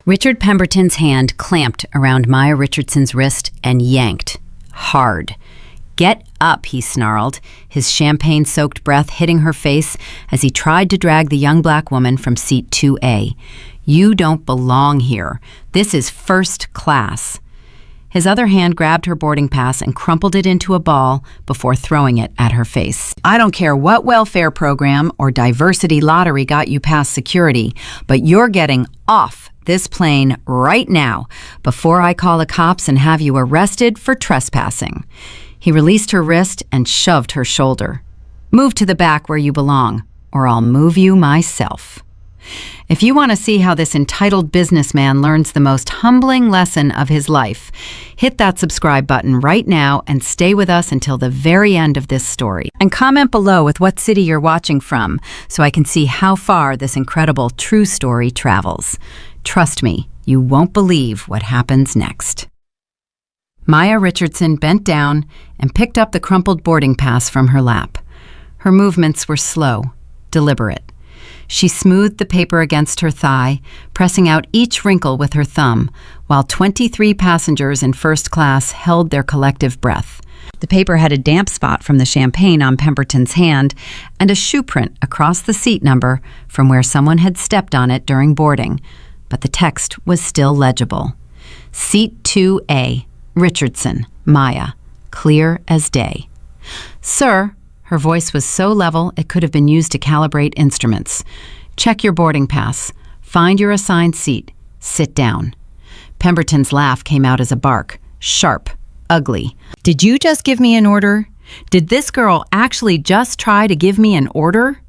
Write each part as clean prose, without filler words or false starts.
Richard Pemberton's hand clamped around Maya Richardson's wrist and yanked. Hard. "Get up," he snarled, his champagne-soaked breath hitting her face as he tried to drag the young black woman from seat 2A. "You don't belong here. This is first class." His other hand grabbed her boarding pass and crumpled it into a ball before throwing it at her face. "I don't care what welfare program or diversity lottery got you past security, but you're getting off this plane right now before I call the cops and have you arrested for trespassing." He released her wrist and shoved her shoulder. "Move to the back where you belong, or I'll move you myself." If you want to see how this entitled businessman learns the most humbling lesson of his life, hit that subscribe button right now and stay with us until the very end of this story. And comment below with what city you're watching from so I can see how far this incredible true story travels. Trust me, you won't believe what happens next. Maya Richardson bent down and picked up the crumpled boarding pass from her lap. Her movements were slow, deliberate. She smoothed the paper against her thigh, pressing out each wrinkle with her thumb, while 23 passengers in first class held their collective breath. The paper had a damp spot from the champagne on Pemberton's hand and a shoe print across the seat number from where someone had stepped on it during boarding, but the text was still legible. Seat 2A, Richardson, Maya, clear as day. "Sir," her voice was so level it could have been used to calibrate instruments. "Check your boarding pass. Find your assigned seat. Sit down." Pemberton's laugh came out as a bark, sharp, ugly. "Did you just give me an order? Did this girl actually just try to give me an order?"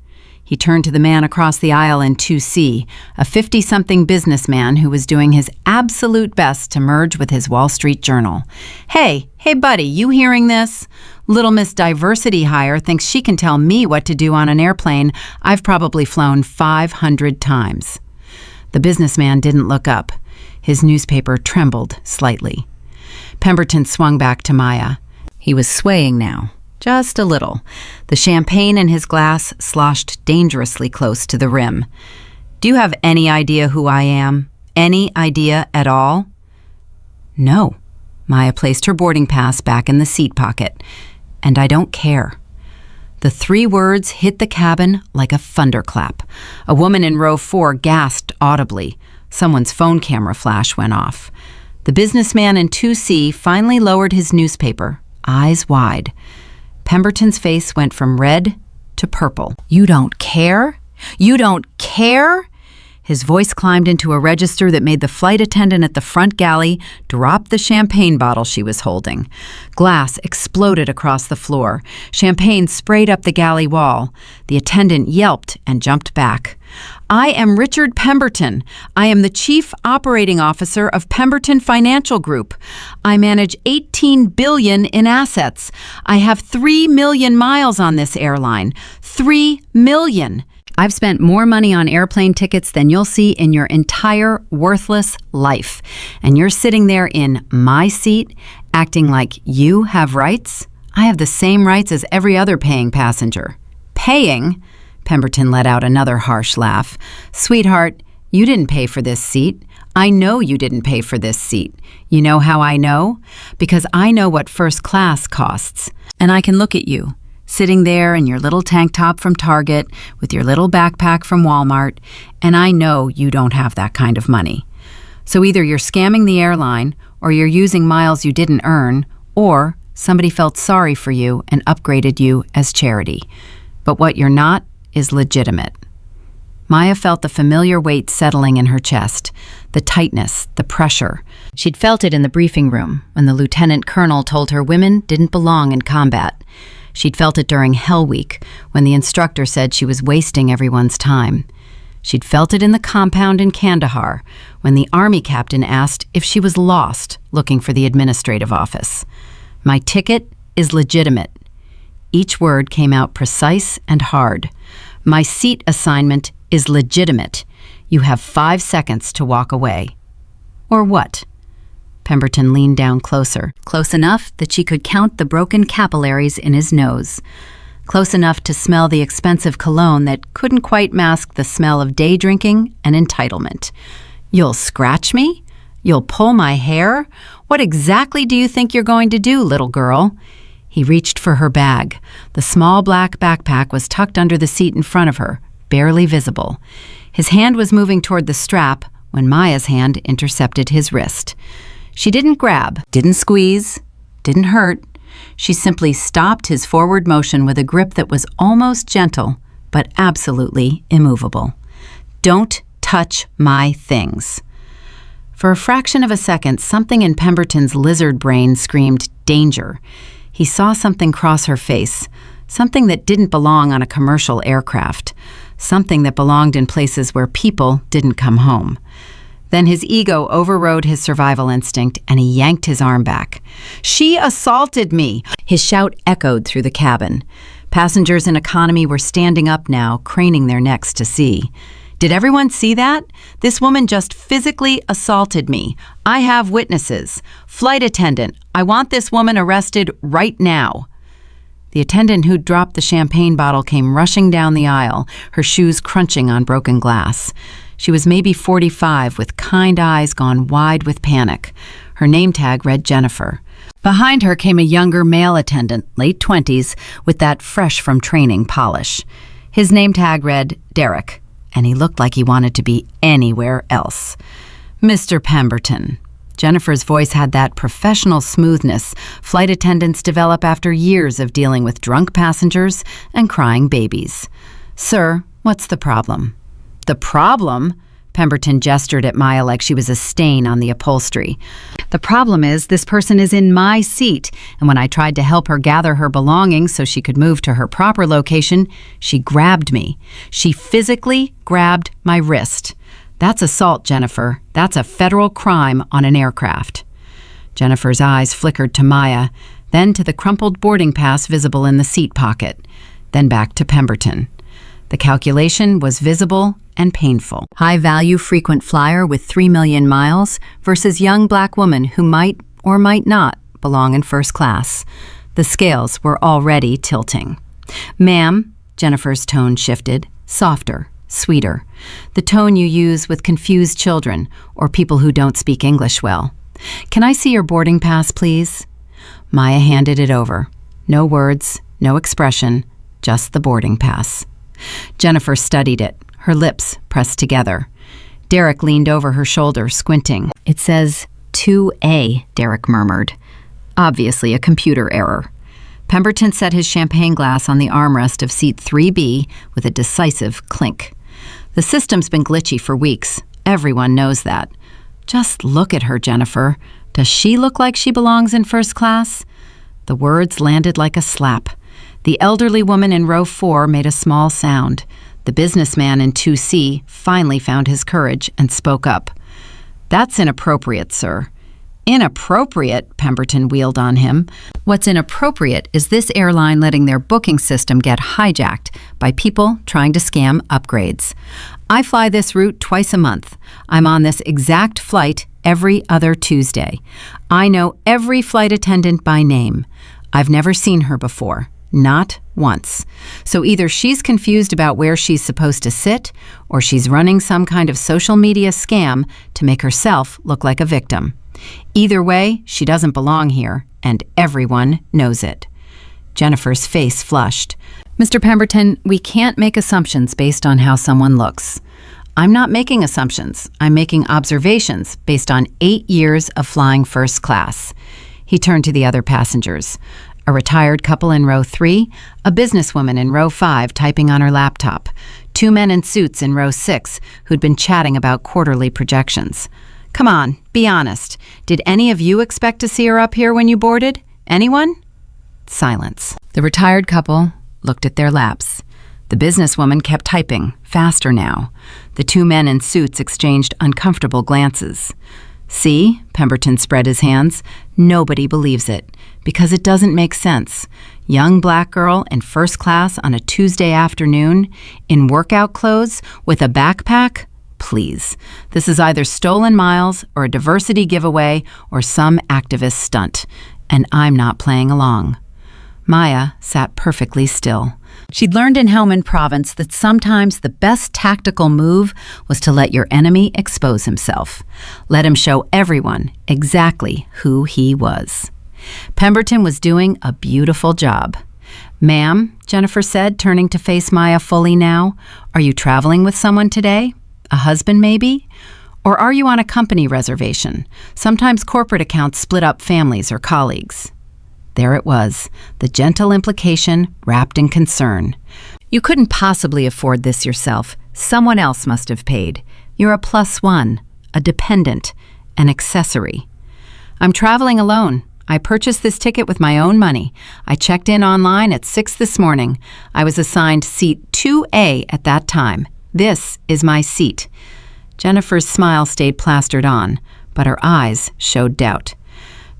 He turned to the man across the aisle in 2C, a 50-something businessman who was doing his absolute best to merge with his Wall Street Journal. Hey buddy, you hearing this? Little Miss Diversity Hire thinks she can tell me what to do on an airplane I've probably flown 500 times. The businessman didn't look up. His newspaper trembled slightly. Pemberton swung back to Maya. He was swaying now. Just a little. The champagne in his glass sloshed dangerously close to the rim. "Do you have any idea who I am? Any idea at all?" "No." Maya placed her boarding pass back in the seat pocket. "And I don't care." The 3 words hit the cabin like a thunderclap. A woman in row 4 gasped audibly. Someone's phone camera flash went off. The businessman in 2C finally lowered his newspaper, eyes wide. Pemberton's face went from red to purple. "You don't care? You don't care?" His voice climbed into a register that made the flight attendant at the front galley drop the champagne bottle she was holding. Glass exploded across the floor. Champagne sprayed up the galley wall. The attendant yelped and jumped back. "I am Richard Pemberton. I am the Chief Operating Officer of Pemberton Financial Group. I manage $18 billion in assets. I have 3 million miles on this airline. 3 million. I've spent more money on airplane tickets than you'll see in your entire worthless life. And you're sitting there in my seat, acting like you have rights? I have the same rights as every other paying passenger." "Paying?" Pemberton let out another harsh laugh. "Sweetheart, you didn't pay for this seat. I know you didn't pay for this seat. You know how I know? Because I know what first class costs. And I can look at you, sitting there in your little tank top from Target with your little backpack from Walmart, and I know you don't have that kind of money. So either you're scamming the airline, or you're using miles you didn't earn, or somebody felt sorry for you and upgraded you as charity. But what you're not is legitimate." Maya felt the familiar weight settling in her chest, the tightness, the pressure. She'd felt it in the briefing room when the lieutenant colonel told her women didn't belong in combat. She'd felt it during Hell Week when the instructor said she was wasting everyone's time. She'd felt it in the compound in Kandahar when the army captain asked if she was lost looking for the administrative office. "My ticket is legitimate." Each word came out precise and hard. "My seat assignment is legitimate. You have 5 seconds to walk away." "Or what?" Pemberton leaned down closer, close enough that she could count the broken capillaries in his nose, close enough to smell the expensive cologne that couldn't quite mask the smell of day drinking and entitlement. You'll scratch me? You'll pull my hair? What exactly do you think you're going to do, little girl?" He reached for her bag. The small black backpack was tucked under the seat in front of her, barely visible. His hand was moving toward the strap when Maya's hand intercepted his wrist. She didn't grab, didn't squeeze, didn't hurt. She simply stopped his forward motion with a grip that was almost gentle, but absolutely immovable. "Don't touch my things." For a fraction of a second, something in Pemberton's lizard brain screamed, "Danger." He saw something cross her face, something that didn't belong on a commercial aircraft, something that belonged in places where people didn't come home. Then his ego overrode his survival instinct, and he yanked his arm back. "She assaulted me!" His shout echoed through the cabin. Passengers in economy were standing up now, craning their necks to see. "Did everyone see that? This woman just physically assaulted me. I have witnesses. Flight attendant, I want this woman arrested right now." The attendant who'd dropped the champagne bottle came rushing down the aisle, her shoes crunching on broken glass. She was maybe 45, with kind eyes gone wide with panic. Her name tag read Jennifer. Behind her came a younger male attendant, late 20s, with that fresh-from-training polish. His name tag read Derek, and he looked like he wanted to be anywhere else. "Mr. Pemberton." Jennifer's voice had that professional smoothness flight attendants develop after years of dealing with drunk passengers and crying babies. "Sir, what's the problem?" "The problem?" Pemberton gestured at Maya like she was a stain on the upholstery. "The problem is this person is in my seat, and when I tried to help her gather her belongings so she could move to her proper location, she grabbed me. She physically grabbed my wrist. That's assault, Jennifer. That's a federal crime on an aircraft." Jennifer's eyes flickered to Maya, then to the crumpled boarding pass visible in the seat pocket, then back to Pemberton. The calculation was visible and painful. High-value frequent flyer with 3 million miles versus young black woman who might or might not belong in first class. The scales were already tilting. "Ma'am," Jennifer's tone shifted, softer, sweeter. The tone you use with confused children or people who don't speak English well. "Can I see your boarding pass, please?" Maya handed it over. No words, no expression, just the boarding pass. Jennifer studied it, her lips pressed together. Derek leaned over her shoulder, squinting. "It says 2A, Derek murmured. Obviously a computer error. Pemberton set his champagne glass on the armrest of seat 3B with a decisive clink. "The system's been glitchy for weeks. Everyone knows that. Just look at her, Jennifer. Does she look like she belongs in first class?" The words landed like a slap. The elderly woman in row 4 made a small sound. The businessman in 2C finally found his courage and spoke up. "That's inappropriate, sir." "Inappropriate?" Pemberton wheeled on him. "What's inappropriate is this airline letting their booking system get hijacked by people trying to scam upgrades. I fly this route twice a month. I'm on this exact flight every other Tuesday. I know every flight attendant by name. I've never seen her before. Not once. So either she's confused about where she's supposed to sit, or she's running some kind of social media scam to make herself look like a victim. Either way, she doesn't belong here, and everyone knows it." Jennifer's face flushed. "Mr. Pemberton, we can't make assumptions based on how someone looks." "I'm not making assumptions. I'm making observations based on 8 years of flying first class." He turned to the other passengers. A retired couple in row 3, a businesswoman in row 5 typing on her laptop, 2 men in suits in row 6 who'd been chatting about quarterly projections. "Come on, be honest. Did any of you expect to see her up here when you boarded? Anyone?" Silence. The retired couple looked at their laps. The businesswoman kept typing, faster now. The 2 men in suits exchanged uncomfortable glances. "See?" Pemberton spread his hands. "Nobody believes it, because it doesn't make sense. Young black girl in first class on a Tuesday afternoon, in workout clothes, with a backpack? Please. This is either stolen miles or a diversity giveaway or some activist stunt, and I'm not playing along." Maya sat perfectly still. She'd learned in Helmand Province that sometimes the best tactical move was to let your enemy expose himself. Let him show everyone exactly who he was. Pemberton was doing a beautiful job. "Ma'am," Jennifer said, turning to face Maya fully now, "are you traveling with someone today? A husband, maybe? Or are you on a company reservation? Sometimes corporate accounts split up families or colleagues." There it was, the gentle implication wrapped in concern. "You couldn't possibly afford this yourself. Someone else must have paid. You're a +1, a dependent, an accessory." "I'm traveling alone. I purchased this ticket with my own money. I checked in online at 6 this morning. I was assigned seat 2A at that time. This is my seat." Jennifer's smile stayed plastered on, but her eyes showed doubt.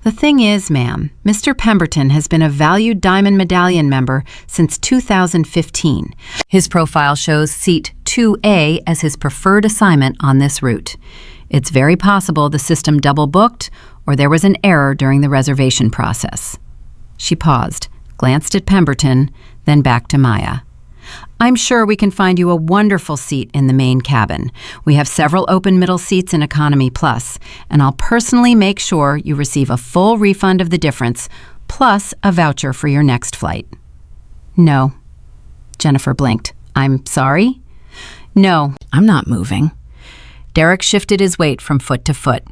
"The thing is, ma'am, Mr. Pemberton has been a valued Diamond Medallion member since 2015. His profile shows seat 2A as his preferred assignment on this route. It's very possible the system double-booked or there was an error during the reservation process." She paused, glanced at Pemberton, then back to Maya. "I'm sure we can find you a wonderful seat in the main cabin. We have several open middle seats in Economy Plus, and I'll personally make sure you receive a full refund of the difference, plus a voucher for your next flight." "No." Jennifer blinked. "I'm sorry?" "No, I'm not moving." Derek shifted his weight from foot to foot.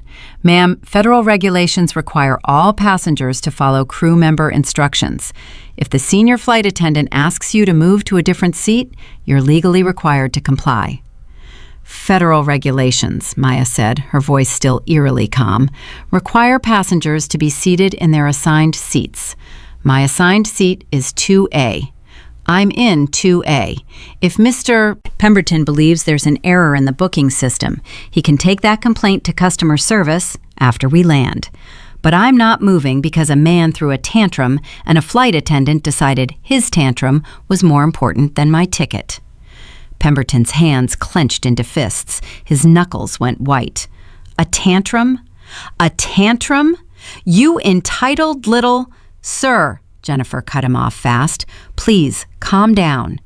"Ma'am, federal regulations require all passengers to follow crew member instructions. If the senior flight attendant asks you to move to a different seat, you're legally required to comply." "Federal regulations," Maya said, her voice still eerily calm, "require passengers to be seated in their assigned seats. My assigned seat is 2A. I'm in 2A. If Mr. Pemberton believes there's an error in the booking system, he can take that complaint to customer service after we land. But I'm not moving because a man threw a tantrum and a flight attendant decided his tantrum was more important than my ticket." Pemberton's hands clenched into fists. His knuckles went white. "A tantrum? A tantrum? You entitled little—" "Sir," Jennifer cut him off fast, "please, calm down."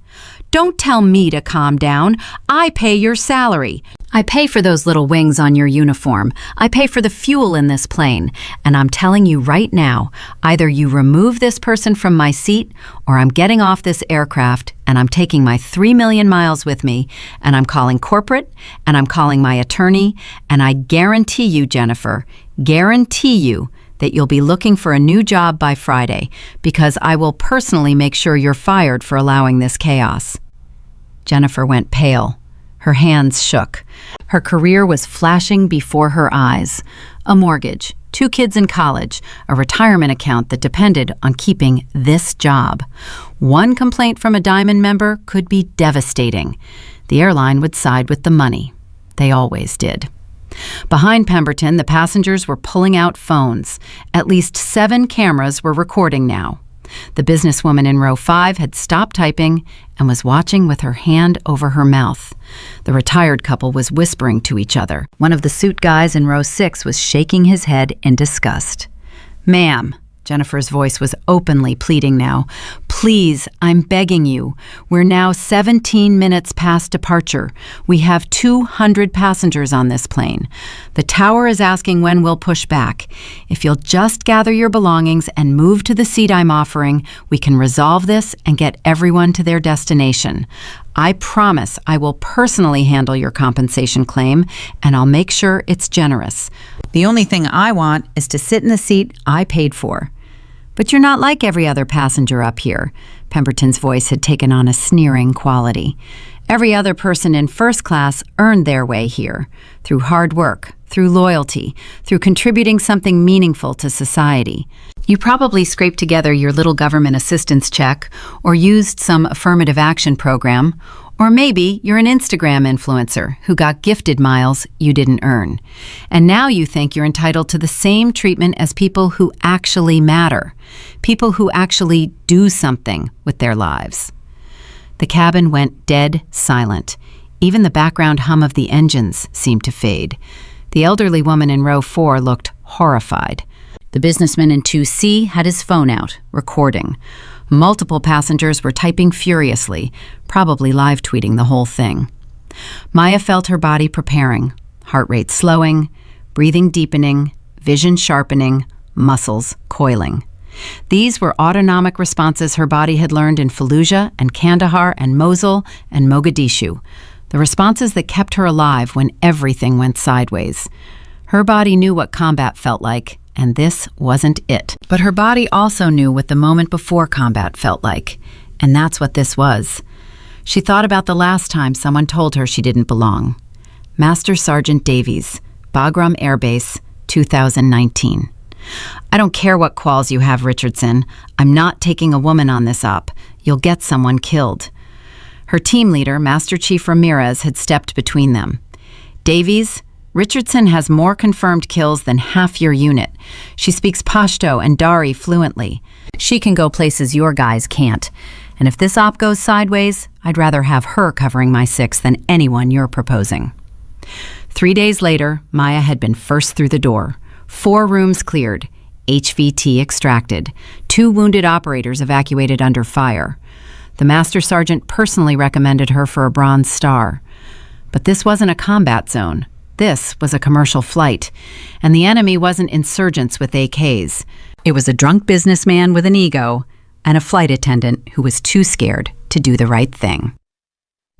"Don't tell me to calm down. I pay your salary. I pay for those little wings on your uniform. I pay for the fuel in this plane. And I'm telling you right now, either you remove this person from my seat, or I'm getting off this aircraft and I'm taking my 3 million miles with me, and I'm calling corporate, and I'm calling my attorney, and I guarantee you, Jennifer, guarantee you, that you'll be looking for a new job by Friday, because I will personally make sure you're fired for allowing this chaos." Jennifer went pale. Her hands shook. Her career was flashing before her eyes. A mortgage, 2 kids in college, a retirement account that depended on keeping this job. One complaint from a Diamond member could be devastating. The airline would side with the money. They always did. Behind Pemberton, the passengers were pulling out phones. At least 7 cameras were recording now. The businesswoman in row 5 had stopped typing and was watching with her hand over her mouth. The retired couple was whispering to each other. One of the suit guys in row 6 was shaking his head in disgust. "Ma'am," Jennifer's voice was openly pleading now, "please, I'm begging you. We're now 17 minutes past departure. We have 200 passengers on this plane. The tower is asking when we'll push back. If you'll just gather your belongings and move to the seat I'm offering, we can resolve this and get everyone to their destination. I promise I will personally handle your compensation claim, and I'll make sure it's generous. The only thing I want is to sit in the seat I paid for." "But you're not like every other passenger up here." Pemberton's voice had taken on a sneering quality. "Every other person in first class earned their way here, through hard work, through loyalty, through contributing something meaningful to society. You probably scraped together your little government assistance check, or used some affirmative action program, or maybe you're an Instagram influencer who got gifted miles you didn't earn. And now you think you're entitled to the same treatment as people who actually matter, people who actually do something with their lives." The cabin went dead silent. Even the background hum of the engines seemed to fade. The elderly woman in row 4 looked horrified. The businessman in 2C had his phone out, recording. Multiple passengers were typing furiously, probably live tweeting the whole thing. Maya felt her body preparing, heart rate slowing, breathing deepening, vision sharpening, muscles coiling. These were autonomic responses her body had learned in Fallujah and Kandahar and Mosul and Mogadishu, the responses that kept her alive when everything went sideways. Her body knew what combat felt like, and this wasn't it. But her body also knew what the moment before combat felt like, and that's what this was. She thought about the last time someone told her she didn't belong. Master Sergeant Davies, Bagram Air Base, 2019. I don't care what quals you have, Richardson. I'm not taking a woman on this op. You'll get someone killed. Her team leader, Master Chief Ramirez, had stepped between them. Davies, Richardson has more confirmed kills than half your unit. She speaks Pashto and Dari fluently. She can go places your guys can't. And if this op goes sideways, I'd rather have her covering my 6 than anyone you're proposing. 3 days later, Maya had been first through the door. 4 rooms cleared, HVT extracted, 2 wounded operators evacuated under fire. The Master Sergeant personally recommended her for a Bronze Star. But this wasn't a combat zone. This was a commercial flight, and the enemy wasn't insurgents with AKs. It was a drunk businessman with an ego and a flight attendant who was too scared to do the right thing.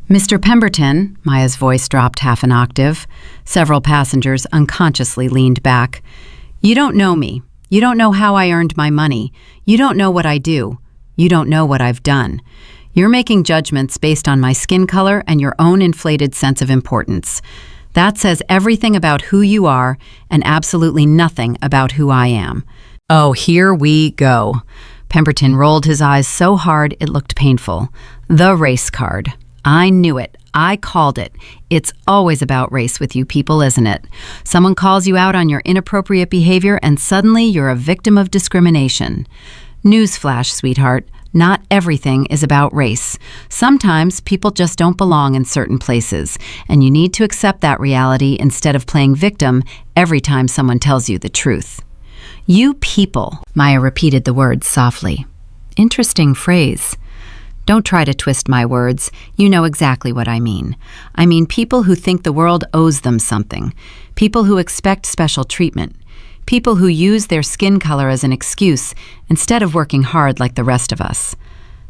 Mr. Pemberton, Maya's voice dropped half an octave. Several passengers unconsciously leaned back. You don't know me. You don't know how I earned my money. You don't know what I do. You don't know what I've done. You're making judgments based on my skin color and your own inflated sense of importance. That says everything about who you are and absolutely nothing about who I am. Oh, here we go. Pemberton rolled his eyes so hard it looked painful. The race card. I knew it. I called it. It's always about race with you people, isn't it? Someone calls you out on your inappropriate behavior and suddenly you're a victim of discrimination. Newsflash, sweetheart. Not everything is about race. Sometimes people just don't belong in certain places, and you need to accept that reality instead of playing victim every time someone tells you the truth. You people, Maya repeated the words softly. Interesting phrase. Don't try to twist my words. You know exactly what I mean. I mean people who think the world owes them something. People who expect special treatment. People who use their skin color as an excuse instead of working hard like the rest of us.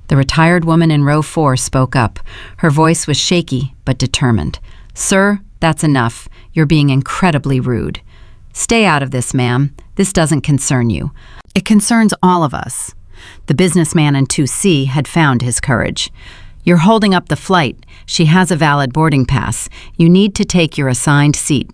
The retired woman in row 4 spoke up. Her voice was shaky but determined. Sir, that's enough. You're being incredibly rude. Stay out of this, ma'am. This doesn't concern you. It concerns all of us. The businessman in 2C had found his courage. You're holding up the flight. She has a valid boarding pass. You need to take your assigned seat.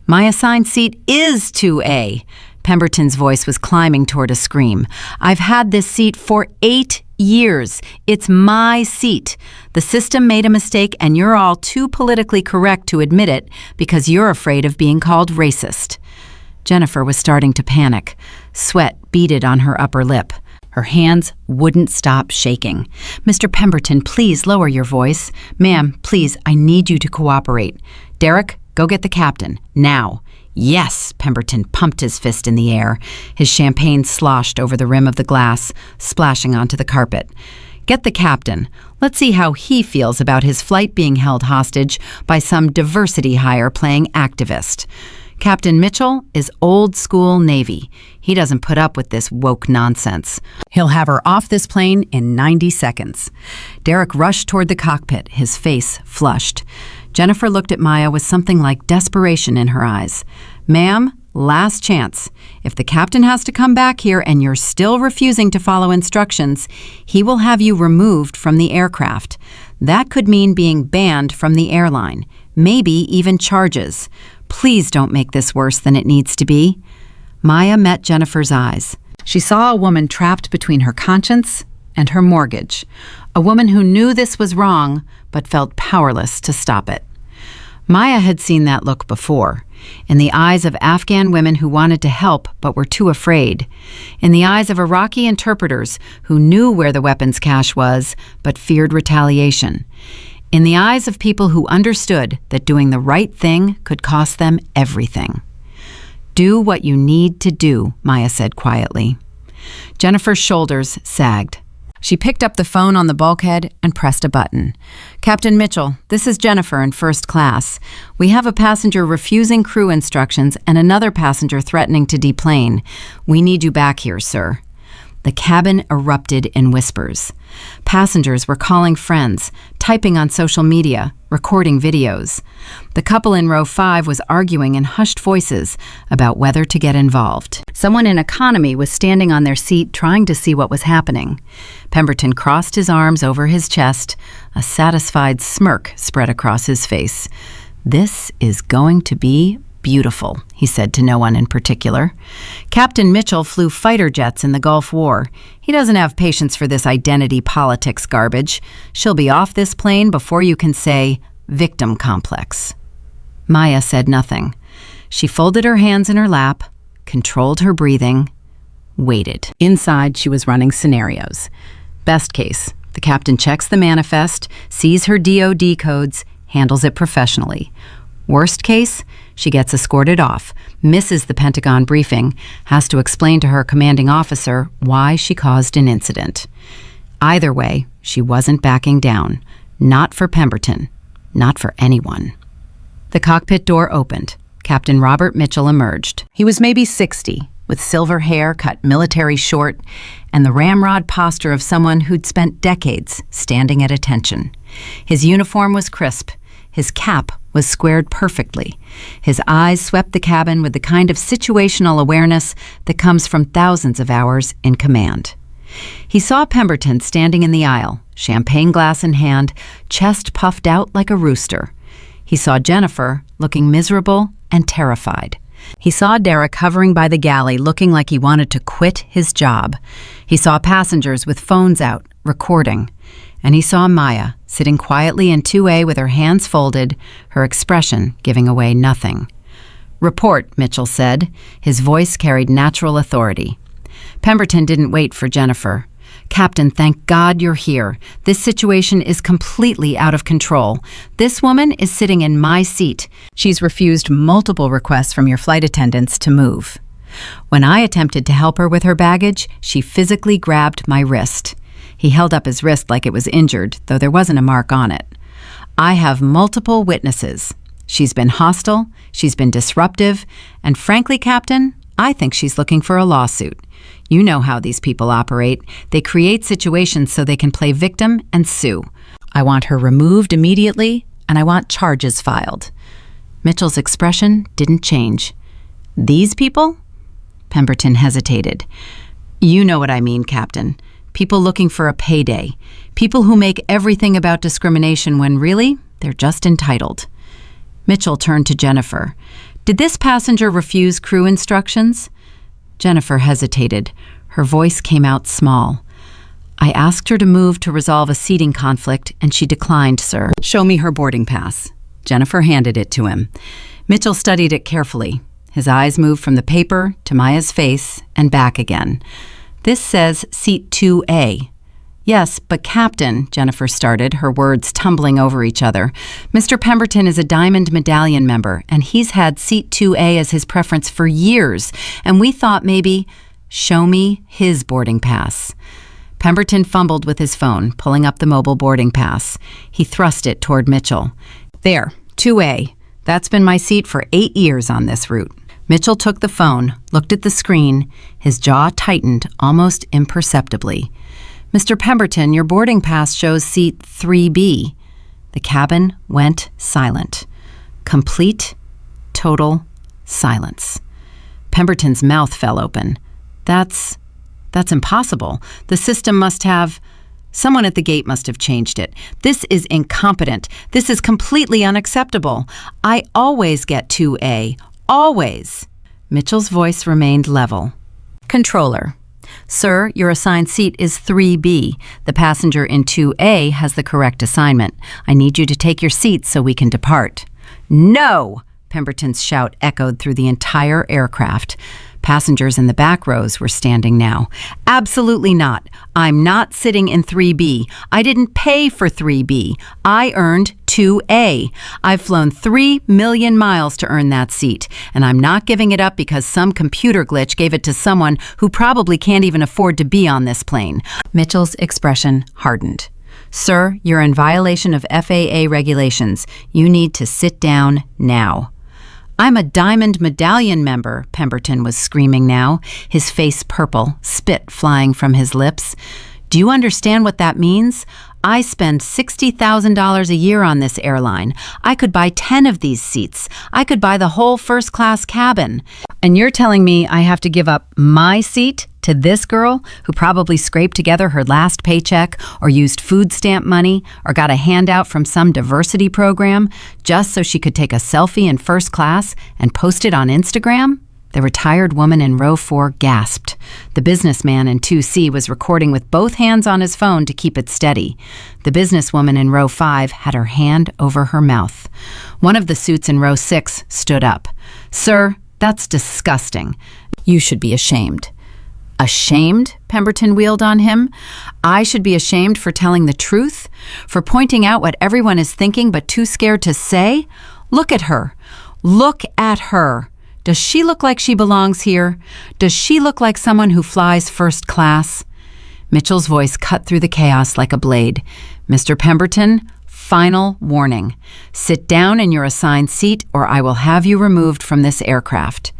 My assigned seat is 2A. Pemberton's voice was climbing toward a scream. I've had this seat for 8 years. It's my seat. The system made a mistake and you're all too politically correct to admit it because you're afraid of being called racist. Jennifer was starting to panic. Sweat beaded on her upper lip. Her hands wouldn't stop shaking. Mr. Pemberton, please lower your voice. Ma'am, please, I need you to cooperate. Derek, go get the captain, now. Yes, Pemberton pumped his fist in the air. His champagne sloshed over the rim of the glass, splashing onto the carpet. Get the captain. Let's see how he feels about his flight being held hostage by some diversity hire playing activist. Captain Mitchell is old school Navy. He doesn't put up with this woke nonsense. He'll have her off this plane in 90 seconds. Derek rushed toward the cockpit, his face flushed. Jennifer looked at Maya with something like desperation in her eyes. Ma'am, last chance. If the captain has to come back here and you're still refusing to follow instructions, he will have you removed from the aircraft. That could mean being banned from the airline, maybe even charges. Please don't make this worse than it needs to be. Maya met Jennifer's eyes. She saw a woman trapped between her conscience and her mortgage. A woman who knew this was wrong, but felt powerless to stop it. Maya had seen that look before, in the eyes of Afghan women who wanted to help but were too afraid, in the eyes of Iraqi interpreters who knew where the weapons cache was but feared retaliation, in the eyes of people who understood that doing the right thing could cost them everything. Do what you need to do, Maya said quietly. Jennifer's shoulders sagged. She picked up the phone on the bulkhead and pressed a button. "Captain Mitchell, this is Jennifer in first class. We have a passenger refusing crew instructions and another passenger threatening to deplane. We need you back here, sir." The cabin erupted in whispers. Passengers were calling friends, typing on social media, recording videos. The couple in row 5 was arguing in hushed voices about whether to get involved. Someone in economy was standing on their seat trying to see what was happening. Pemberton crossed his arms over his chest. A satisfied smirk spread across his face. "This is going to be beautiful," he said to no one in particular. "Captain Mitchell flew fighter jets in the Gulf War. He doesn't have patience for this identity politics garbage. She'll be off this plane before you can say victim complex." Maya said nothing. She folded her hands in her lap, controlled her breathing, waited. Inside, she was running scenarios. Best case, the captain checks the manifest, sees her DOD codes, handles it professionally. Worst case, she gets escorted off, misses the Pentagon briefing, has to explain to her commanding officer why she caused an incident. Either way, she wasn't backing down. Not for Pemberton. Not for anyone. The cockpit door opened. Captain Robert Mitchell emerged. He was maybe 60, with silver hair cut military short, and the ramrod posture of someone who'd spent decades standing at attention. His uniform was crisp. His cap was squared perfectly. His eyes swept the cabin with the kind of situational awareness that comes from thousands of hours in command. He saw Pemberton standing in the aisle, champagne glass in hand, chest puffed out like a rooster. He saw Jennifer looking miserable and terrified. He saw Derek hovering by the galley looking like he wanted to quit his job. He saw passengers with phones out, recording. And he saw Maya sitting quietly in 2A with her hands folded, her expression giving away nothing. "Report," Mitchell said. His voice carried natural authority. Pemberton didn't wait for Jennifer. "Captain, thank God you're here. This situation is completely out of control. This woman is sitting in my seat. She's refused multiple requests from your flight attendants to move. When I attempted to help her with her baggage, she physically grabbed my wrist." He held up his wrist like it was injured, though there wasn't a mark on it. "I have multiple witnesses. She's been hostile, she's been disruptive, and frankly, Captain, I think she's looking for a lawsuit. You know how these people operate. They create situations so they can play victim and sue. I want her removed immediately, and I want charges filed." Mitchell's expression didn't change. "These people?" Pemberton hesitated. "You know what I mean, Captain. People looking for a payday. People who make everything about discrimination when really, they're just entitled." Mitchell turned to Jennifer. "Did this passenger refuse crew instructions?" Jennifer hesitated. Her voice came out small. "I asked her to move to resolve a seating conflict, and she declined, sir." "Show me her boarding pass." Jennifer handed it to him. Mitchell studied it carefully. His eyes moved from the paper to Maya's face and back again. "This says seat 2A. "Yes, but Captain," Jennifer started, her words tumbling over each other. "Mr. Pemberton is a Diamond Medallion member, and he's had seat 2A as his preference for years, and we thought maybe, show me his boarding pass." Pemberton fumbled with his phone, pulling up the mobile boarding pass. He thrust it toward Mitchell. "There, 2A. That's been my seat for 8 years on this route." Mitchell took the phone, looked at the screen. His jaw tightened almost imperceptibly. "Mr. Pemberton, your boarding pass shows seat 3B. The cabin went silent. Complete, total silence. Pemberton's mouth fell open. That's impossible. The system must have... Someone at the gate must have changed it. This is incompetent. This is completely unacceptable. I always get 2A. Always." Mitchell's voice remained level. "Controller. Sir, your assigned seat is 3B. The passenger in 2A has the correct assignment. I need you to take your seat so we can depart." "No!" Pemberton's shout echoed through the entire aircraft. Passengers in the back rows were standing now. "Absolutely not. I'm not sitting in 3B. I didn't pay for 3B. I earned E2A. I've flown 3 million miles to earn that seat, and I'm not giving it up because some computer glitch gave it to someone who probably can't even afford to be on this plane. Mitchell's expression hardened. Sir, you're in violation of FAA regulations. You need to sit down now. I'm a Diamond Medallion member, Pemberton was screaming now, his face purple, spit flying from his lips. Do you understand what that means? I spend $60,000 a year on this airline. I could buy 10 of these seats. I could buy the whole first-class cabin. And you're telling me I have to give up my seat to this girl who probably scraped together her last paycheck or used food stamp money or got a handout from some diversity program just so she could take a selfie in first class and post it on Instagram? The retired woman in row 4 gasped. The businessman in 2C was recording with both hands on his phone to keep it steady. The businesswoman in row 5 had her hand over her mouth. One of the suits in row 6 stood up. Sir, that's disgusting. You should be ashamed. Ashamed? Pemberton wheeled on him. I should be ashamed for telling the truth? For pointing out what everyone is thinking but too scared to say? Look at her. Look at her. Does she look like she belongs here? Does she look like someone who flies first class? Mitchell's voice cut through the chaos like a blade. Mr. Pemberton, final warning. Sit down in your assigned seat or I will have you removed from this aircraft.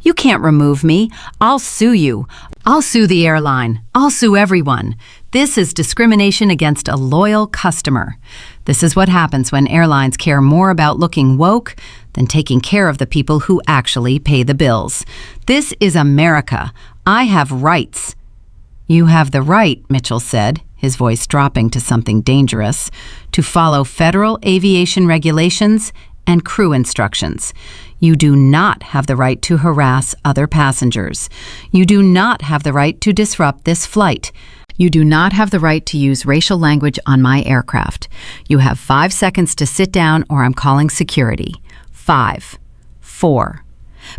You can't remove me. I'll sue you. I'll sue the airline. I'll sue everyone. This is discrimination against a loyal customer. This is what happens when airlines care more about looking woke than taking care of the people who actually pay the bills. This is America. I have rights. You have the right, Mitchell said, his voice dropping to something dangerous, to follow federal aviation regulations and crew instructions. You do not have the right to harass other passengers. You do not have the right to disrupt this flight. You do not have the right to use racial language on my aircraft. You have 5 seconds to sit down or I'm calling security. 5, 4.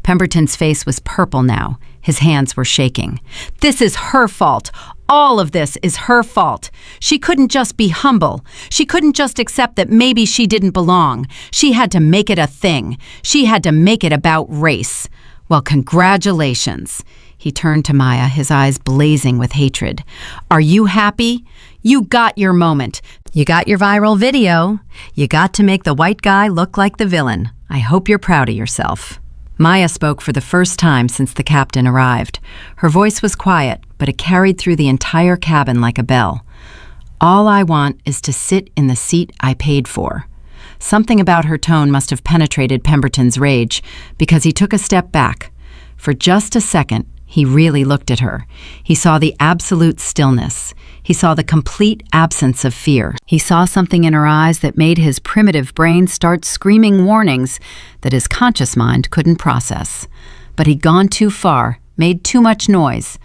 Pemberton's face was purple now. His hands were shaking. This is her fault. All of this is her fault. She couldn't just be humble. She couldn't just accept that maybe she didn't belong. She had to make it a thing. She had to make it about race. Well, congratulations. He turned to Maya, his eyes blazing with hatred. Are you happy? You got your moment. You got your viral video. You got to make the white guy look like the villain. I hope you're proud of yourself. Maya spoke for the first time since the captain arrived. Her voice was quiet, but it carried through the entire cabin like a bell. All I want is to sit in the seat I paid for. Something about her tone must have penetrated Pemberton's rage, because he took a step back. For just a second, he really looked at her. He saw the absolute stillness. He saw the complete absence of fear. He saw something in her eyes that made his primitive brain start screaming warnings that his conscious mind couldn't process. But he'd gone too far, made too much noise.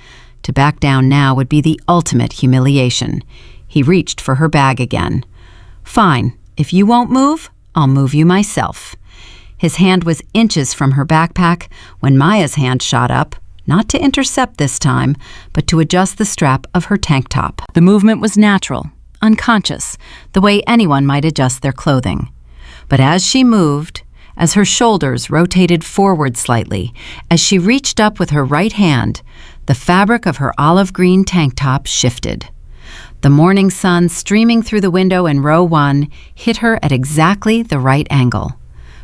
To back down now would be the ultimate humiliation. He reached for her bag again. Fine, if you won't move, I'll move you myself. His hand was inches from her backpack when Maya's hand shot up, not to intercept this time, but to adjust the strap of her tank top. The movement was natural, unconscious, the way anyone might adjust their clothing. But as she moved, as her shoulders rotated forward slightly, as she reached up with her right hand, the fabric of her olive green tank top shifted. The morning sun streaming through the window in row 1 hit her at exactly the right angle.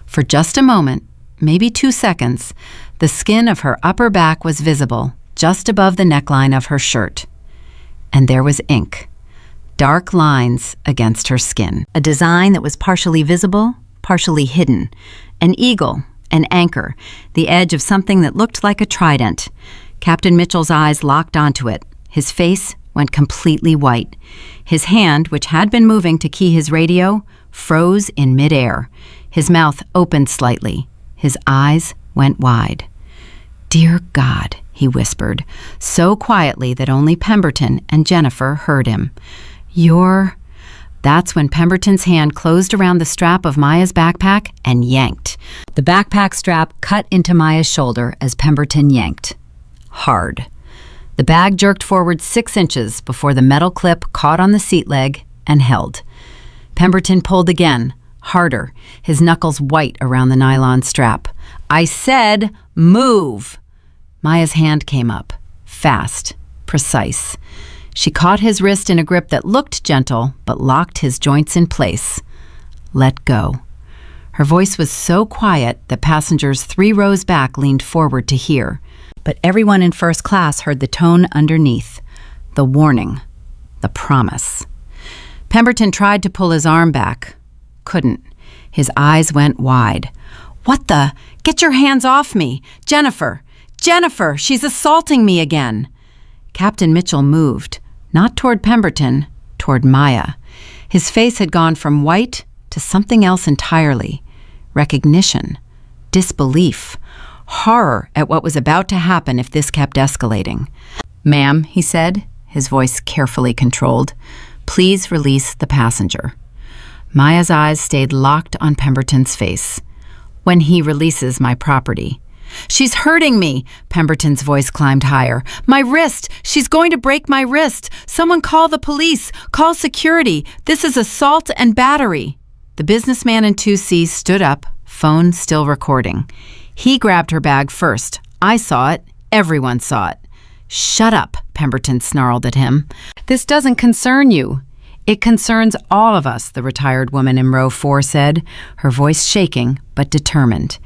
For just a moment, maybe 2 seconds, the skin of her upper back was visible, just above the neckline of her shirt. And there was ink, dark lines against her skin. A design that was partially visible, partially hidden. An eagle, an anchor, the edge of something that looked like a trident. Captain Mitchell's eyes locked onto it. His face went completely white. His hand, which had been moving to key his radio, froze in midair. His mouth opened slightly. His eyes went wide. Dear God, he whispered, so quietly that only Pemberton and Jennifer heard him. That's when Pemberton's hand closed around the strap of Maya's backpack and yanked. The backpack strap cut into Maya's shoulder as Pemberton yanked. Hard. The bag jerked forward 6 inches before the metal clip caught on the seat leg and held. Pemberton pulled again, harder, his knuckles white around the nylon strap. "I said move!" Maya's hand came up, fast, precise. She caught his wrist in a grip that looked gentle, but locked his joints in place. "Let go." Her voice was so quiet that passengers 3 rows back leaned forward to hear. But everyone in first class heard the tone underneath. The warning. The promise. Pemberton tried to pull his arm back. Couldn't. His eyes went wide. "What the? Get your hands off me! Jennifer! Jennifer! She's assaulting me again!" Captain Mitchell moved, not toward Pemberton, toward Maya. His face had gone from white to something else entirely. Recognition. Disbelief. Horror at what was about to happen if this kept escalating. "Ma'am," he said, his voice carefully controlled, "please release the passenger." Maya's eyes stayed locked on Pemberton's face. "When he releases my property." "She's hurting me!" Pemberton's voice climbed higher. "My wrist! She's going to break my wrist! Someone call the police! Call security! This is assault and battery!" The businessman in 2C stood up, phone still recording. He grabbed her bag first. I saw it. Everyone saw it. "Shut up," Pemberton snarled at him. "This doesn't concern you." "It concerns all of us," the retired woman in row 4 said, her voice shaking but determined.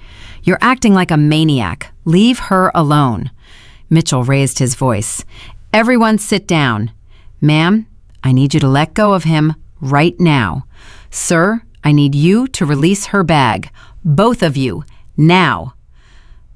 "You're acting like a maniac. Leave her alone." Mitchell raised his voice. "Everyone sit down. Ma'am, I need you to let go of him right now. Sir, I need you to release her bag. Both of you, now."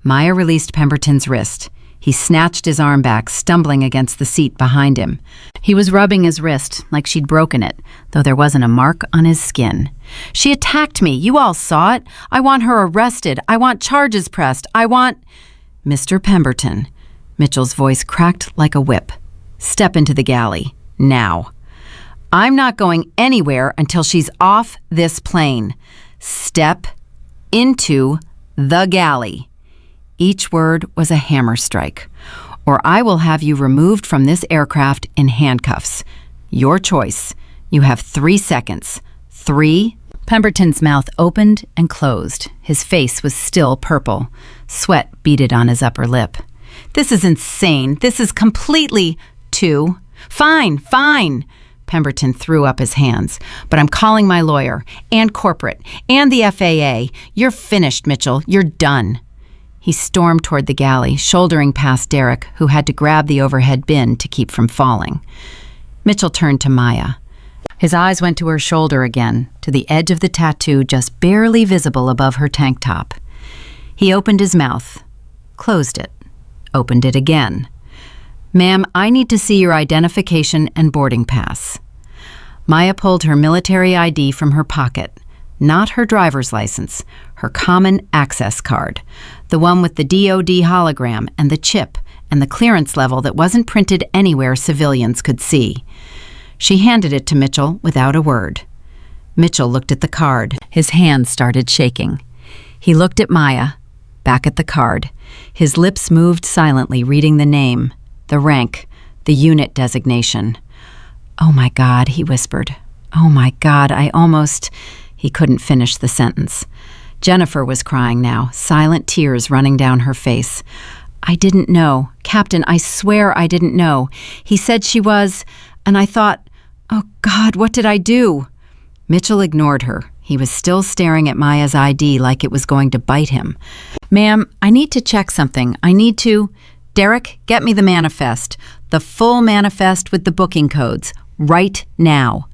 Maya released Pemberton's wrist. He snatched his arm back, stumbling against the seat behind him. He was rubbing his wrist like she'd broken it, though there wasn't a mark on his skin. "She attacked me. You all saw it. I want her arrested. I want charges pressed. I want—" "Mr. Pemberton," Mitchell's voice cracked like a whip. "Step into the galley. Now." "I'm not going anywhere until she's off this plane. Step into the galley." Each word was a hammer strike. "Or I will have you removed from this aircraft in handcuffs. Your choice. You have 3 seconds. 3. Pemberton's mouth opened and closed. His face was still purple. Sweat beaded on his upper lip. "This is insane. This is completely—" 2. "Fine, fine." Pemberton threw up his hands. "But I'm calling my lawyer, and corporate, and the FAA. You're finished, Mitchell. You're done." He stormed toward the galley, shouldering past Derek, who had to grab the overhead bin to keep from falling. Mitchell turned to Maya. His eyes went to her shoulder again, to the edge of the tattoo just barely visible above her tank top. He opened his mouth, closed it, opened it again. "Ma'am, I need to see your identification and boarding pass." Maya pulled her military ID from her pocket. Not her driver's license, her common access card, the one with the DOD hologram and the chip and the clearance level that wasn't printed anywhere civilians could see. She handed it to Mitchell without a word. Mitchell looked at the card. His hands started shaking. He looked at Maya, back at the card. His lips moved silently, reading the name, the rank, the unit designation. "Oh my God," he whispered. "Oh my God, I almost—" He couldn't finish the sentence. Jennifer was crying now, silent tears running down her face. "I didn't know. Captain, I swear I didn't know. He said she was, and I thought, oh God, what did I do?" Mitchell ignored her. He was still staring at Maya's ID like it was going to bite him. "Ma'am, I need to check something. I need to—" "Derek, get me the manifest. The full manifest with the booking codes. Right now."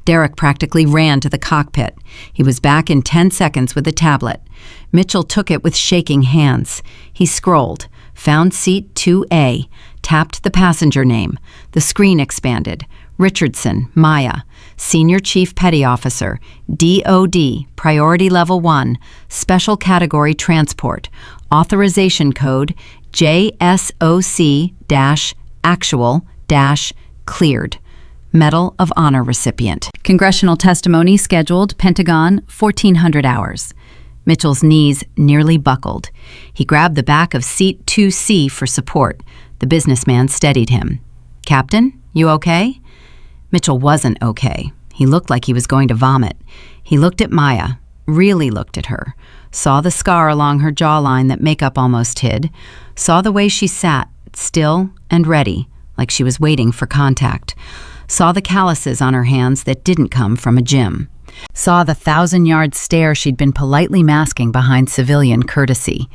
Derek practically ran to the cockpit. He was back in 10 seconds with a tablet. Mitchell took it with shaking hands. He scrolled, found seat 2A, tapped the passenger name. The screen expanded. Richardson, Maya, Senior Chief Petty Officer, DOD, Priority Level 1, Special Category Transport, Authorization Code JSOC-Actual-Cleared. Medal of Honor recipient. Congressional testimony scheduled, Pentagon, 1400 hours. Mitchell's knees nearly buckled. He grabbed the back of seat 2C for support. The businessman steadied him. "Captain, you okay?" Mitchell wasn't okay. He looked like he was going to vomit. He looked at Maya, really looked at her, saw the scar along her jawline that makeup almost hid, saw the way she sat, still and ready, like she was waiting for contact, saw the calluses on her hands that didn't come from a gym, saw the 1,000-yard stare she'd been politely masking behind civilian courtesy.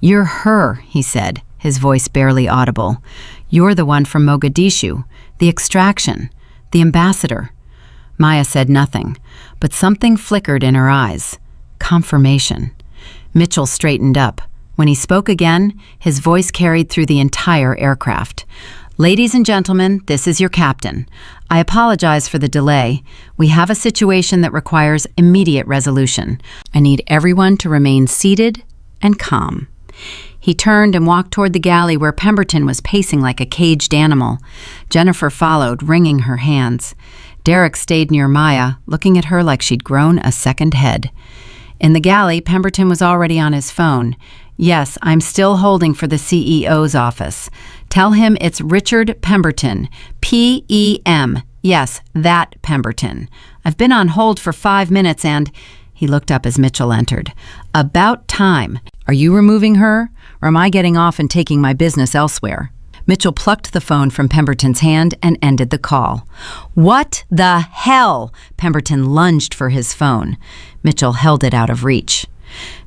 "You're her," he said, his voice barely audible. "You're the one from Mogadishu, the extraction, the ambassador." Maya said nothing, but something flickered in her eyes. Confirmation. Mitchell straightened up. When he spoke again, his voice carried through the entire aircraft. "Ladies and gentlemen, this is your captain. I apologize for the delay. We have a situation that requires immediate resolution. I need everyone to remain seated and calm." He turned and walked toward the galley where Pemberton was pacing like a caged animal. Jennifer followed, wringing her hands. Derek stayed near Maya, looking at her like she'd grown a second head. In the galley, Pemberton was already on his phone. "Yes, I'm still holding for the CEO's office. Tell him it's Richard Pemberton, P-E-M. Yes, that Pemberton. I've been on hold for 5 minutes and—" He looked up as Mitchell entered. "About time. Are you removing her, or am I getting off and taking my business elsewhere?" Mitchell plucked the phone from Pemberton's hand and ended the call. "What the hell?" Pemberton lunged for his phone. Mitchell held it out of reach.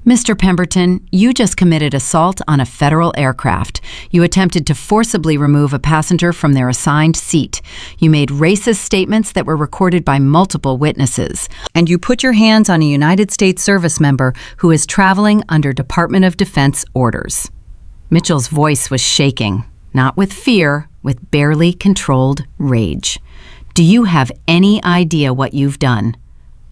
"Mr. Pemberton, you just committed assault on a federal aircraft. You attempted to forcibly remove a passenger from their assigned seat. You made racist statements that were recorded by multiple witnesses. And you put your hands on a United States service member who is traveling under Department of Defense orders." Mitchell's voice was shaking, not with fear, with barely controlled rage. "Do you have any idea what you've done?"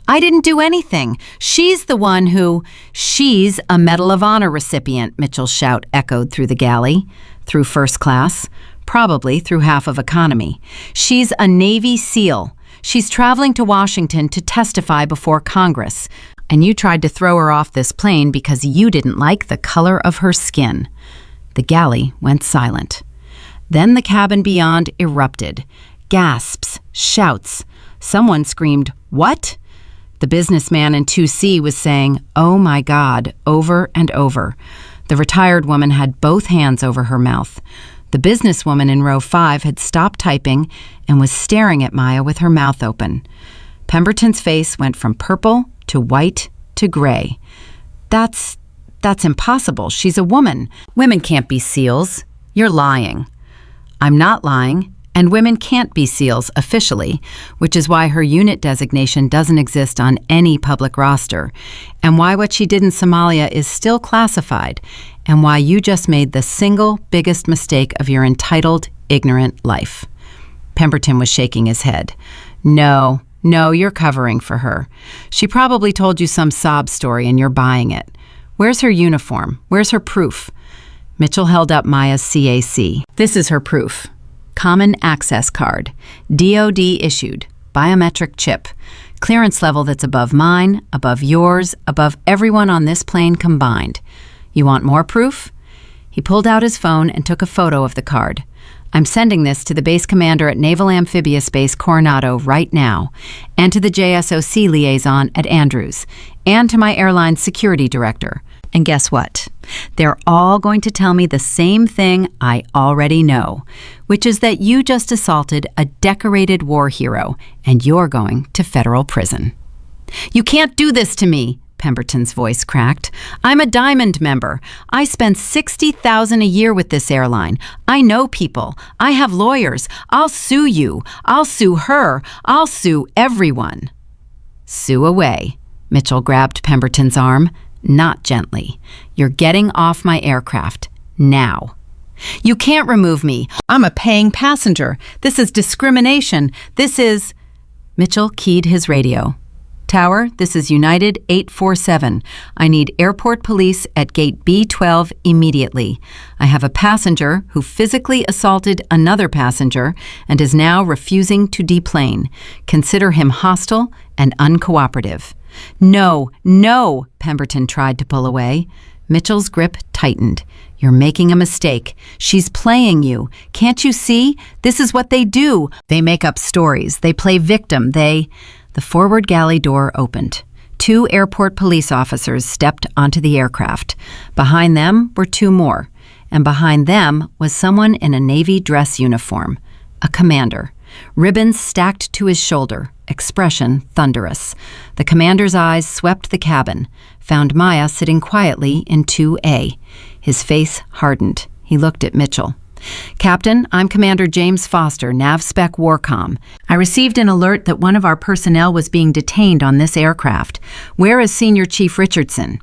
"I didn't do anything. She's the one who—" "She's a Medal of Honor recipient," Mitchell's shout echoed through the galley, through first class, probably through half of economy. "She's a Navy SEAL. She's traveling to Washington to testify before Congress. And you tried to throw her off this plane because you didn't like the color of her skin." The galley went silent. Then the cabin beyond erupted. Gasps, shouts. Someone screamed, "What?" The businessman in 2C was saying, "Oh my God," over and over. The retired woman had both hands over her mouth. The businesswoman in row 5 had stopped typing and was staring at Maya with her mouth open. Pemberton's face went from purple to white to gray. That's impossible. She's a woman. Women can't be SEALs. You're lying." "I'm not lying. And women can't be SEALs officially, which is why her unit designation doesn't exist on any public roster, and why what she did in Somalia is still classified, and why you just made the single biggest mistake of your entitled, ignorant life." Pemberton was shaking his head. No, you're covering for her. She probably told you some sob story and you're buying it. Where's her uniform? Where's her proof? Mitchell held up Maya's CAC. "This is her proof. Common Access Card, DOD issued, biometric chip, clearance level that's above mine, above yours, above everyone on this plane combined. You want more proof?" He pulled out his phone and took a photo of the card. "I'm sending this to the base commander at Naval Amphibious Base Coronado right now, and to the JSOC liaison at Andrews, and to my airline's security director. And guess what? They're all going to tell me the same thing I already know, which is that you just assaulted a decorated war hero, and you're going to federal prison." "You can't do this to me," Pemberton's voice cracked. "I'm a Diamond member. I spend $60,000 a year with this airline. I know people. I have lawyers. I'll sue you. I'll sue her. I'll sue everyone." "Sue away." Mitchell grabbed Pemberton's arm. Not gently. "You're getting off my aircraft. Now." "You can't remove me. I'm a paying passenger. This is discrimination. This is—" Mitchell keyed his radio. "Tower, this is United 847. I need airport police at gate B12 immediately. I have a passenger who physically assaulted another passenger and is now refusing to deplane. Consider him hostile and uncooperative." No, Pemberton tried to pull away. Mitchell's grip tightened. "You're making a mistake. She's playing you. Can't you see? This is what they do. They make up stories. They play victim. They—" The forward galley door opened. 2 airport police officers stepped onto the aircraft. Behind them were 2 more, and behind them was someone in a Navy dress uniform, a commander, ribbons stacked to his shoulder, expression thunderous. The commander's eyes swept the cabin, found Maya sitting quietly in 2A. His face hardened. He looked at Mitchell. "Captain, I'm Commander James Foster, NavSpec Warcom. I received an alert that one of our personnel was being detained on this aircraft. Where is Senior Chief Richardson?"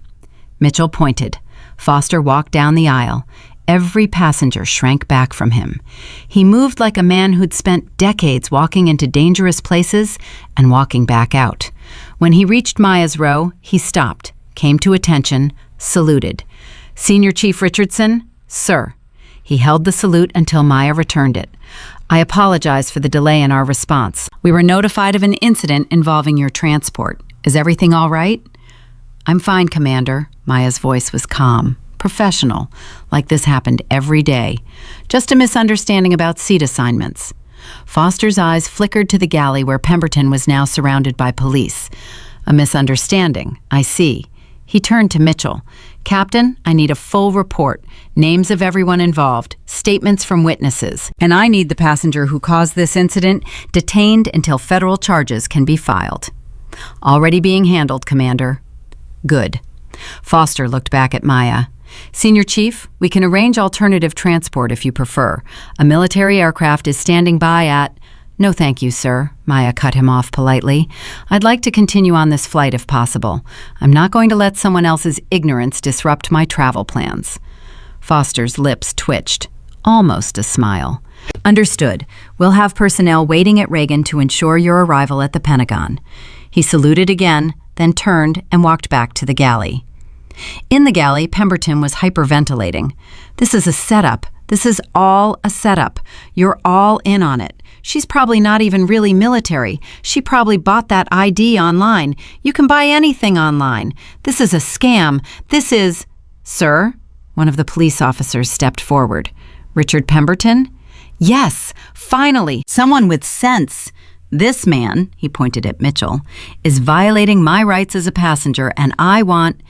Mitchell pointed. Foster walked down the aisle. Every passenger shrank back from him. He moved like a man who'd spent decades walking into dangerous places and walking back out. When he reached Maya's row, he stopped, came to attention, saluted. "Senior Chief Richardson?" "Sir." He held the salute until Maya returned it. "I apologize for the delay in our response. We were notified of an incident involving your transport. Is everything all right?" "I'm fine, Commander." Maya's voice was calm, professional, like this happened every day. "Just a misunderstanding about seat assignments." Foster's eyes flickered to the galley where Pemberton was now surrounded by police. "A misunderstanding, I see." He turned to Mitchell. "Captain, I need a full report, names of everyone involved, statements from witnesses, and I need the passenger who caused this incident detained until federal charges can be filed." "Already being handled, Commander." "Good." Foster looked back at Maya. "Senior Chief, we can arrange alternative transport if you prefer. A military aircraft is standing by at—" "No thank you, sir," Maya cut him off politely. "I'd like to continue on this flight if possible. I'm not going to let someone else's ignorance disrupt my travel plans." Foster's lips twitched, almost a smile. "Understood. We'll have personnel waiting at Reagan to ensure your arrival at the Pentagon." He saluted again, then turned and walked back to the galley. In the galley, Pemberton was hyperventilating. "This is a setup. This is all a setup. You're all in on it. She's probably not even really military. She probably bought that ID online. You can buy anything online. This is a scam. This is—" "Sir?" One of the police officers stepped forward. "Richard Pemberton?" "Yes, finally, someone with sense. This man," he pointed at Mitchell, "is violating my rights as a passenger, and I want—"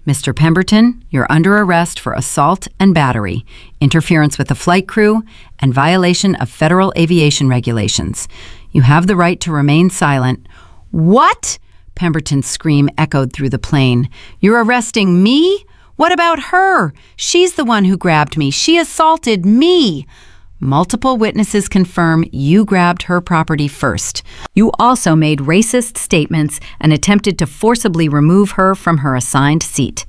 "Mr. Pemberton, you're under arrest for assault and battery, interference with the flight crew, and violation of federal aviation regulations. You have the right to remain silent." "What?" Pemberton's scream echoed through the plane. "You're arresting me? What about her? She's the one who grabbed me. She assaulted me." "Multiple witnesses confirm you grabbed her property first. You also made racist statements and attempted to forcibly remove her from her assigned seat.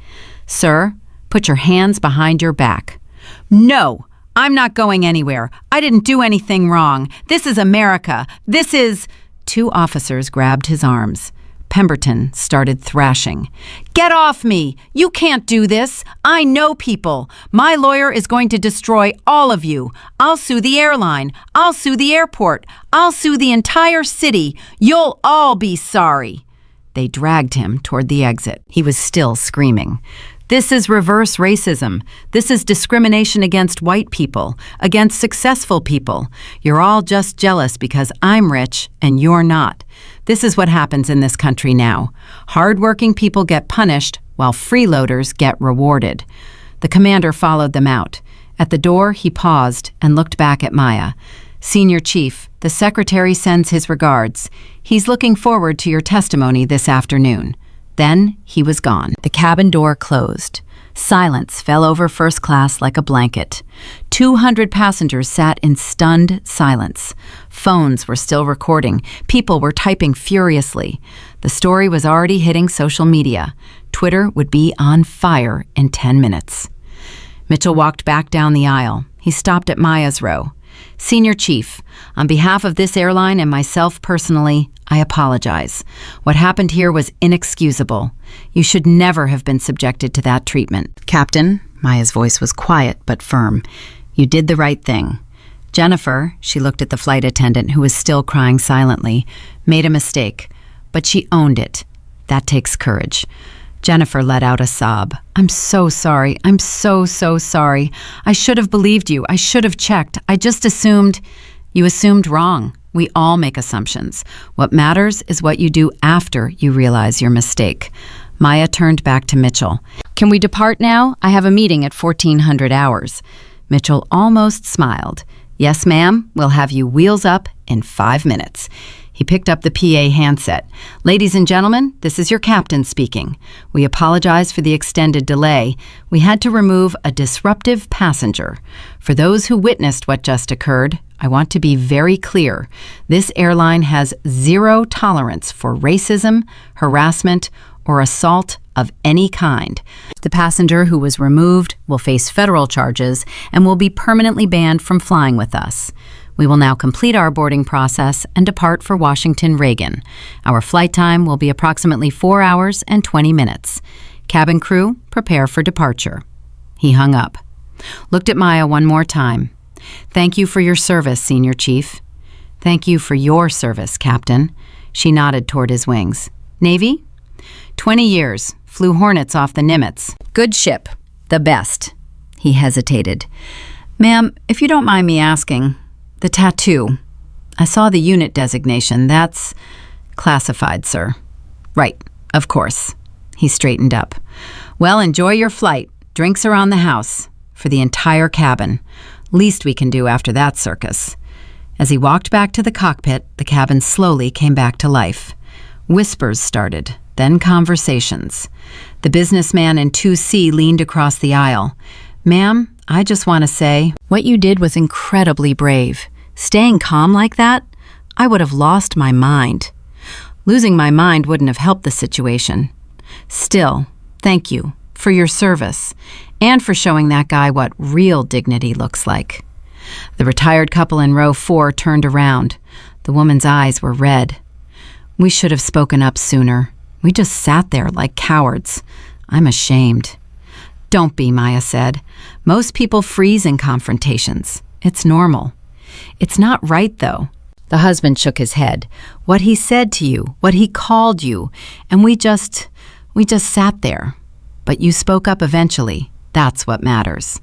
Sir, put your hands behind your back." "No, I'm not going anywhere. I didn't do anything wrong. This is America. This is—" 2 officers grabbed his arms. Pemberton started thrashing. "Get off me! You can't do this! I know people! My lawyer is going to destroy all of you! I'll sue the airline! I'll sue the airport! I'll sue the entire city! You'll all be sorry!" They dragged him toward the exit. He was still screaming. "This is reverse racism. This is discrimination against white people, against successful people. You're all just jealous because I'm rich and you're not. This is what happens in this country now. Hard-working people get punished while freeloaders get rewarded." The commander followed them out. At the door, he paused and looked back at Maya. "Senior Chief, the secretary sends his regards. He's looking forward to your testimony this afternoon." Then he was gone. The cabin door closed. Silence fell over first class like a blanket. 200 passengers sat in stunned silence. Phones were still recording. People were typing furiously. The story was already hitting social media. Twitter would be on fire in 10 minutes. Mitchell walked back down the aisle. He stopped at Maya's row. "Senior Chief, on behalf of this airline and myself personally, I apologize. What happened here was inexcusable. You should never have been subjected to that treatment." "Captain," Maya's voice was quiet but firm, "you did the right thing. Jennifer," she looked at the flight attendant who was still crying silently, "made a mistake, but she owned it. That takes courage." Jennifer let out a sob. "I'm so sorry. I'm so sorry. I should have believed you. I should have checked. I just assumed—" "You assumed wrong. We all make assumptions. What matters is what you do after you realize your mistake. Maya turned back to Mitchell. Can we depart now? I have a meeting at 1400 hours. Mitchell almost smiled. Yes, ma'am. We'll have you wheels up in 5 minutes. He picked up the PA handset. Ladies and gentlemen, this is your captain speaking. We apologize for the extended delay. We had to remove a disruptive passenger. For those who witnessed what just occurred, I want to be very clear. This airline has zero tolerance for racism, harassment, or assault of any kind. The passenger who was removed will face federal charges and will be permanently banned from flying with us. We will now complete our boarding process and depart for Washington Reagan. Our flight time will be approximately 4 hours and 20 minutes. Cabin crew, prepare for departure. He hung up. Looked at Maya one more time. Thank you for your service, Senior Chief. Thank you for your service, Captain. She nodded toward his wings. Navy? 20 years. Flew Hornets off the Nimitz. Good ship. The best. He hesitated. Ma'am, if you don't mind me asking, the tattoo. I saw the unit designation. That's classified, sir. Right, of course. He straightened up. Well, enjoy your flight. Drinks around the house. For the entire cabin. Least we can do after that circus. As he walked back to the cockpit, the cabin slowly came back to life. Whispers started, then conversations. The businessman in 2C leaned across the aisle. Ma'am, I just want to say, what you did was incredibly brave. Staying calm like that, I would have lost my mind. Losing my mind wouldn't have helped the situation. Still, thank you for your service and for showing that guy what real dignity looks like. The retired couple in row 4 turned around. The woman's eyes were red. We should have spoken up sooner. We just sat there like cowards. I'm ashamed. Don't be, Maya said. Most people freeze in confrontations. It's normal. It's not right, though. The husband shook his head. What he said to you, what he called you, and we just sat there. But you spoke up eventually. That's what matters.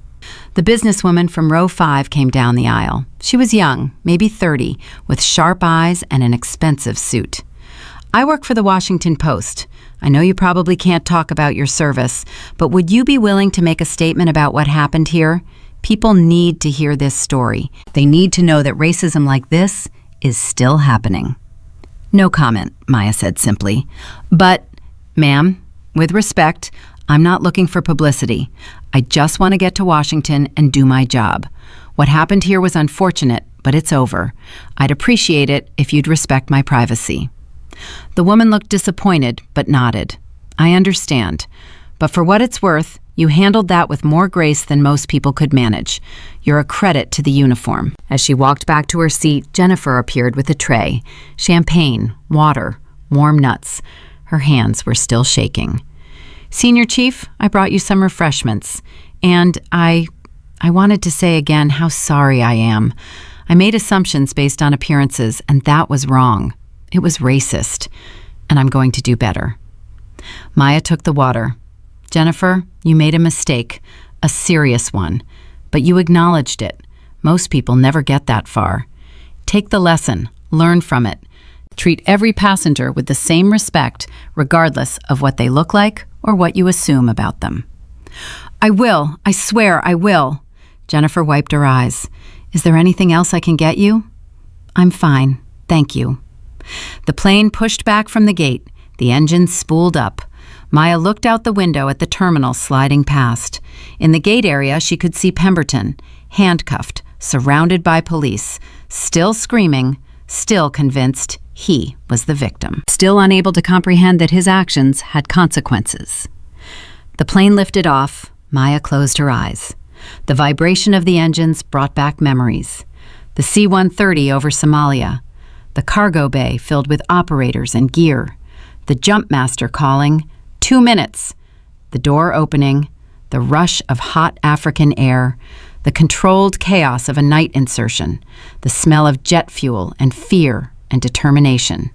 The businesswoman from row 5 came down the aisle. She was young, maybe 30, with sharp eyes and an expensive suit. I work for the Washington Post. I know you probably can't talk about your service, but would you be willing to make a statement about what happened here? People need to hear this story. They need to know that racism like this is still happening. No comment, Maya said simply. But, ma'am, with respect, I'm not looking for publicity. I just want to get to Washington and do my job. What happened here was unfortunate, but it's over. I'd appreciate it if you'd respect my privacy. The woman looked disappointed, but nodded. I understand. But for what it's worth, you handled that with more grace than most people could manage. You're a credit to the uniform. As she walked back to her seat, Jennifer appeared with a tray. Champagne, water, warm nuts. Her hands were still shaking. Senior Chief, I brought you some refreshments. And I wanted to say again how sorry I am. I made assumptions based on appearances, and that was wrong. It was racist, and I'm going to do better. Maya took the water. Jennifer, you made a mistake, a serious one, but you acknowledged it. Most people never get that far. Take the lesson, learn from it. Treat every passenger with the same respect, regardless of what they look like or what you assume about them. I will, I swear I will. Jennifer wiped her eyes. Is there anything else I can get you? I'm fine, thank you. The plane pushed back from the gate. The engine spooled up. Maya looked out the window at the terminal sliding past. In the gate area, she could see Pemberton, handcuffed, surrounded by police, still screaming, still convinced he was the victim, still unable to comprehend that his actions had consequences. The plane lifted off. Maya closed her eyes. The vibration of the engines brought back memories. The C-130 over Somalia. The cargo bay filled with operators and gear. The jump master calling, 2 minutes. The door opening, the rush of hot African air, the controlled chaos of a night insertion, the smell of jet fuel and fear and determination.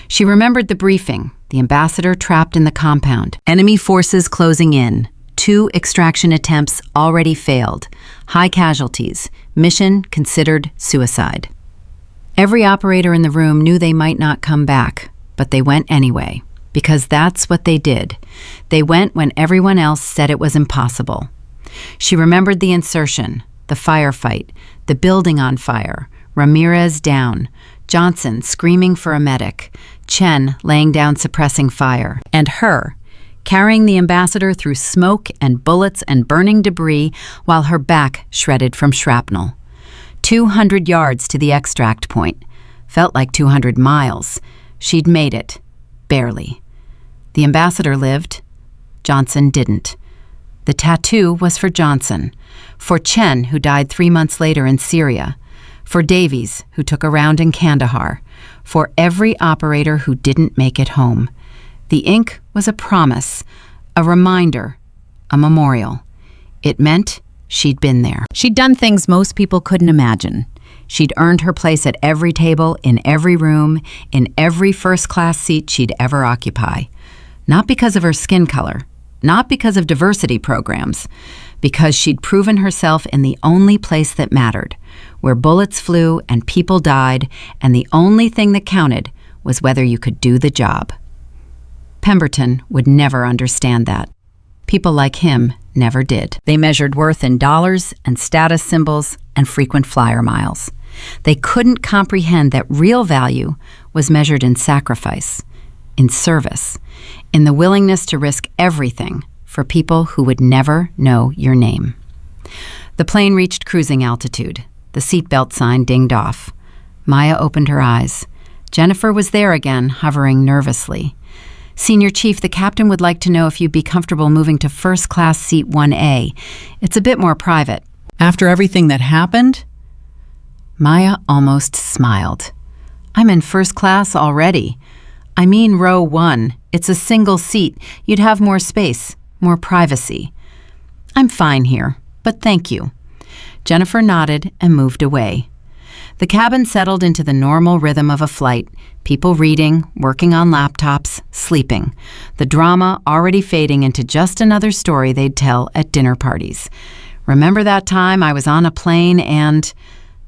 She remembered the briefing, the ambassador trapped in the compound, enemy forces closing in, 2 extraction attempts already failed, high casualties, mission considered suicide. Every operator in the room knew they might not come back, but they went anyway, because that's what they did. They went when everyone else said it was impossible. She remembered the insertion, the firefight, the building on fire, Ramirez down, Johnson screaming for a medic, Chen laying down suppressing fire, and her carrying the ambassador through smoke and bullets and burning debris while her back shredded from shrapnel. 200 yards to the extract point. Felt like 200 miles. She'd made it. Barely. The ambassador lived. Johnson didn't. The tattoo was for Johnson. For Chen, who died 3 months later in Syria. For Davies, who took a round in Kandahar. For every operator who didn't make it home. The ink was a promise, a reminder, a memorial. It meant she'd been there. She'd done things most people couldn't imagine. She'd earned her place at every table, in every room, in every first-class seat she'd ever occupy. Not because of her skin color, not because of diversity programs, because she'd proven herself in the only place that mattered, where bullets flew and people died, and the only thing that counted was whether you could do the job. Pemberton would never understand that. People like him never did. They measured worth in dollars and status symbols and frequent flyer miles. They couldn't comprehend that real value was measured in sacrifice, in service, in the willingness to risk everything for people who would never know your name. The plane reached cruising altitude. The seatbelt sign dinged off. Maya opened her eyes. Jennifer was there again, hovering nervously. Senior Chief, the captain would like to know if you'd be comfortable moving to first class seat 1A. It's a bit more private. After everything that happened? Maya almost smiled. I'm in first class already. I mean row 1. It's a single seat. You'd have more space, more privacy. I'm fine here, but thank you. Jennifer nodded and moved away. The cabin settled into the normal rhythm of a flight, people reading, working on laptops, sleeping, the drama already fading into just another story they'd tell at dinner parties. Remember that time I was on a plane and...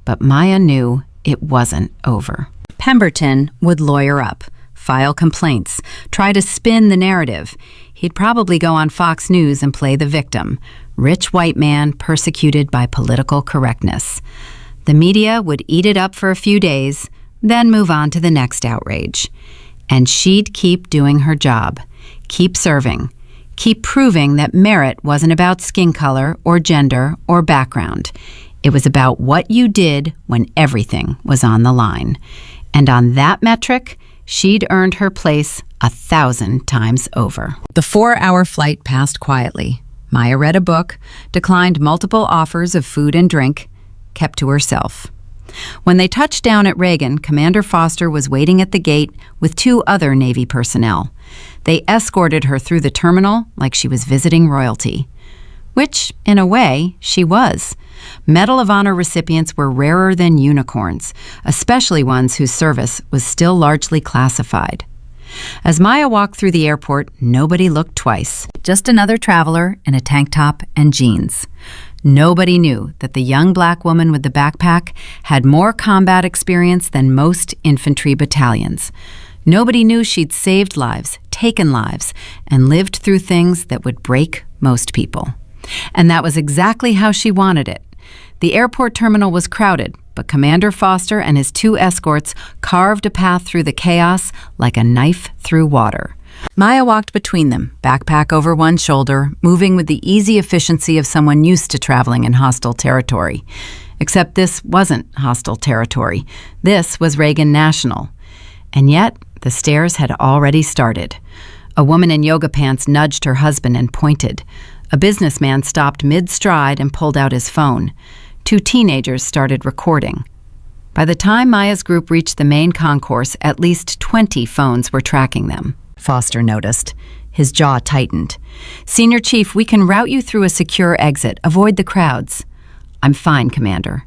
But Maya knew it wasn't over. Pemberton would lawyer up, file complaints, try to spin the narrative. He'd probably go on Fox News and play the victim, rich white man persecuted by political correctness. The media would eat it up for a few days, then move on to the next outrage. And she'd keep doing her job, keep serving, keep proving that merit wasn't about skin color or gender or background. It was about what you did when everything was on the line. And on that metric, she'd earned her place 1,000 times over. The 4-hour flight passed quietly. Maya read a book, declined multiple offers of food and drink, kept to herself. When they touched down at Reagan, Commander Foster was waiting at the gate with 2 other Navy personnel. They escorted her through the terminal like she was visiting royalty. Which, in a way, she was. Medal of Honor recipients were rarer than unicorns, especially ones whose service was still largely classified. As Maya walked through the airport, nobody looked twice. Just another traveler in a tank top and jeans. Nobody knew that the young black woman with the backpack had more combat experience than most infantry battalions. Nobody knew she'd saved lives, taken lives, and lived through things that would break most people. And that was exactly how she wanted it. The airport terminal was crowded, but Commander Foster and his 2 escorts carved a path through the chaos like a knife through water. Maya walked between them, backpack over one shoulder, moving with the easy efficiency of someone used to traveling in hostile territory. Except this wasn't hostile territory. This was Reagan National. And yet, the stairs had already started. A woman in yoga pants nudged her husband and pointed. A businessman stopped mid-stride and pulled out his phone. 2 teenagers started recording. By the time Maya's group reached the main concourse, at least 20 phones were tracking them. Foster noticed. His jaw tightened. Senior Chief, we can route you through a secure exit. Avoid the crowds. I'm fine, Commander.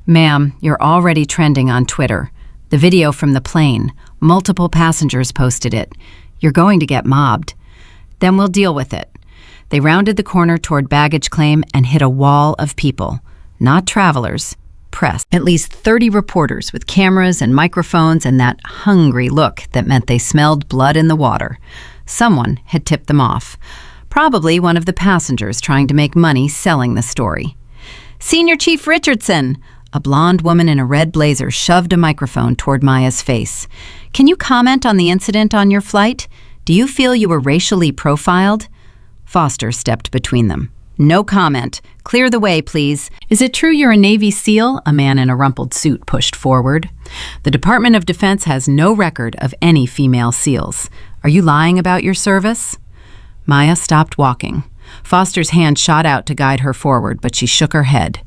Ma'am, you're already trending on Twitter. The video from the plane. Multiple passengers posted it. You're going to get mobbed. Then we'll deal with it. They rounded the corner toward baggage claim and hit a wall of people. Not travelers, press, at least 30 reporters with cameras and microphones and that hungry look that meant they smelled blood in the water. Someone had tipped them off. Probably one of the passengers trying to make money selling the story. "Senior Chief Richardson!" A blonde woman in a red blazer shoved a microphone toward Maya's face. "Can you comment on the incident on your flight? Do you feel you were racially profiled?" Foster stepped between them. "No comment. Clear the way, please." "Is it true you're a Navy SEAL?" a man in a rumpled suit pushed forward. "The Department of Defense has no record of any female SEALs. Are you lying about your service?" Maya stopped walking. Foster's hand shot out to guide her forward, but she shook her head.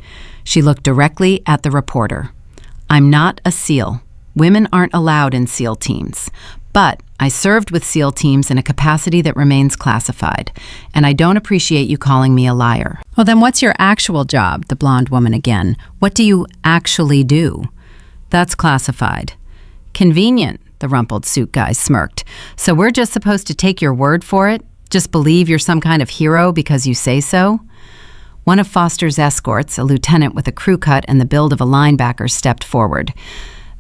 She looked directly at the reporter. "I'm not a SEAL. Women aren't allowed in SEAL teams. But I served with SEAL teams in a capacity that remains classified, and I don't appreciate you calling me a liar." "Well, then what's your actual job?" The blonde woman again. "What do you actually do?" "That's classified." "Convenient," the rumpled suit guy smirked. "So we're just supposed to take your word for it? Just believe you're some kind of hero because you say so?" One of Foster's escorts, a lieutenant with a crew cut and the build of a linebacker, stepped forward.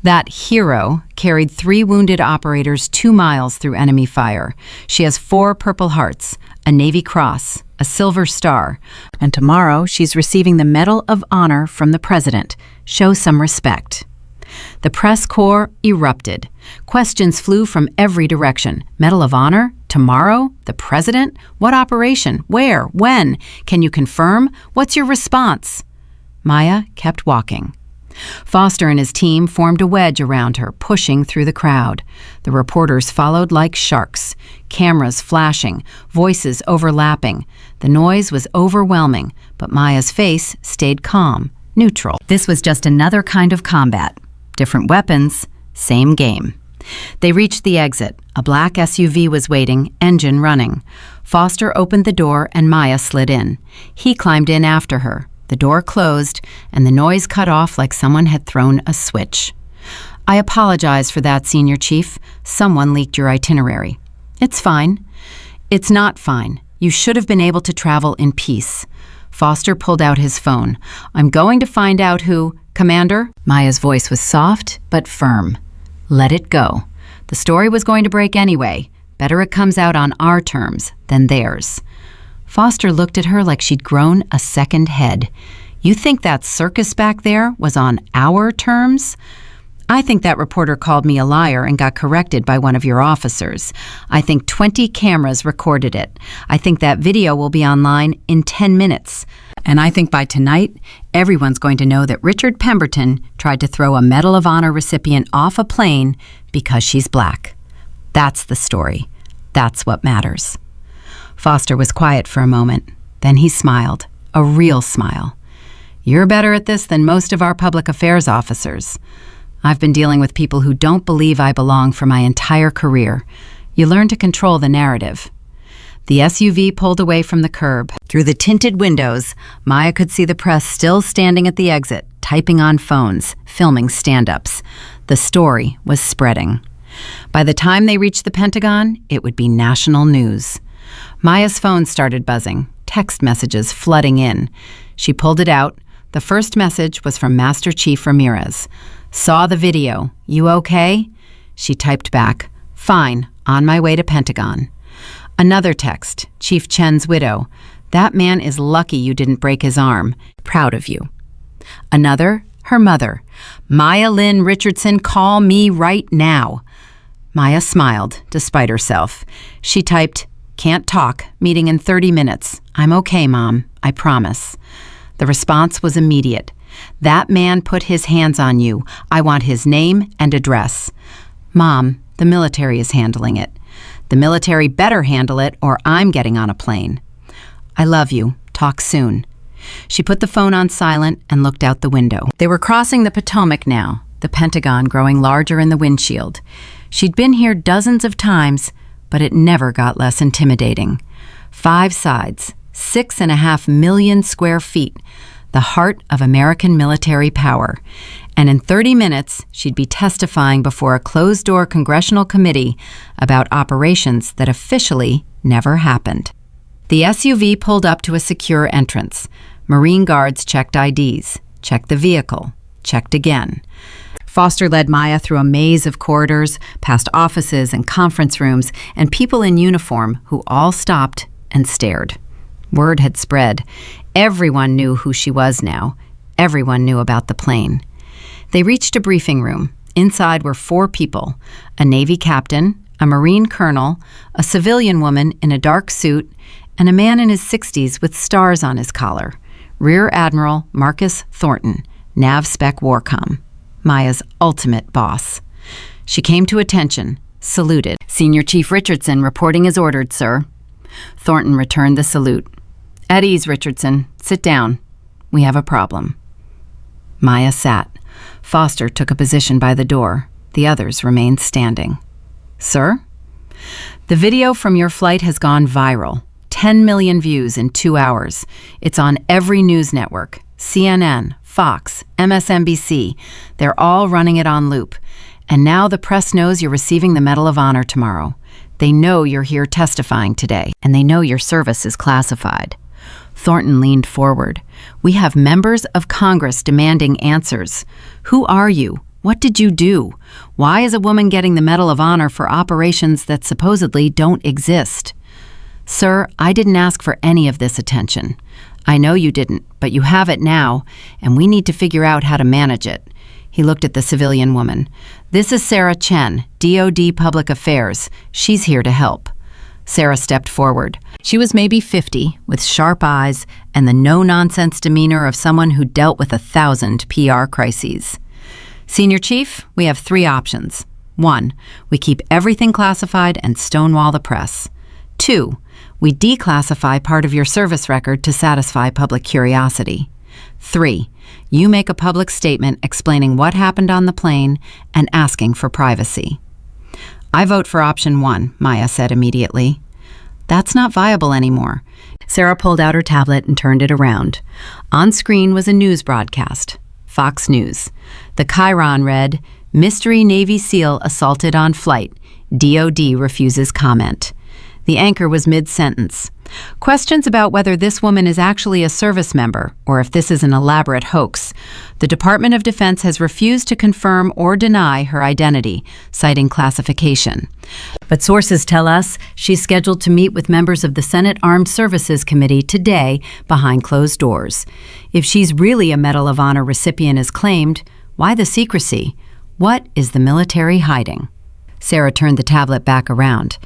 That hero carried 3 wounded operators 2 miles through enemy fire. She has 4 Purple Hearts, a Navy Cross, a Silver Star, and tomorrow she's receiving the Medal of Honor from the President. Show some respect. The press corps erupted. Questions flew from every direction. Medal of Honor? Tomorrow? The President? What operation? Where? When? Can you confirm? What's your response? Maya kept walking. Foster and his team formed a wedge around her, pushing through the crowd. The reporters followed like sharks, cameras flashing, voices overlapping. The noise was overwhelming, but Maya's face stayed calm, neutral. This was just another kind of combat. Different weapons, same game. They reached the exit. A black SUV was waiting, engine running. Foster opened the door and Maya slid in. He climbed in after her. The door closed, and the noise cut off like someone had thrown a switch. "I apologize for that, Senior Chief. Someone leaked your itinerary." "It's fine." "It's not fine. You should have been able to travel in peace." Foster pulled out his phone. "I'm going to find out who—" "Commander?" Maya's voice was soft but firm. "Let it go. The story was going to break anyway. Better it comes out on our terms than theirs." Foster looked at her like she'd grown a second head. "You think that circus back there was on our terms?" "I think that reporter called me a liar and got corrected by one of your officers. I think 20 cameras recorded it. I think that video will be online in 10 minutes. And I think by tonight, everyone's going to know that Richard Pemberton tried to throw a Medal of Honor recipient off a plane because she's black. That's the story. That's what matters." Foster was quiet for a moment. Then he smiled, a real smile. "You're better at this than most of our public affairs officers. I've been dealing with people who don't believe I belong for my entire career. You learn to control the narrative." The SUV pulled away from the curb. Through the tinted windows, Maya could see the press still standing at the exit, typing on phones, filming stand-ups. The story was spreading. By the time they reached the Pentagon, it would be national news. Maya's phone started buzzing, text messages flooding in. She pulled it out. The first message was from Master Chief Ramirez. "Saw the video. You okay?" She typed back, "Fine, on my way to Pentagon." Another text, Chief Chen's widow. "That man is lucky you didn't break his arm. Proud of you." Another, her mother. "Maya Lynn Richardson, call me right now." Maya smiled, despite herself. She typed, "Can't talk. Meeting in 30 minutes. I'm okay, Mom. I promise." The response was immediate. "That man put his hands on you. I want his name and address." "Mom, the military is handling it." "The military better handle it or I'm getting on a plane." "I love you. Talk soon." She put the phone on silent and looked out the window. They were crossing the Potomac now, the Pentagon growing larger in the windshield. She'd been here dozens of times, but it never got less intimidating. 5 sides, 6.5 million square feet, the heart of American military power. And in 30 minutes, she'd be testifying before a closed-door congressional committee about operations that officially never happened. The SUV pulled up to a secure entrance. Marine guards checked IDs, checked the vehicle, checked again. Foster led Maya through a maze of corridors, past offices and conference rooms, and people in uniform who all stopped and stared. Word had spread. Everyone knew who she was now. Everyone knew about the plane. They reached a briefing room. Inside were 4 people: a Navy captain, a Marine colonel, a civilian woman in a dark suit, and a man in his 60s with stars on his collar, Rear Admiral Marcus Thornton, NavSpec Warcom, Maya's ultimate boss. She came to attention, saluted. "Senior Chief Richardson reporting as ordered, sir." Thornton returned the salute. "At ease, Richardson. Sit down. We have a problem." Maya sat. Foster took a position by the door. The others remained standing. "Sir?" "The video from your flight has gone viral. 10 million views in 2 hours. It's on every news network. CNN, Fox, MSNBC. They're all running it on loop. And now the press knows you're receiving the Medal of Honor tomorrow. They know you're here testifying today, and they know your service is classified." Thornton leaned forward. "We have members of Congress demanding answers. Who are you? What did you do? Why is a woman getting the Medal of Honor for operations that supposedly don't exist?" "Sir, I didn't ask for any of this attention. I know you didn't, but you have it now, and we need to figure out how to manage it." He looked at the civilian woman. "This is Sarah Chen, DoD Public Affairs. She's here to help." Sarah stepped forward. She was maybe 50, with sharp eyes and the no-nonsense demeanor of someone who dealt with 1,000 PR crises. "Senior Chief, we have 3 options. 1, we keep everything classified and stonewall the press. 2, we declassify part of your service record to satisfy public curiosity. 3, you make a public statement explaining what happened on the plane and asking for privacy." "I vote for option 1, Maya said immediately. "That's not viable anymore." Sarah pulled out her tablet and turned it around. On screen was a news broadcast. Fox News. The chyron read, "Mystery Navy SEAL assaulted on flight. DoD refuses comment." The anchor was mid-sentence. "Questions about whether this woman is actually a service member or if this is an elaborate hoax. The Department of Defense has refused to confirm or deny her identity, citing classification. But sources tell us she's scheduled to meet with members of the Senate Armed Services Committee today behind closed doors. If she's really a Medal of Honor recipient as claimed, why the secrecy? What is the military hiding?" Sarah turned the tablet back around.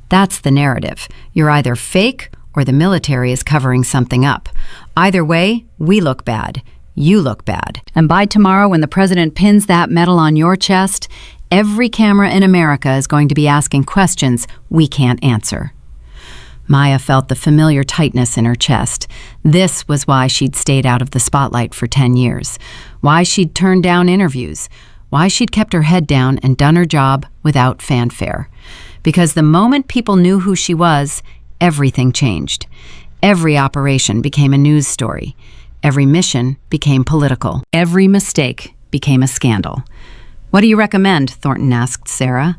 "That's the narrative. You're either fake or the military is covering something up. Either way, we look bad. You look bad. And by tomorrow, when the president pins that medal on your chest, every camera in America is going to be asking questions we can't answer." Maya felt the familiar tightness in her chest. This was why she'd stayed out of the spotlight for 10 years. Why she'd turned down interviews. Why she'd kept her head down and done her job without fanfare. Because the moment people knew who she was, everything changed. Every operation became a news story. Every mission became political. Every mistake became a scandal. "What do you recommend?" Thornton asked Sarah.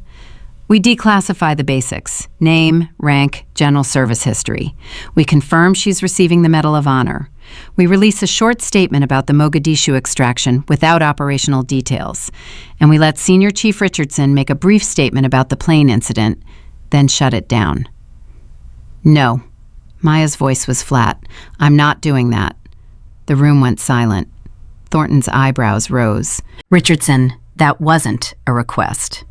"We declassify the basics: name, rank, general service history. We confirm she's receiving the Medal of Honor. We release a short statement about the Mogadishu extraction without operational details. And we let Senior Chief Richardson make a brief statement about the plane incident, then shut it down." "No." Maya's voice was flat. "I'm not doing that." The room went silent. Thornton's eyebrows rose. "Richardson, that wasn't a request."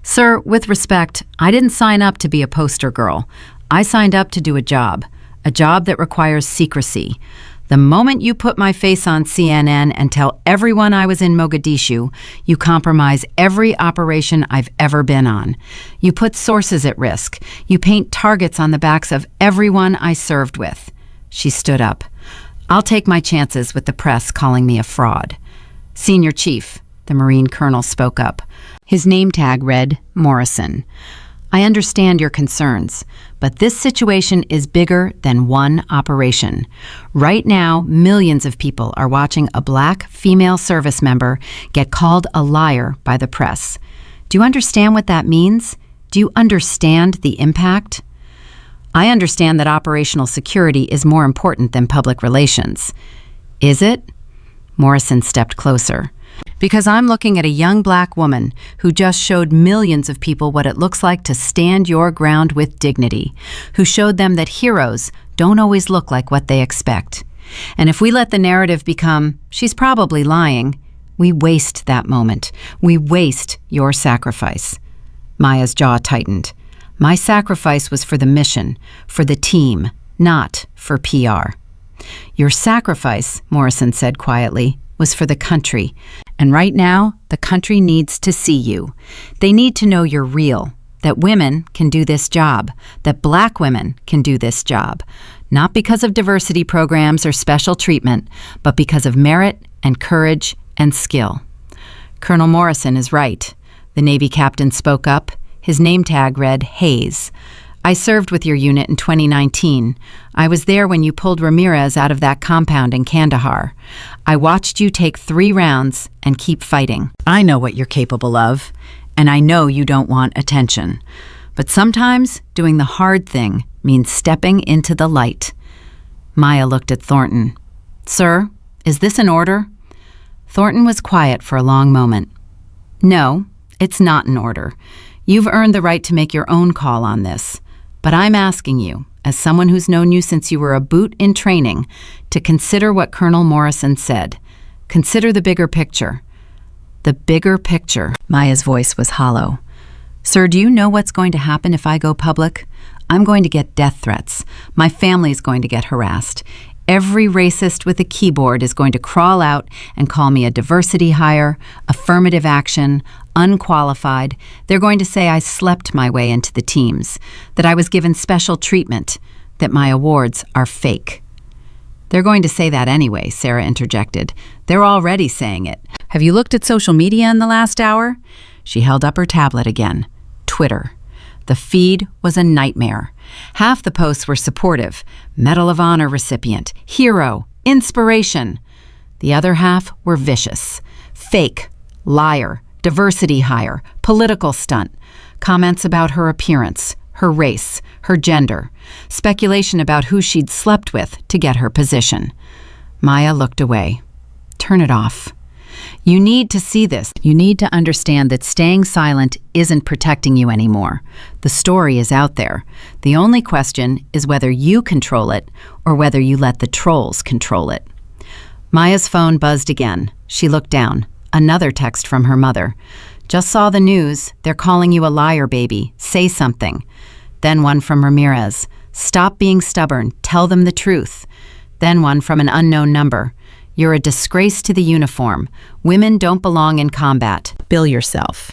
"Sir, with respect, I didn't sign up to be a poster girl. I signed up to do a job that requires secrecy. The moment you put my face on CNN and tell everyone I was in Mogadishu, you compromise every operation I've ever been on. You put sources at risk. You paint targets on the backs of everyone I served with." She stood up. "I'll take my chances with the press calling me a fraud." "Senior Chief," the Marine colonel spoke up. His name tag read Morrison. "I understand your concerns, but this situation is bigger than one operation. Right now, millions of people are watching a black female service member get called a liar by the press. Do you understand what that means? Do you understand the impact?" "I understand that operational security is more important than public relations." "Is it?" Morrison stepped closer. Because I'm looking at a young black woman who just showed millions of people what it looks like to stand your ground with dignity, who showed them that heroes don't always look like what they expect. And if we let the narrative become, she's probably lying, we waste that moment. We waste your sacrifice. Maya's jaw tightened. My sacrifice was for the mission, for the team, not for PR. Your sacrifice, Morrison said quietly, was for the country. And right now, the country needs to see you. They need to know you're real, that women can do this job, that black women can do this job, not because of diversity programs or special treatment, but because of merit and courage and skill. Colonel Morrison is right. The Navy captain spoke up. His name tag read Hayes. I served with your unit in 2019. I was there when you pulled Ramirez out of that compound in Kandahar. I watched you take 3 rounds and keep fighting. I know what you're capable of, and I know you don't want attention. But sometimes doing the hard thing means stepping into the light. Maya looked at Thornton. Sir, is this an order? Thornton was quiet for a long moment. No, it's not an order. You've earned the right to make your own call on this. But I'm asking you, as someone who's known you since you were a boot in training, to consider what Colonel Morrison said. Consider the bigger picture. The bigger picture. Maya's voice was hollow. Sir, do you know what's going to happen if I go public? I'm going to get death threats. My family's going to get harassed. Every racist with a keyboard is going to crawl out and call me a diversity hire, affirmative action, unqualified. They're going to say I slept my way into the teams, that I was given special treatment, that my awards are fake. They're going to say that anyway, Sarah interjected. They're already saying it. Have you looked at social media in the last hour? She held up her tablet again. Twitter. The feed was a nightmare. Half the posts were supportive, Medal of Honor recipient, hero, inspiration. The other half were vicious, fake, liar, diversity hire, political stunt, comments about her appearance, her race, her gender, speculation about who she'd slept with to get her position. Maya looked away. Turn it off. You need to see this. You need to understand that staying silent isn't protecting you anymore. The story is out there. The only question is whether you control it or whether you let the trolls control it. Maya's phone buzzed again. She looked down. Another text from her mother. Just saw the news. They're calling you a liar, baby. Say something. Then one from Ramirez. Stop being stubborn. Tell them the truth. Then one from an unknown number. You're a disgrace to the uniform. Women don't belong in combat. Bill yourself.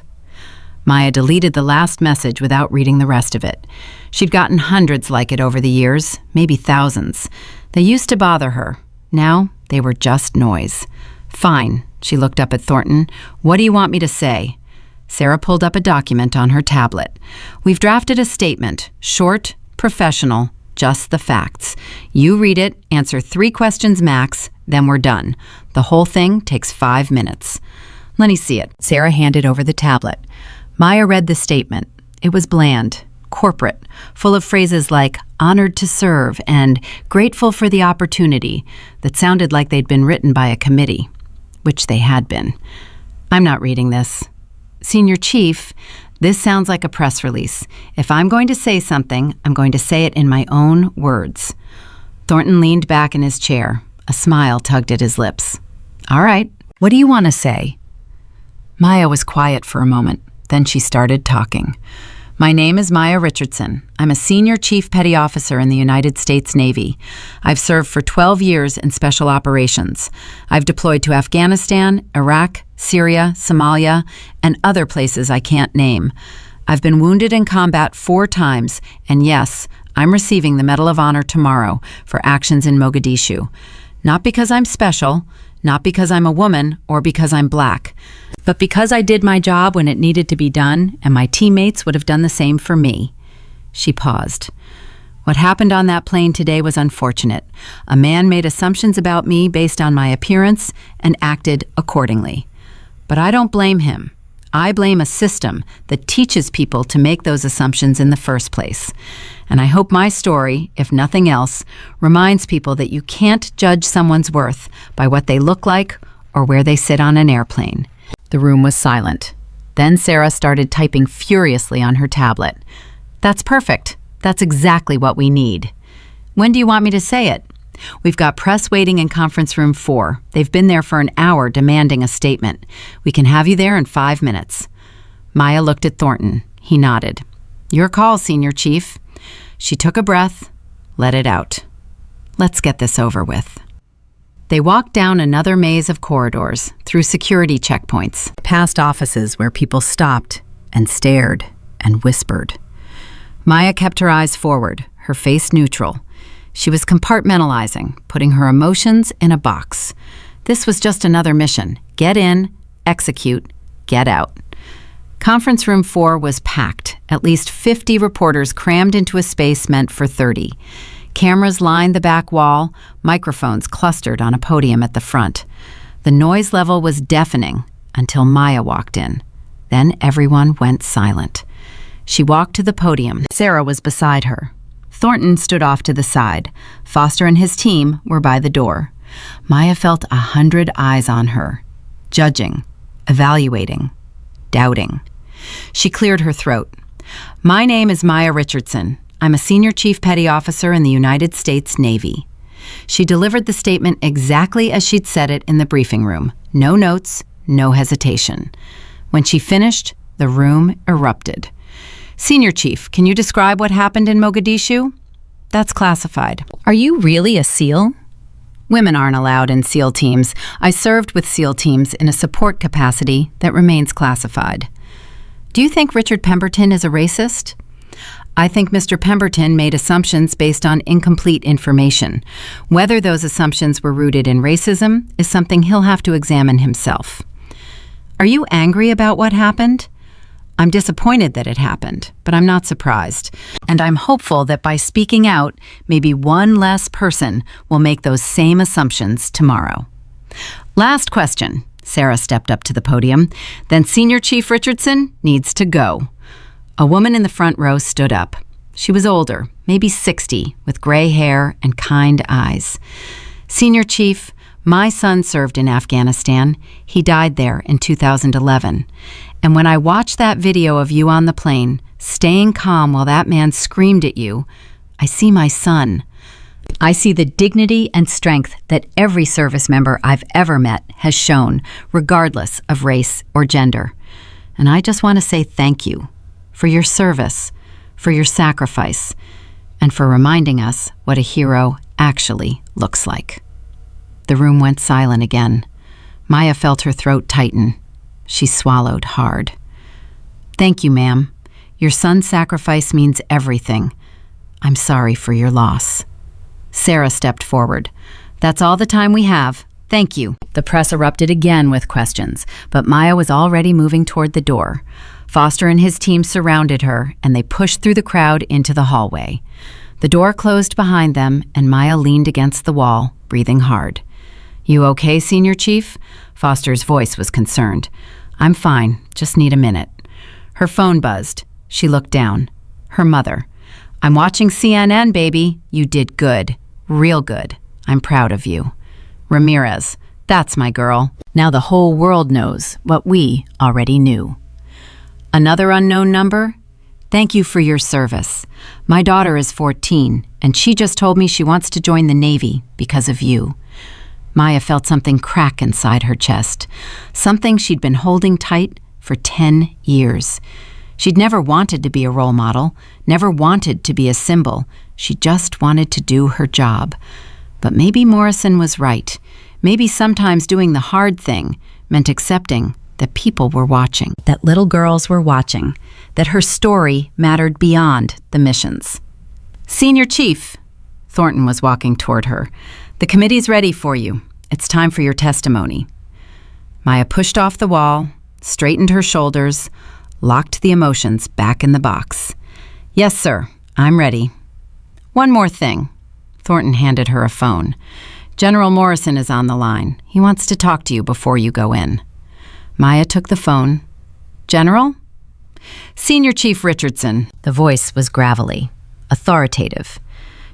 Maya deleted the last message without reading the rest of it. She'd gotten hundreds like it over the years, maybe thousands. They used to bother her. Now they were just noise. Fine, she looked up at Thornton. What do you want me to say? Sarah pulled up a document on her tablet. We've drafted a statement, short, professional, just the facts. You read it, answer 3 questions max, then we're done. The whole thing takes 5 minutes. Let me see it. Sarah handed over the tablet. Maya read the statement. It was bland, corporate, full of phrases like honored to serve and grateful for the opportunity that sounded like they'd been written by a committee, which they had been. I'm not reading this. Senior Chief, this sounds like a press release. If I'm going to say something, I'm going to say it in my own words. Thornton leaned back in his chair. A smile tugged at his lips. All right, what do you want to say? Maya was quiet for a moment. Then she started talking. My name is Maya Richardson. I'm a senior chief petty officer in the United States Navy. I've served for 12 years in special operations. I've deployed to Afghanistan, Iraq, Syria, Somalia, and other places I can't name. I've been wounded in combat 4 times, and yes, I'm receiving the Medal of Honor tomorrow for actions in Mogadishu. Not because I'm special, not because I'm a woman or because I'm black, but because I did my job when it needed to be done, and my teammates would have done the same for me. She paused. What happened on that plane today was unfortunate. A man made assumptions about me based on my appearance and acted accordingly. But I don't blame him. I blame a system that teaches people to make those assumptions in the first place. And I hope my story, if nothing else, reminds people that you can't judge someone's worth by what they look like or where they sit on an airplane. The room was silent. Then Sarah started typing furiously on her tablet. That's perfect. That's exactly what we need. When do you want me to say it? We've got press waiting in conference room 4. They've been there for an hour demanding a statement. We can have you there in 5 minutes. Maya looked at Thornton. He nodded. Your call, Senior Chief. She took a breath, let it out. Let's get this over with. They walked down another maze of corridors, through security checkpoints, Past offices where people stopped and stared and whispered. Maya kept her eyes forward, her face neutral. She was compartmentalizing, putting her emotions in a box. This was just another mission. Get in, execute, get out. Conference room 4 was packed, at least 50 reporters crammed into a space meant for 30. Cameras lined the back wall, microphones clustered on a podium at the front. The noise level was deafening until Maya walked in. Then everyone went silent. She walked to the podium. Sarah was beside her. Thornton stood off to the side. Foster and his team were by the door. Maya felt 100 eyes on her, judging, evaluating, doubting. She cleared her throat. My name is Maya Richardson. I'm a Senior Chief Petty Officer in the United States Navy. She delivered the statement exactly as she'd said it in the briefing room. No notes, no hesitation. When she finished, the room erupted. Senior Chief, can you describe what happened in Mogadishu? That's classified. Are you really a SEAL? Women aren't allowed in SEAL teams. I served with SEAL teams in a support capacity that remains classified. Do you think Richard Pemberton is a racist? I think Mr. Pemberton made assumptions based on incomplete information. Whether those assumptions were rooted in racism is something he'll have to examine himself. Are you angry about what happened? I'm disappointed that it happened, but I'm not surprised. And I'm hopeful that by speaking out, maybe one less person will make those same assumptions tomorrow. Last question. Sarah stepped up to the podium. Then Senior Chief Richardson needs to go. A woman in the front row stood up. She was older, maybe 60, with gray hair and kind eyes. Senior Chief, my son served in Afghanistan. He died there in 2011. And when I watched that video of you on the plane, staying calm while that man screamed at you, I see my son. I see the dignity and strength that every service member I've ever met has shown, regardless of race or gender. And I just want to say thank you for your service, for your sacrifice, and for reminding us what a hero actually looks like. The room went silent again. Maya felt her throat tighten. She swallowed hard. Thank you, ma'am. Your son's sacrifice means everything. I'm sorry for your loss. Sarah stepped forward. That's all the time we have. Thank you. The press erupted again with questions, but Maya was already moving toward the door. Foster and his team surrounded her, and they pushed through the crowd into the hallway. The door closed behind them, and Maya leaned against the wall, breathing hard. You okay, Senior Chief? Foster's voice was concerned. I'm fine, just need a minute. Her phone buzzed. She looked down. Her mother. I'm watching CNN, baby. You did good. Real good. I'm proud of you. Ramirez. That's my girl. Now the whole world knows what we already knew. Another unknown number? Thank you for your service. My daughter is 14, and she just told me she wants to join the Navy because of you. Maya felt something crack inside her chest, something she'd been holding tight for 10 years. She'd never wanted to be a role model, never wanted to be a symbol. She just wanted to do her job. But maybe Morrison was right. Maybe sometimes doing the hard thing meant accepting that people were watching, that little girls were watching, that her story mattered beyond the missions. Senior Chief, Thornton was walking toward her. The committee's ready for you. It's time for your testimony. Maya pushed off the wall, straightened her shoulders, locked the emotions back in the box. Yes, sir, I'm ready. One more thing. Thornton handed her a phone. General Morrison is on the line. He wants to talk to you before you go in. Maya took the phone. General? Senior Chief Richardson. The voice was gravelly, authoritative.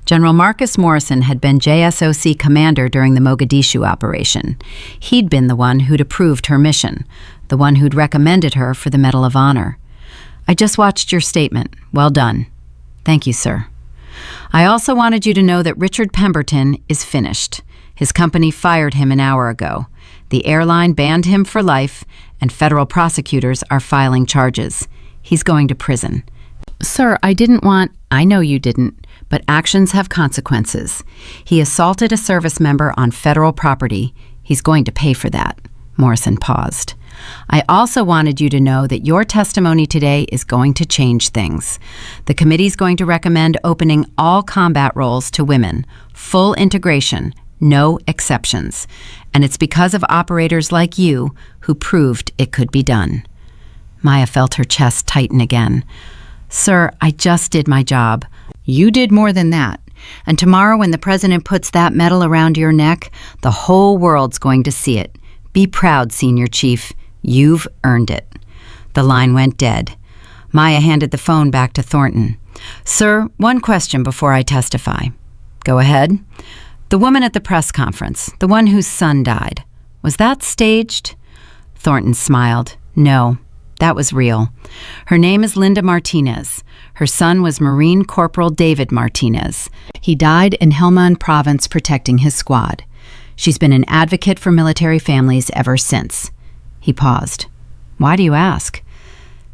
General Marcus Morrison had been JSOC commander during the Mogadishu operation. He'd been the one who'd approved her mission. the one who'd recommended her for the Medal of Honor. I just watched your statement. Well done. Thank you, sir. I also wanted you to know that Richard Pemberton is finished. His company fired him an hour ago. The airline banned him for life, and federal prosecutors are filing charges. He's going to prison. Sir, I know you didn't. But actions have consequences. He assaulted a service member on federal property. He's going to pay for that. Morrison paused. I also wanted you to know that your testimony today is going to change things. The committee's going to recommend opening all combat roles to women. Full integration, no exceptions. And it's because of operators like you who proved it could be done. Maya felt her chest tighten again. Sir, I just did my job. You did more than that. And tomorrow when the president puts that medal around your neck, the whole world's going to see it. Be proud, Senior Chief. You've earned it. The line went dead. Maya handed the phone back to Thornton. Sir, one question before I testify. Go ahead. The woman at the press conference, the one whose son died, was that staged? Thornton smiled. No, that was real. Her name is Linda Martinez. Her son was Marine Corporal David Martinez. He died in Helmand Province protecting his squad. She's been an advocate for military families ever since. He paused. Why do you ask?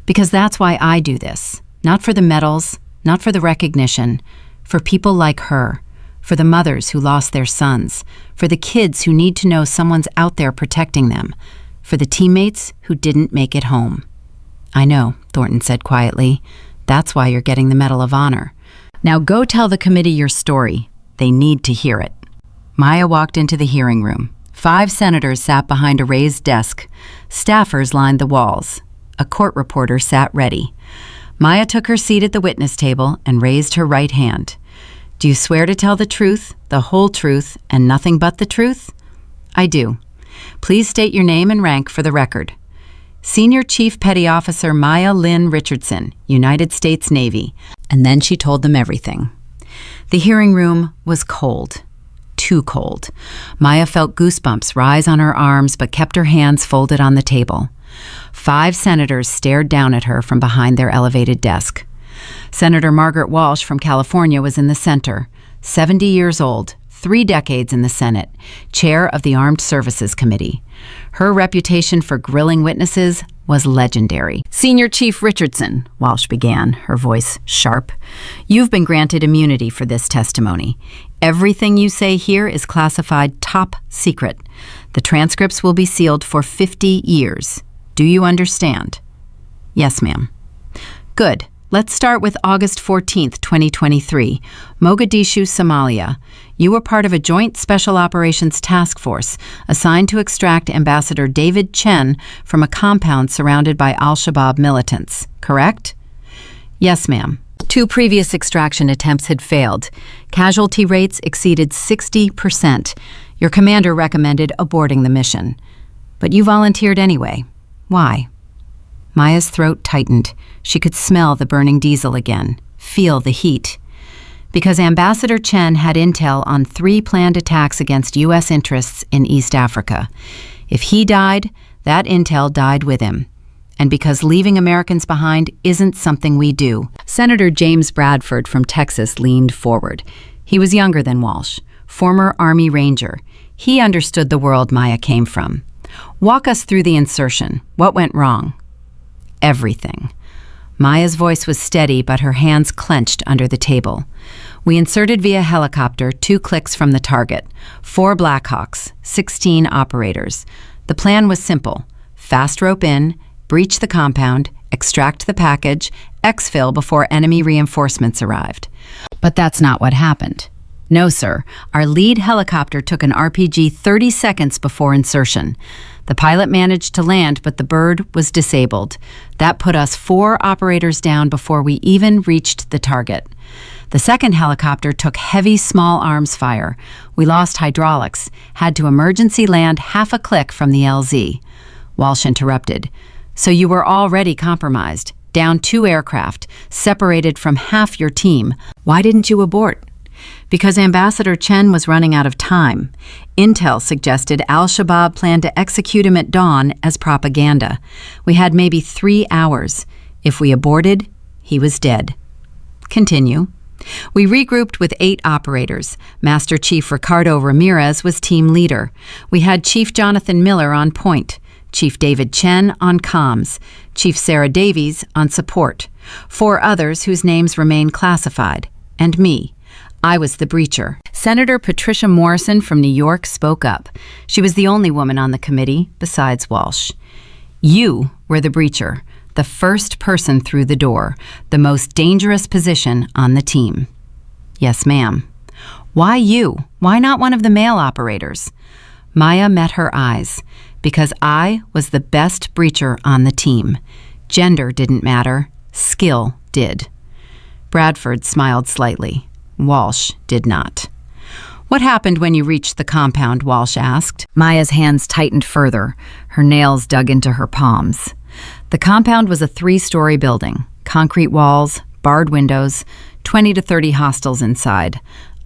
Because that's why I do this. Not for the medals, not for the recognition, for people like her, for the mothers who lost their sons, for the kids who need to know someone's out there protecting them, for the teammates who didn't make it home. I know, Thornton said quietly. That's why you're getting the Medal of Honor. Now go tell the committee your story. They need to hear it. Maya walked into the hearing room. 5 senators sat behind a raised desk. Staffers lined the walls. A court reporter sat ready. Maya took her seat at the witness table and raised her right hand. Do you swear to tell the truth, the whole truth, and nothing but the truth? I do. Please state your name and rank for the record. Senior Chief Petty Officer Maya Lynn Richardson, United States Navy. And then she told them everything. The hearing room was cold. Too cold. Maya felt goosebumps rise on her arms but kept her hands folded on the table. 5 senators stared down at her from behind their elevated desk. Senator Margaret Walsh from California was in the center, 70 years old, 3 decades in the Senate, chair of the Armed Services Committee. Her reputation for grilling witnesses was legendary. Senior Chief Richardson, Walsh began, her voice sharp, you've been granted immunity for this testimony. Everything you say here is classified top secret. The transcripts will be sealed for 50 years. Do you understand? Yes, ma'am. Good. Let's start with August 14th, 2023, Mogadishu, Somalia. You were part of a joint special operations task force assigned to extract Ambassador David Chen from a compound surrounded by al-Shabaab militants, correct? Yes, ma'am. 2 previous extraction attempts had failed. Casualty rates exceeded 60%. Your commander recommended aborting the mission. But you volunteered anyway. Why? Maya's throat tightened. She could smell the burning diesel again, feel the heat. Because Ambassador Chen had intel on 3 planned attacks against U.S. interests in East Africa. If he died, that intel died with him. And because leaving Americans behind isn't something we do. Senator James Bradford from Texas leaned forward. He was younger than Walsh, former Army Ranger. He understood the world Maya came from. Walk us through the insertion. What went wrong? Everything. Maya's voice was steady, but her hands clenched under the table. We inserted via helicopter 2 clicks from the target, 4 Blackhawks, 16 operators. The plan was simple. Fast rope in, breach the compound, extract the package, exfil before enemy reinforcements arrived. But that's not what happened. No, sir. Our lead helicopter took an RPG 30 seconds before insertion. The pilot managed to land, but the bird was disabled. That put us 4 operators down before we even reached the target. The second helicopter took heavy small arms fire. We lost hydraulics, had to emergency land half a click from the LZ. Walsh interrupted. So you were already compromised, down 2 aircraft, separated from half your team. Why didn't you abort? Because Ambassador Chen was running out of time. Intel suggested al-Shabaab planned to execute him at dawn as propaganda. We had maybe 3 hours. If we aborted, he was dead. Continue. We regrouped with 8 operators. Master Chief Ricardo Ramirez was team leader. We had Chief Jonathan Miller on point, Chief David Chen on comms, Chief Sarah Davies on support, 4 others whose names remain classified, and me. I was the breacher. Senator Patricia Morrison from New York spoke up. She was the only woman on the committee, besides Walsh. You were the breacher, the first person through the door, the most dangerous position on the team. Yes, ma'am. Why you? Why not one of the male operators? Maya met her eyes. Because I was the best breacher on the team. Gender didn't matter. Skill did. Bradford smiled slightly. Walsh did not. What happened when you reached the compound? Walsh asked. Maya's hands tightened further. Her nails dug into her palms. The compound was a 3-story building. Concrete walls, barred windows, 20 to 30 hostiles inside.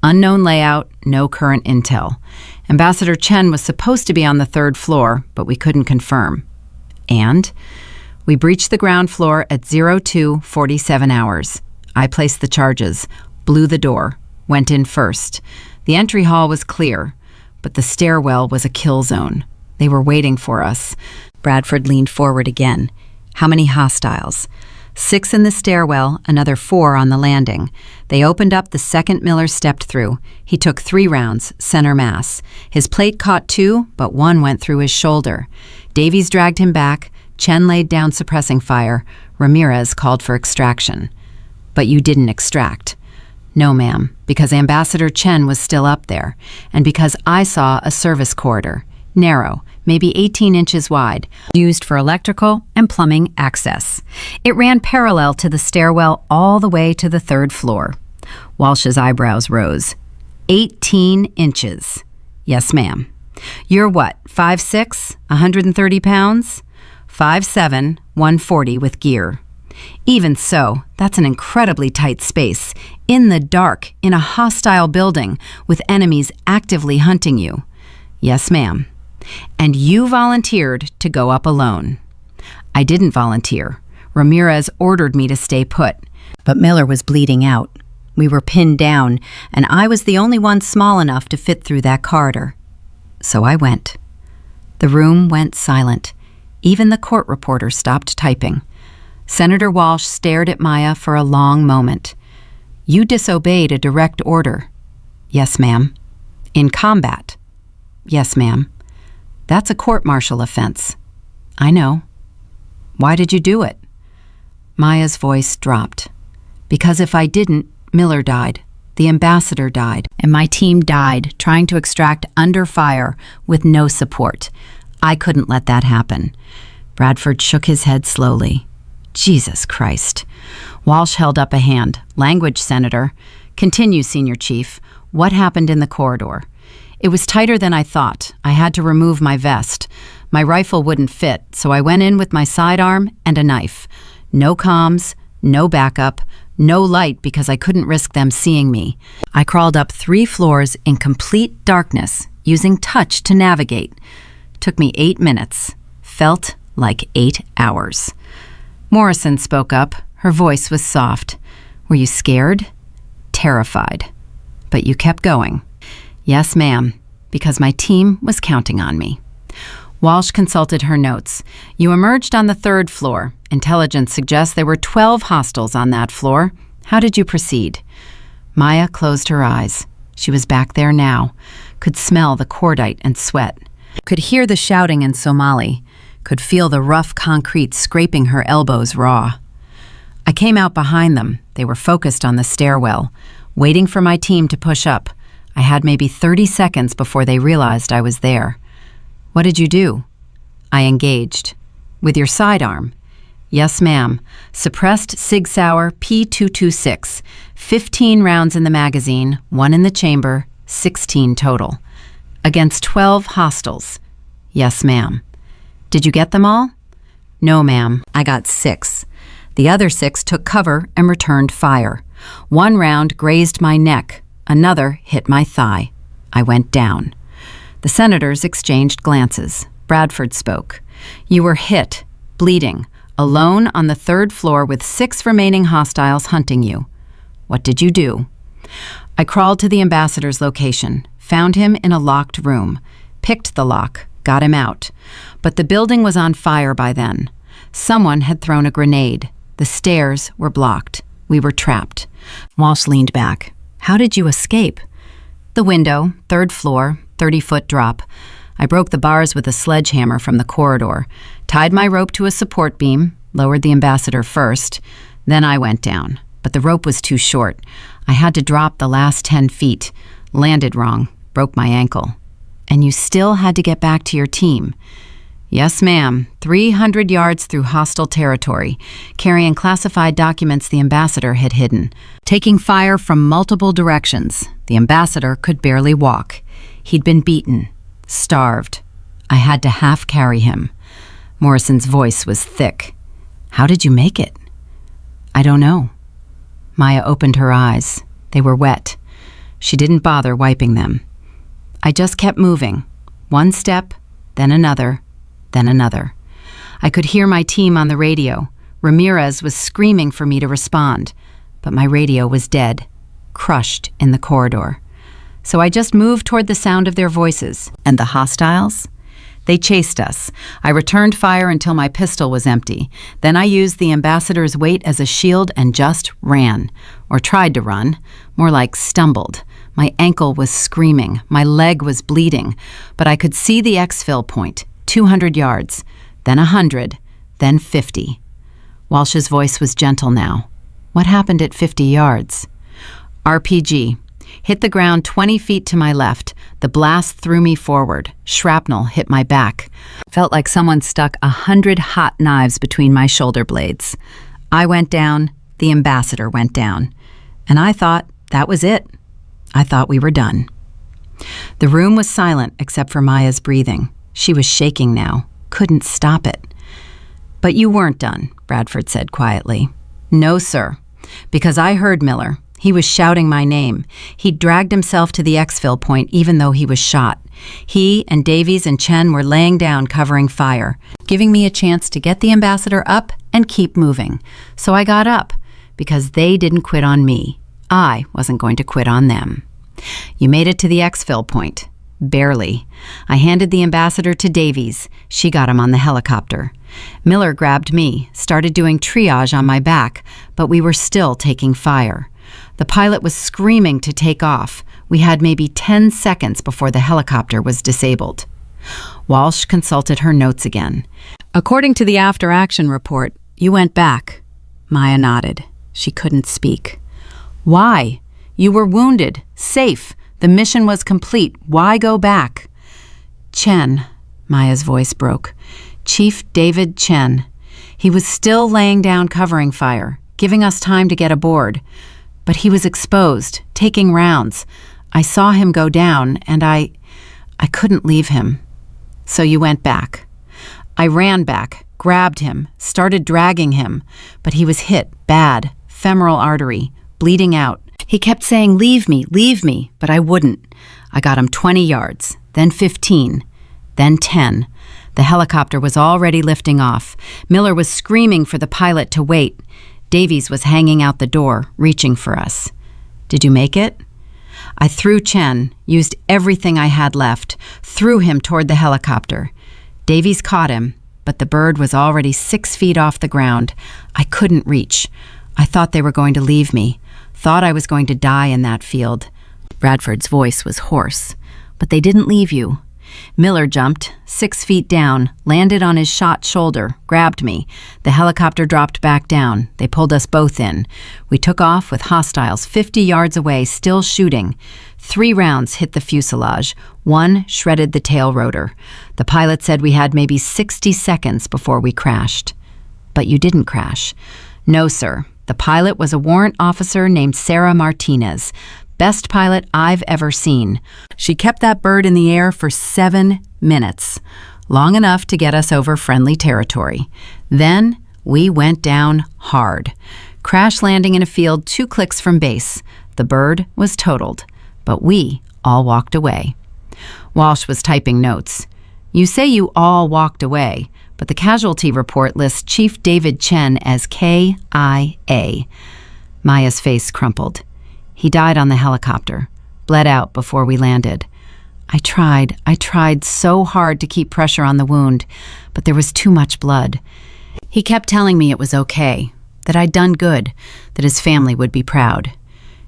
Unknown layout, no current intel. Ambassador Chen was supposed to be on the 3rd floor, but we couldn't confirm. And we breached the ground floor at 02:47 hours. I placed the charges, blew the door, went in first. The entry hall was clear, but the stairwell was a kill zone. They were waiting for us. Bradford leaned forward again. How many hostiles? 6 in the stairwell, another 4 on the landing. They opened up the second Miller stepped through. He took 3 rounds, center mass. His plate caught 2, but 1 went through his shoulder. Davies dragged him back. Chen laid down suppressing fire. Ramirez called for extraction. But you didn't extract. No, ma'am, because Ambassador Chen was still up there, and because I saw a service corridor. Narrow, maybe 18 inches wide, used for electrical and plumbing access. It ran parallel to the stairwell all the way to the 3rd floor. Walsh's eyebrows rose. 18 inches. Yes, ma'am. You're what, 5'6", 130 pounds? 5'7", 140 with gear. Even so, that's an incredibly tight space, in the dark, in a hostile building, with enemies actively hunting you. Yes, ma'am. And you volunteered to go up alone. I didn't volunteer. Ramirez ordered me to stay put. But Miller was bleeding out. We were pinned down, and I was the only one small enough to fit through that corridor. So I went. The room went silent. Even the court reporter stopped typing. Senator Walsh stared at Maya for a long moment. You disobeyed a direct order. Yes, ma'am. In combat. Yes, ma'am. That's a court-martial offense. I know. Why did you do it? Maya's voice dropped. Because if I didn't, Miller died. The ambassador died. And my team died, trying to extract under fire with no support. I couldn't let that happen. Bradford shook his head slowly. Jesus Christ. Walsh held up a hand. Language, Senator. Continue, Senior Chief. What happened in the corridor? It was tighter than I thought. I had to remove my vest. My rifle wouldn't fit, so I went in with my sidearm and a knife. No comms, no backup, no light because I couldn't risk them seeing me. I crawled up 3 floors in complete darkness, using touch to navigate. Took me 8 minutes. Felt like 8 hours. Morrison spoke up. Her voice was soft. Were you scared? Terrified. But you kept going. Yes, ma'am, because my team was counting on me. Walsh consulted her notes. You emerged on the 3rd floor. Intelligence suggests there were 12 hostiles on that floor. How did you proceed? Maya closed her eyes. She was back there now. Could smell the cordite and sweat. Could hear the shouting in Somali. Could feel the rough concrete scraping her elbows raw. I came out behind them. They were focused on the stairwell, waiting for my team to push up. I had maybe 30 seconds before they realized I was there. What did you do? I engaged. With your sidearm? Yes, ma'am. Suppressed Sig Sauer P226. 15 rounds in the magazine, 1 in the chamber, 16 total. Against 12 hostiles. Yes, ma'am. Did you get them all? No, ma'am. I got 6. The other 6 took cover and returned fire. 1 round grazed my neck. Another hit my thigh. I went down. The senators exchanged glances. Bradford spoke. You were hit, bleeding, alone on the 3rd floor with 6 remaining hostiles hunting you. What did you do? I crawled to the ambassador's location, found him in a locked room, picked the lock, got him out. But the building was on fire by then. Someone had thrown a grenade. The stairs were blocked. We were trapped. Walsh leaned back. How did you escape? The window, 3rd floor, 30-foot drop. I broke the bars with a sledgehammer from the corridor, tied my rope to a support beam, lowered the ambassador first. Then I went down. But the rope was too short. I had to drop the last 10 feet. Landed wrong, broke my ankle. And you still had to get back to your team. Yes, ma'am. 300 yards through hostile territory, carrying classified documents the ambassador had hidden. Taking fire from multiple directions, the ambassador could barely walk. He'd been beaten, starved. I had to half carry him. Morrison's voice was thick. How did you make it? I don't know. Maya opened her eyes. They were wet. She didn't bother wiping them. I just kept moving. One step, then another, then another. I could hear my team on the radio. Ramirez was screaming for me to respond, but my radio was dead, crushed in the corridor. So I just moved toward the sound of their voices. And the hostiles? They chased us. I returned fire until my pistol was empty. Then I used the ambassador's weight as a shield and just ran. Or tried to run. More like stumbled. My ankle was screaming. My leg was bleeding. But I could see the exfil point. 200 yards. Then 100. Then 50. Walsh's voice was gentle now. What happened at 50 yards? RPG. Hit the ground 20 feet to my left. The blast threw me forward. Shrapnel hit my back. Felt like someone stuck 100 hot knives between my shoulder blades. I went down. The ambassador went down. And I thought that was it. I thought we were done. The room was silent except for Maya's breathing. She was shaking now. Couldn't stop it. But you weren't done, Bradford said quietly. No, sir. Because I heard Miller. He was shouting my name. He'd dragged himself to the exfil point even though he was shot. He and Davies and Chen were laying down covering fire, giving me a chance to get the ambassador up and keep moving. So I got up, because they didn't quit on me. I wasn't going to quit on them. You made it to the exfil point. Barely. I handed the ambassador to Davies. She got him on the helicopter. Miller grabbed me, started doing triage on my back, but we were still taking fire. The pilot was screaming to take off. We had maybe 10 seconds before the helicopter was disabled. Walsh consulted her notes again. According to the after-action report, you went back. Maya nodded. She couldn't speak. Why? You were wounded, safe. The mission was complete. Why go back? Chen, Maya's voice broke. Chief David Chen. He was still laying down covering fire, giving us time to get aboard. But he was exposed, taking rounds. I saw him go down, and I couldn't leave him. So you went back. I ran back, grabbed him, started dragging him, but he was hit bad, femoral artery, bleeding out. He kept saying, leave me, but I wouldn't. I got him 20 yards, then 15, then 10. The helicopter was already lifting off. Miller was screaming for the pilot to wait. Davies was hanging out the door, reaching for us. Did you make it? I threw Chen, used everything I had left, threw him toward the helicopter. Davies caught him, but the bird was already 6 feet off the ground. I couldn't reach. I thought they were going to leave me, thought I was going to die in that field. Bradford's voice was hoarse. But they didn't leave you. Miller jumped, 6 feet down, landed on his shot shoulder, grabbed me. The helicopter dropped back down. They pulled us both in. We took off with hostiles 50 yards away, still shooting. 3 rounds hit the fuselage. 1 shredded the tail rotor. The pilot said we had maybe 60 seconds before we crashed. But you didn't crash. No, sir. The pilot was a warrant officer named Sarah Martinez. Best pilot I've ever seen. She kept that bird in the air for 7 minutes, long enough to get us over friendly territory. Then we went down hard, crash landing in a field 2 clicks from base. The bird was totaled. but we all walked away. Walsh was typing notes. You say you all walked away, but the casualty report lists Chief David Chen as KIA. Maya's face crumpled. He died on the helicopter, bled out before we landed. I tried so hard to keep pressure on the wound, but there was too much blood. He kept telling me it was okay, that I'd done good, that his family would be proud.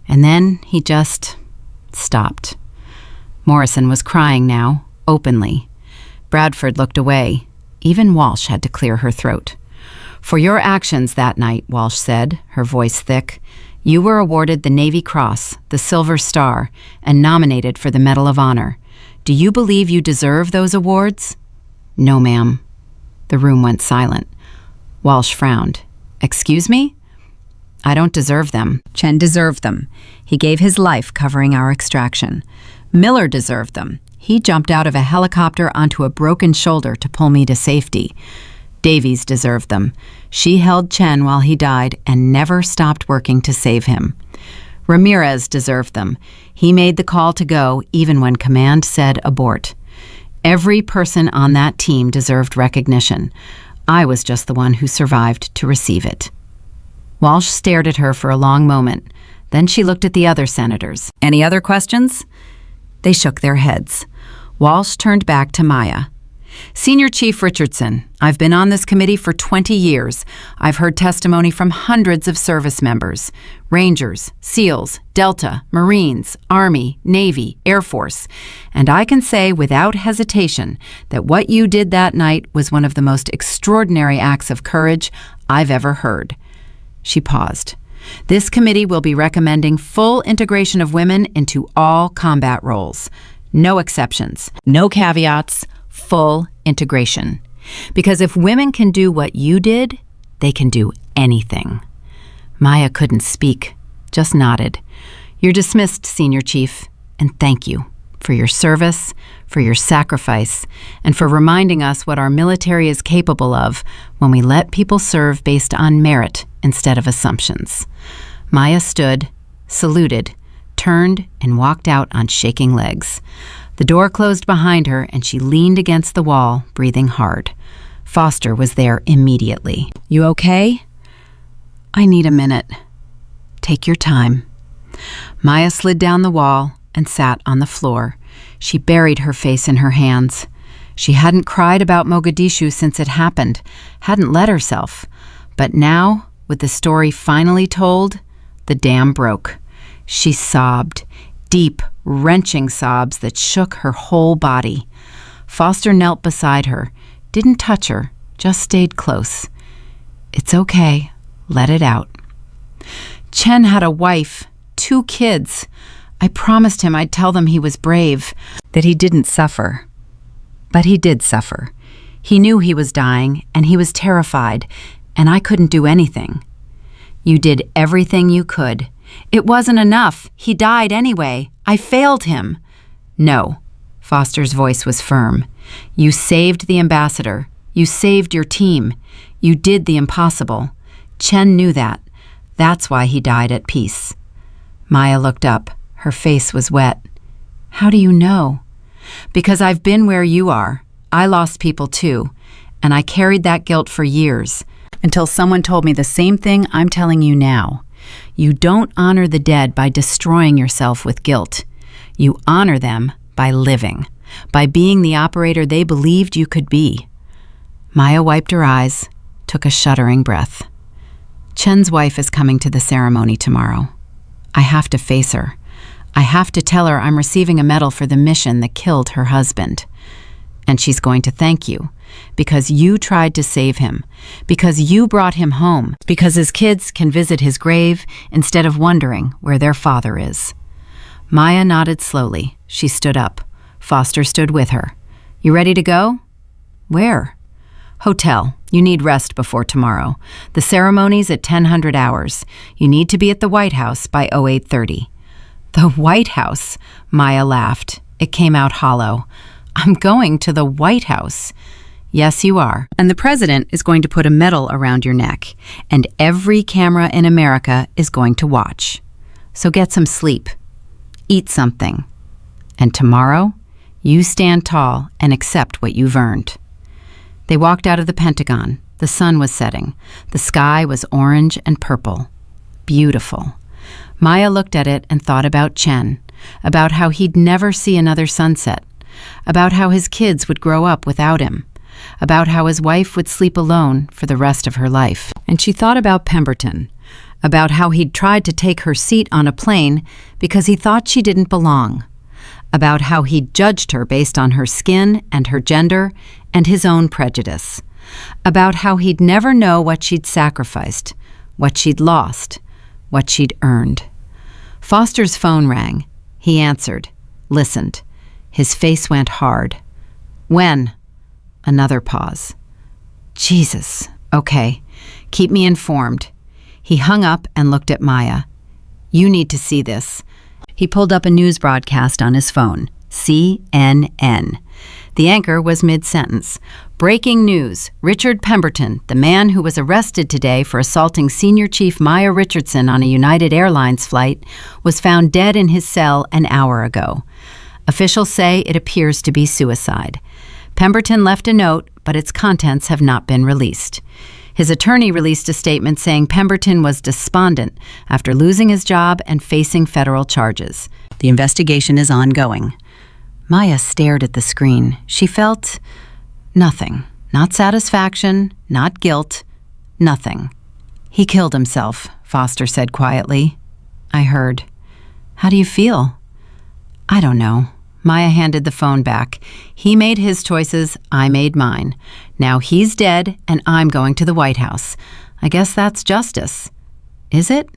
And then he just stopped. Morrison was crying now, openly. Bradford looked away. Even Walsh had to clear her throat. For your actions that night, Walsh said, her voice thick, you were awarded the Navy Cross, the Silver Star, and nominated for the Medal of Honor. Do you believe you deserve those awards? No, ma'am. The room went silent. Walsh frowned. Excuse me? I don't deserve them. Chen deserved them. He gave his life covering our extraction. Miller deserved them. He jumped out of a helicopter onto a broken shoulder to pull me to safety. Davies deserved them. She held Chen while he died and never stopped working to save him. Ramirez deserved them. He made the call to go even when command said abort. Every person on that team deserved recognition. I was just the one who survived to receive it. Walsh stared at her for a long moment. Then she looked at the other senators. Any other questions? They shook their heads. Walsh turned back to Maya. Senior Chief Richardson, I've been on this committee for 20 years. I've heard testimony from hundreds of service members, Rangers, SEALs, Delta, Marines, Army, Navy, Air Force, and I can say without hesitation that what you did that night was one of the most extraordinary acts of courage I've ever heard. She paused. This committee will be recommending full integration of women into all combat roles. No exceptions, no caveats, full integration. Because if women can do what you did, they can do anything. Maya couldn't speak, just nodded. You're dismissed, Senior Chief, and thank you for your service, for your sacrifice, and for reminding us what our military is capable of when we let people serve based on merit instead of assumptions. Maya stood, saluted, turned, and walked out on shaking legs. The door closed behind her, and she leaned against the wall, breathing hard. Foster was there immediately. You okay? I need a minute. Take your time. Maya slid down the wall and sat on the floor. She buried her face in her hands. She hadn't cried about Mogadishu since it happened, hadn't let herself. But now, with the story finally told, the dam broke. She sobbed, deep, wrenching sobs that shook her whole body. Foster knelt beside her, didn't touch her, just stayed close. It's okay. Let it out. Chen had a wife, 2 kids. I promised him I'd tell them he was brave, that he didn't suffer. But he did suffer. He knew he was dying, and he was terrified, and I couldn't do anything. You did everything you could. It wasn't enough. He died anyway. I failed him. No. Foster's voice was firm. You saved the ambassador. You saved your team. You did the impossible. Chen knew that. That's why he died at peace. Maya looked up. Her face was wet. How do you know? Because I've been where you are. I lost people too, and I carried that guilt for years, until someone told me the same thing I'm telling you now. You don't honor the dead by destroying yourself with guilt. You honor them by living, by being the operator they believed you could be. Maya wiped her eyes, took a shuddering breath. Chen's wife is coming to the ceremony tomorrow. I have to face her. I have to tell her I'm receiving a medal for the mission that killed her husband. And she's going to thank you, because you tried to save him, because you brought him home, because his kids can visit his grave instead of wondering where their father is. Maya nodded slowly. She stood up. Foster stood with her. You ready to go? Where? Hotel. You need rest before tomorrow. The ceremony's at 10:00 hours. You need to be at the White House by 08:30. The White House? Maya laughed. It came out hollow. I'm going to the White House. Yes, you are. And the president is going to put a medal around your neck, and every camera in America is going to watch. So get some sleep. eat something. And tomorrow, you stand tall and accept what you've earned." They walked out of the Pentagon. The sun was setting. The sky was orange and purple. Beautiful. Maya looked at it and thought about Chen, about how he'd never see another sunset, about how his kids would grow up without him, about how his wife would sleep alone for the rest of her life. And she thought about Pemberton, about how he'd tried to take her seat on a plane because he thought she didn't belong, about how he'd judged her based on her skin and her gender and his own prejudice, about how he'd never know what she'd sacrificed, what she'd lost, what she'd earned. Foster's phone rang. He answered, listened. His face went hard. "When?" Another pause. "Jesus. Okay. Keep me informed." He hung up and looked at Maya. "You need to see this." He pulled up a news broadcast on his phone. CNN. The anchor was mid-sentence. "Breaking news. Richard Pemberton, the man who was arrested today for assaulting Senior Chief Maya Richardson on a United Airlines flight, was found dead in his cell an hour ago. Officials say it appears to be suicide. Pemberton left a note, but its contents have not been released." His attorney released a statement saying Pemberton was despondent after losing his job and facing federal charges. "The investigation is ongoing." Maya stared at the screen. She felt nothing. Not satisfaction, not guilt, nothing. "He killed himself," Foster said quietly. "I heard. How do you feel?" "I don't know." Maya handed the phone back. "He made his choices, I made mine. Now he's dead, and I'm going to the White House. I guess that's justice." "Is it?"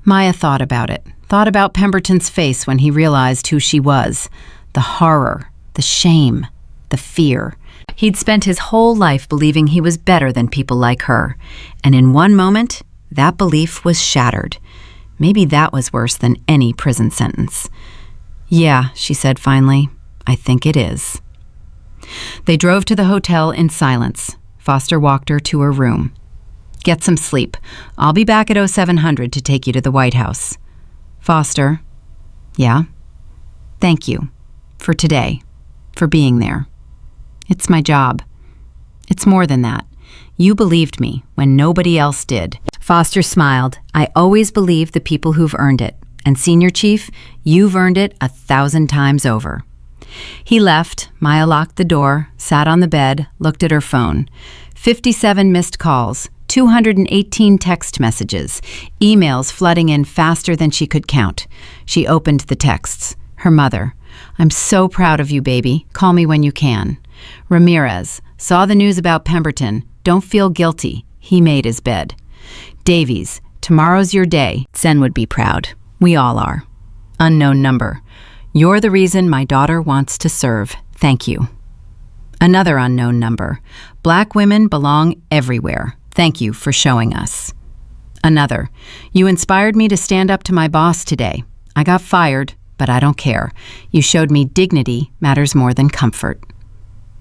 Maya thought about it. Thought about Pemberton's face when he realized who she was. The horror, the shame, the fear. He'd spent his whole life believing he was better than people like her. And in one moment, that belief was shattered. Maybe that was worse than any prison sentence. "Yeah," she said finally, "I think it is." They drove to the hotel in silence. Foster walked her to her room. "Get some sleep. I'll be back at 0700 to take you to the White House." "Foster." "Yeah?" "Thank you. For today. For being there. It's my job. It's more than that. You believed me when nobody else did." Foster smiled. "I always believe the people who've earned it. And Senior Chief, you've earned it 1,000 times over." He left. Maya locked the door, sat on the bed, looked at her phone. 57 missed calls, 218 text messages, emails flooding in faster than she could count. She opened the texts. Her mother. "I'm so proud of you, baby. Call me when you can." Ramirez. "Saw the news about Pemberton. Don't feel guilty. He made his bed." Davies. "Tomorrow's your day. Sen would be proud. We all are." Unknown number. "You're the reason my daughter wants to serve. Thank you." Another unknown number. "Black women belong everywhere. Thank you for showing us." Another. "You inspired me to stand up to my boss today. I got fired, but I don't care. You showed me dignity matters more than comfort."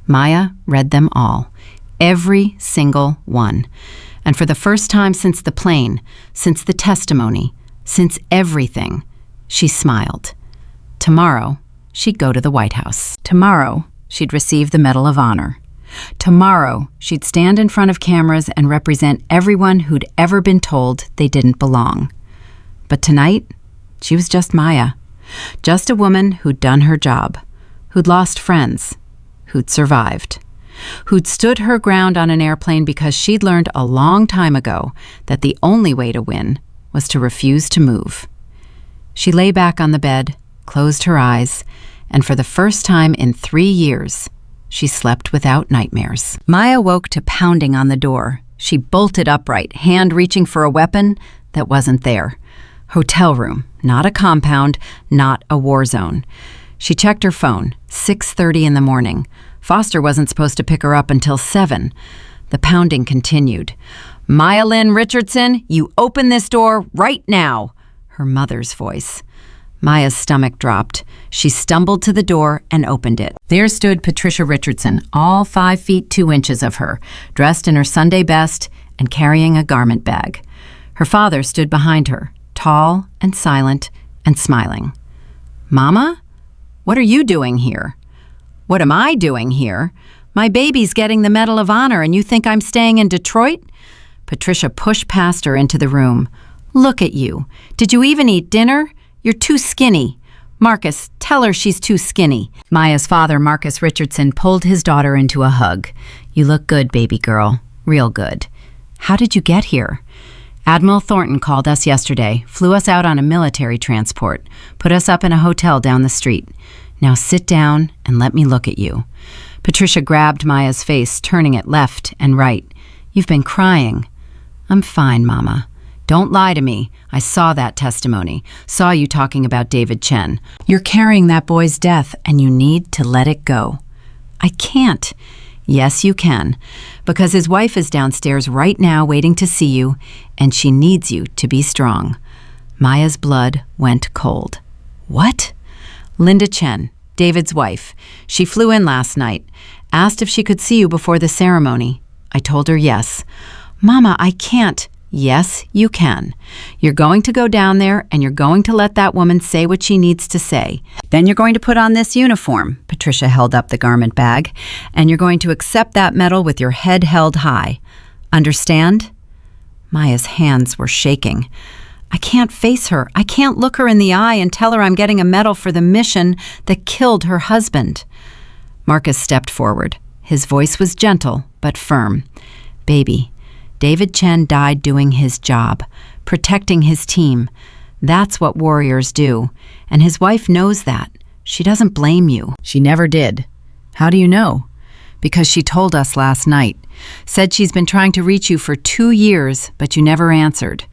Maya read them all. Every single one. And for the first time since the plane, since the testimony, since everything, she smiled. Tomorrow, she'd go to the White House. Tomorrow, she'd receive the Medal of Honor. Tomorrow, she'd stand in front of cameras and represent everyone who'd ever been told they didn't belong. But tonight, she was just Maya. Just a woman who'd done her job, who'd lost friends, who'd survived, who'd stood her ground on an airplane because she'd learned a long time ago that the only way to win was to refuse to move. She lay back on the bed, closed her eyes, and for the first time in 3 years, she slept without nightmares. Maya woke to pounding on the door. She bolted upright, hand reaching for a weapon that wasn't there. Hotel room, not a compound, not a war zone. She checked her phone, 6:30 in the morning. Foster wasn't supposed to pick her up until 7. The pounding continued. "Maya Lynn Richardson, you open this door right now," her mother's voice. Maya's stomach dropped. She stumbled to the door and opened it. There stood Patricia Richardson, all 5 feet 2 inches of her, dressed in her Sunday best and carrying a garment bag. Her father stood behind her, tall and silent and smiling. Mama? What are you doing here? What am I doing here? My baby's getting the Medal of Honor and you think I'm staying in Detroit? Patricia pushed past her into the room. Look at you. Did you even eat dinner? You're too skinny. Marcus, tell her she's too skinny. Maya's father, Marcus Richardson, pulled his daughter into a hug. You look good, baby girl. Real good. How did you get here? Admiral Thornton called us yesterday, flew us out on a military transport, put us up in a hotel down the street. Now sit down and let me look at you. Patricia grabbed Maya's face, turning it left and right. You've been crying. I'm fine, Mama. Don't lie to me. I saw that testimony. Saw you talking about David Chen. You're carrying that boy's death, and you need to let it go. I can't. Yes, you can. Because his wife is downstairs right now waiting to see you, and she needs you to be strong. Maya's blood went cold. What? Linda Chen, David's wife. She flew in last night. Asked if she could see you before the ceremony. I told her yes. Mama, I can't. Yes, you can. You're going to go down there and you're going to let that woman say what she needs to say. Then you're going to put on this uniform, Patricia held up the garment bag, and you're going to accept that medal with your head held high. Understand? Maya's hands were shaking. I can't face her. I can't look her in the eye and tell her I'm getting a medal for the mission that killed her husband. Marcus stepped forward. His voice was gentle but firm. Baby, David Chen died doing his job, protecting his team. That's what warriors do, and his wife knows that. She doesn't blame you. She never did. How do you know? Because she told us last night. Said she's been trying to reach you for 2 years, but you never answered.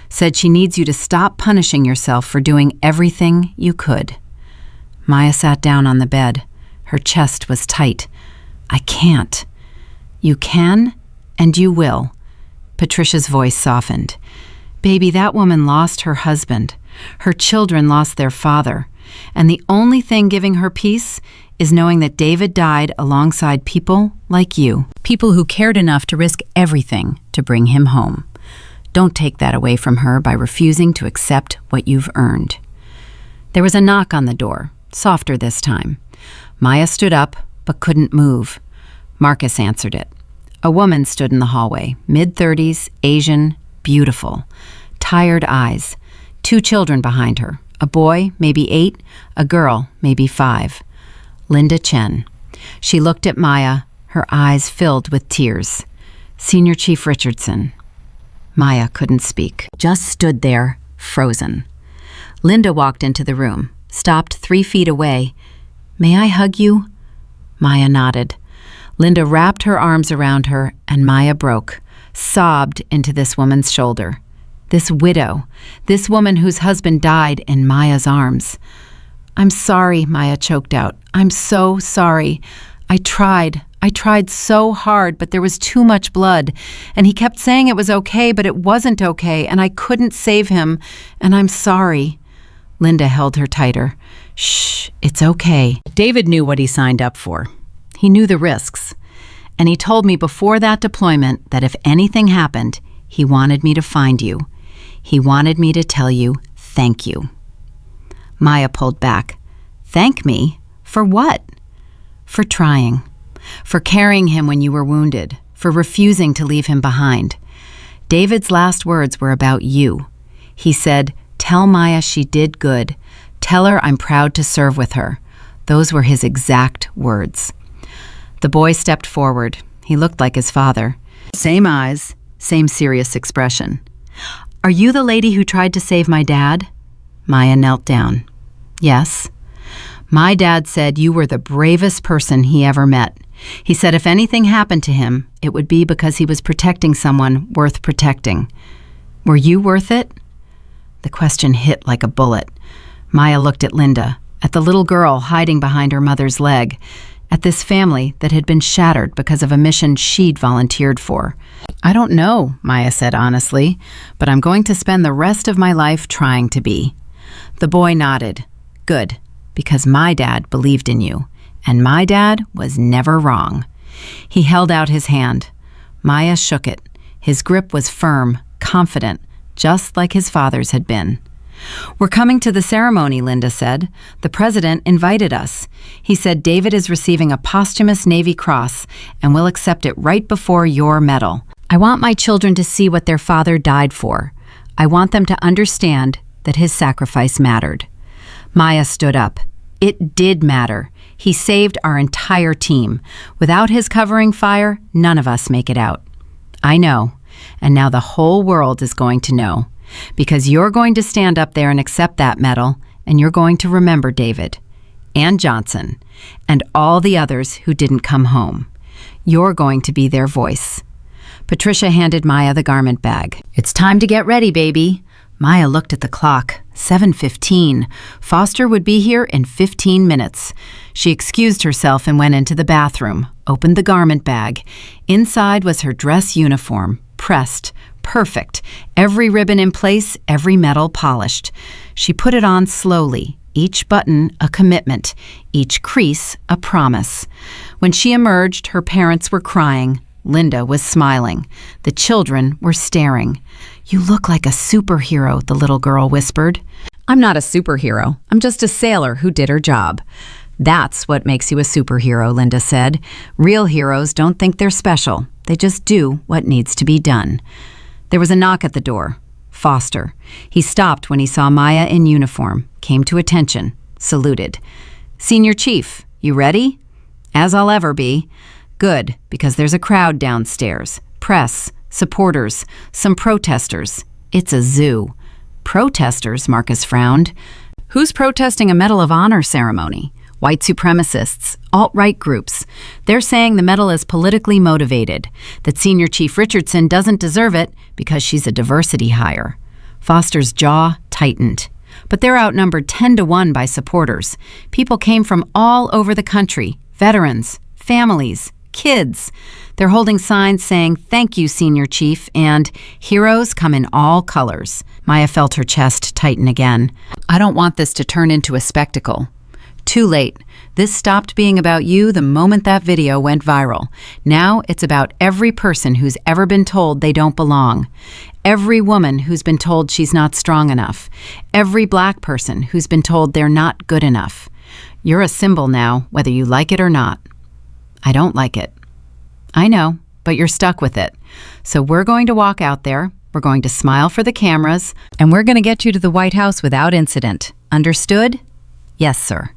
Said she needs you to stop punishing yourself for doing everything you could. Maya sat down on the bed. Her chest was tight. I can't. You can, and you will. Patricia's voice softened. Baby, that woman lost her husband. Her children lost their father. And the only thing giving her peace is knowing that David died alongside people like you. People who cared enough to risk everything to bring him home. Don't take that away from her by refusing to accept what you've earned. There was a knock on the door, softer this time. Maya stood up, but couldn't move. Marcus answered it. A woman stood in the hallway, mid-30s, Asian, beautiful. Tired eyes. 2 children behind her. A boy, maybe 8, a girl, maybe 5. Linda Chen. She looked at Maya, her eyes filled with tears. Senior Chief Richardson. Maya couldn't speak, just stood there, frozen. Linda walked into the room, stopped 3 feet away. May I hug you? Maya nodded. Linda wrapped her arms around her, and Maya broke, sobbed into this woman's shoulder. This widow, this woman whose husband died in Maya's arms. I'm sorry, Maya choked out. I'm so sorry. I tried so hard, but there was too much blood, and he kept saying it was okay, but it wasn't okay, and I couldn't save him, and I'm sorry. Linda held her tighter. Shh, it's okay. David knew what he signed up for. He knew the risks. And he told me before that deployment that if anything happened, he wanted me to find you. He wanted me to tell you thank you. Maya pulled back. Thank me? For what? For trying. For carrying him when you were wounded. For refusing to leave him behind. David's last words were about you. He said, tell Maya she did good. Tell her I'm proud to serve with her. Those were his exact words. The boy stepped forward. He looked like his father. Same eyes, same serious expression. Are you the lady who tried to save my dad? Maya knelt down. Yes. My dad said you were the bravest person he ever met. He said if anything happened to him, it would be because he was protecting someone worth protecting. Were you worth it? The question hit like a bullet. Maya looked at Linda, at the little girl hiding behind her mother's leg, at this family that had been shattered because of a mission she'd volunteered for. I don't know, Maya said honestly, but I'm going to spend the rest of my life trying to be. The boy nodded. Good, because my dad believed in you, and my dad was never wrong. He held out his hand. Maya shook it. His grip was firm, confident, just like his father's had been. "We're coming to the ceremony," Linda said. "The president invited us. He said David is receiving a posthumous Navy Cross, and we'll accept it right before your medal. I want my children to see what their father died for. I want them to understand that his sacrifice mattered." Maya stood up. "It did matter. He saved our entire team. Without his covering fire, none of us make it out." "I know. And now the whole world is going to know. Because you're going to stand up there and accept that medal, and you're going to remember David, and Johnson, and all the others who didn't come home. You're going to be their voice." Patricia handed Maya the garment bag. "It's time to get ready, baby." Maya looked at the clock. 7:15. Foster would be here in 15 minutes. She excused herself and went into the bathroom, opened the garment bag. Inside was her dress uniform, pressed, perfect, every ribbon in place, every medal polished. She put it on slowly, each button a commitment, each crease a promise. When she emerged, her parents were crying. Linda was smiling. The children were staring. "You look like a superhero," the little girl whispered. "I'm not a superhero. I'm just a sailor who did her job." "That's what makes you a superhero," Linda said. "Real heroes don't think they're special. They just do what needs to be done." There was a knock at the door. Foster. He stopped when he saw Maya in uniform, came to attention, saluted. "Senior Chief, you ready?" "As I'll ever be." "Good, because there's a crowd downstairs. Press, supporters, some protesters. It's a zoo." "Protesters?" Marcus frowned. "Who's protesting a Medal of Honor ceremony?" "White supremacists, alt-right groups. They're saying the medal is politically motivated, that Senior Chief Richardson doesn't deserve it because she's a diversity hire." Foster's jaw tightened. "But they're outnumbered 10-1 by supporters. People came from all over the country, veterans, families, kids. They're holding signs saying, 'Thank you, Senior Chief,' and 'Heroes come in all colors.'" Maya felt her chest tighten again. "I don't want this to turn into a spectacle." "Too late. This stopped being about you the moment that video went viral. Now it's about every person who's ever been told they don't belong. Every woman who's been told she's not strong enough. Every black person who's been told they're not good enough. You're a symbol now, whether you like it or not." "I don't like it." "I know, but you're stuck with it. So we're going to walk out there, we're going to smile for the cameras, and we're going to get you to the White House without incident. Understood?" "Yes, sir."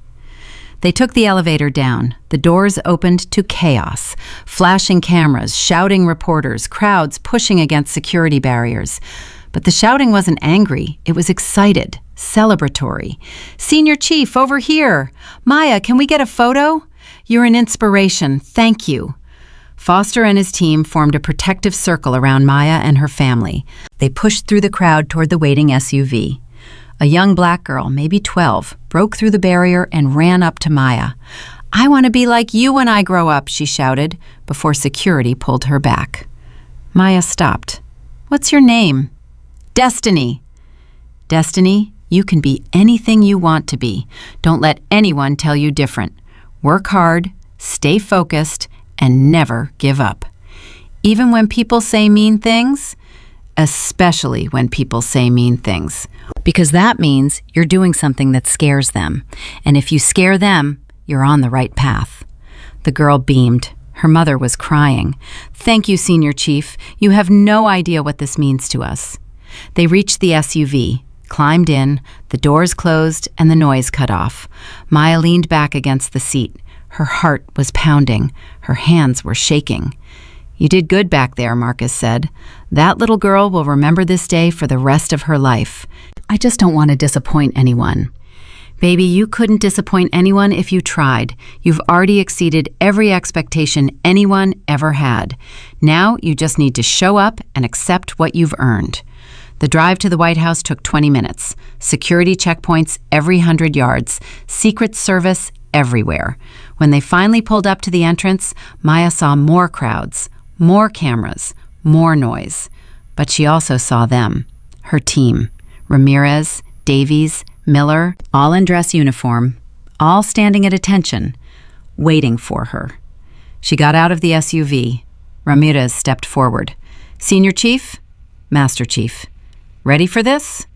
They took the elevator down. The doors opened to chaos. Flashing cameras, shouting reporters, crowds pushing against security barriers. But the shouting wasn't angry. It was excited, celebratory. "Senior Chief, over here! Maya, can we get a photo? You're an inspiration. Thank you." Foster and his team formed a protective circle around Maya and her family. They pushed through the crowd toward the waiting SUV. A young black girl, maybe 12, broke through the barrier and ran up to Maya. "I want to be like you when I grow up," she shouted, before security pulled her back. Maya stopped. "What's your name?" "Destiny." "Destiny, you can be anything you want to be. Don't let anyone tell you different. Work hard, stay focused, and never give up. Even when people say mean things, especially when people say mean things. Because that means you're doing something that scares them. And if you scare them, you're on the right path." The girl beamed. Her mother was crying. "Thank you, Senior Chief. You have no idea what this means to us." They reached the SUV, climbed in, the doors closed, and the noise cut off. Maya leaned back against the seat. Her heart was pounding. Her hands were shaking. "You did good back there," Marcus said. "That little girl will remember this day for the rest of her life. I just don't want to disappoint anyone." "Baby, you couldn't disappoint anyone if you tried. You've already exceeded every expectation anyone ever had. Now you just need to show up and accept what you've earned." The drive to the White House took 20 minutes. Security checkpoints every 100 yards. Secret Service everywhere. When they finally pulled up to the entrance, Maya saw more crowds, more cameras, more noise. But she also saw them, her team, Ramirez, Davies, Miller, all in dress uniform, all standing at attention, waiting for her. She got out of the SUV. Ramirez stepped forward. "Senior Chief?" "Master Chief." "Ready for this?"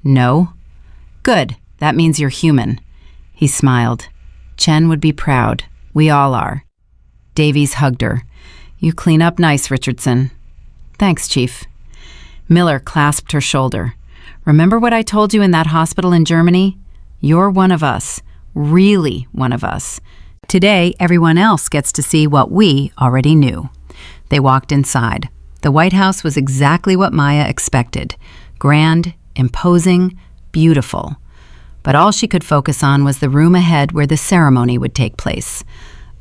"No." Good, that means you're human. He smiled. Chen would be proud. We all are. Davies hugged her. You clean up nice, Richardson. Thanks, Chief. Miller clasped her shoulder. Remember what I told you in that hospital in Germany? You're one of us. Really one of us. Today, everyone else gets to see what we already knew. They walked inside. The White House was exactly what Maya expected. Grand, imposing, beautiful. But all she could focus on was the room ahead where the ceremony would take place.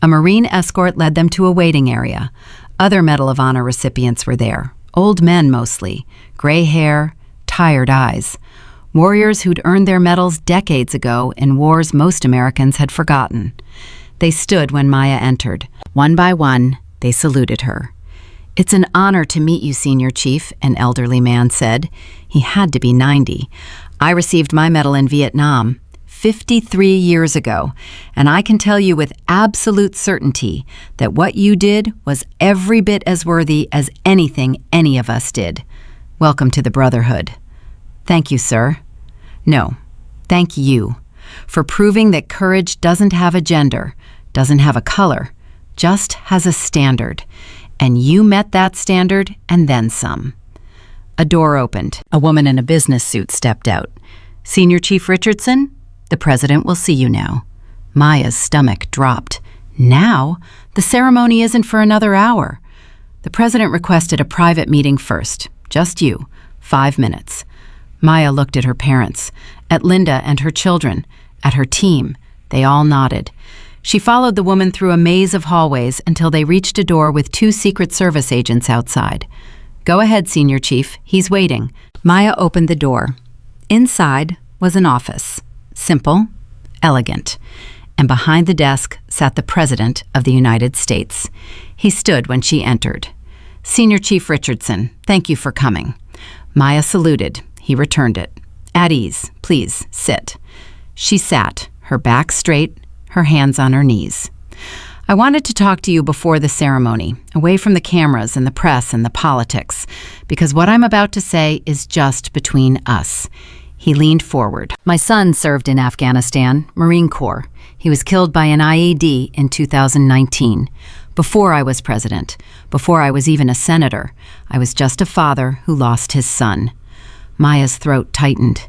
A Marine escort led them to a waiting area. Other Medal of Honor recipients were there. Old men mostly. Gray hair, tired eyes. Warriors who'd earned their medals decades ago in wars most Americans had forgotten. They stood when Maya entered. One by one, they saluted her. It's an honor to meet you, Senior Chief, an elderly man said. He had to be 90. I received my medal in Vietnam 53 years ago, and I can tell you with absolute certainty that what you did was every bit as worthy as anything any of us did. Welcome to the Brotherhood. Thank you, sir. No, thank you for proving that courage doesn't have a gender, doesn't have a color, just has a standard. And you met that standard and then some. A door opened. A woman in a business suit stepped out. Senior Chief Richardson, the president will see you now. Maya's stomach dropped. Now? The ceremony isn't for another hour. The president requested a private meeting first. Just you. 5 minutes. Maya looked at her parents, at Linda and her children, at her team. They all nodded. She followed the woman through a maze of hallways until they reached a door with 2 Secret Service agents outside. Go ahead, Senior Chief. He's waiting. Maya opened the door. Inside was an office. Simple, elegant. And behind the desk sat the President of the United States. He stood when she entered. Senior Chief Richardson, thank you for coming. Maya saluted. He returned it. At ease. Please, sit. She sat, her back straight, her hands on her knees. I wanted to talk to you before the ceremony, away from the cameras and the press and the politics, because what I'm about to say is just between us. He leaned forward. My son served in Afghanistan, Marine Corps. He was killed by an IED in 2019. Before I was president, before I was even a senator, I was just a father who lost his son. Maya's throat tightened.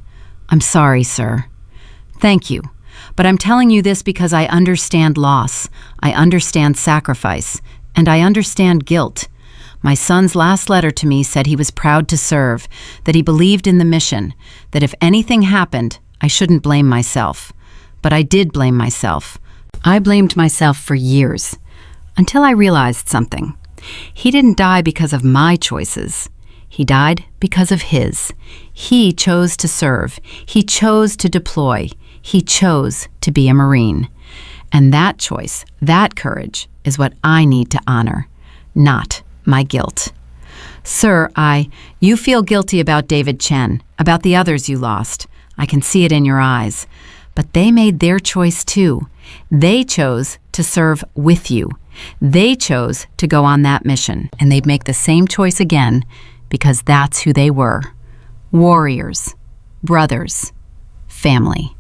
I'm sorry, sir. Thank you. But I'm telling you this because I understand loss, I understand sacrifice, and I understand guilt. My son's last letter to me said he was proud to serve, that he believed in the mission, that if anything happened, I shouldn't blame myself. But I did blame myself. I blamed myself for years, until I realized something. He didn't die because of my choices. He died because of his. He chose to serve. He chose to deploy. He chose to be a Marine. And that choice, that courage, is what I need to honor, not my guilt. Sir, you feel guilty about David Chen, about the others you lost. I can see it in your eyes. But they made their choice too. They chose to serve with you. They chose to go on that mission. And they'd make the same choice again because that's who they were. Warriors, brothers, family.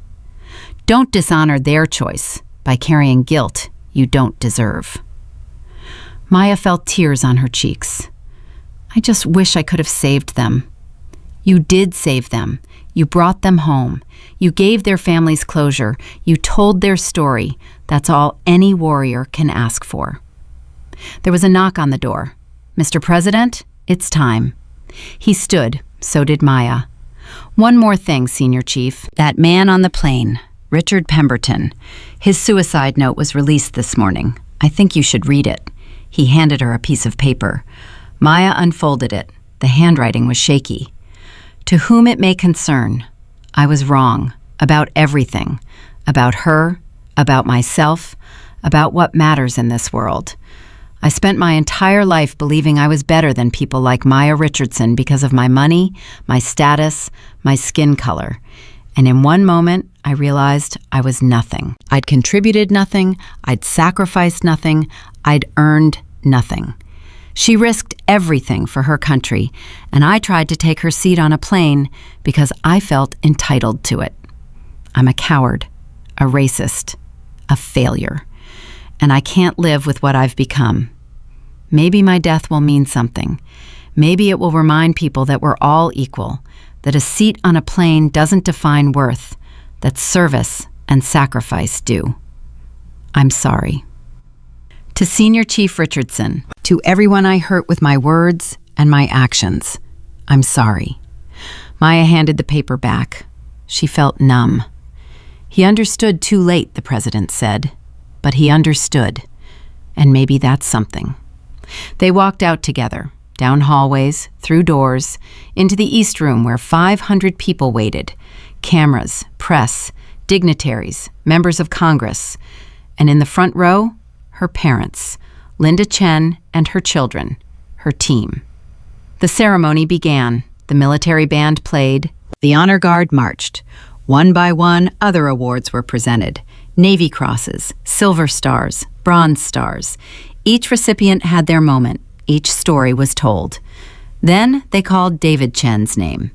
Don't dishonor their choice by carrying guilt you don't deserve. Maya felt tears on her cheeks. I just wish I could have saved them. You did save them. You brought them home. You gave their families closure. You told their story. That's all any warrior can ask for. There was a knock on the door. Mr. President, it's time. He stood. So did Maya. One more thing, Senior Chief. That man on the plane, Richard Pemberton. His suicide note was released this morning. I think you should read it. He handed her a piece of paper. Maya unfolded it. The handwriting was shaky. To whom it may concern, I was wrong about everything, about her, about myself, about what matters in this world. I spent my entire life believing I was better than people like Maya Richardson because of my money, my status, my skin color. And in one moment, I realized I was nothing. I'd contributed nothing, I'd sacrificed nothing, I'd earned nothing. She risked everything for her country, and I tried to take her seat on a plane because I felt entitled to it. I'm a coward, a racist, a failure, and I can't live with what I've become. Maybe my death will mean something. Maybe it will remind people that we're all equal, that a seat on a plane doesn't define worth, that service and sacrifice do. I'm sorry. To Senior Chief Richardson, to everyone I hurt with my words and my actions, I'm sorry. Maya handed the paper back. She felt numb. He understood too late, the president said, but he understood, and maybe that's something. They walked out together, down hallways, through doors, into the East Room where 500 people waited, cameras, press, dignitaries, members of Congress, and in the front row, her parents, Linda Chen and her children, her team. The ceremony began. The military band played. The honor guard marched. One by one, other awards were presented. Navy Crosses, Silver Stars, Bronze Stars. Each recipient had their moment. Each story was told. Then they called David Chen's name.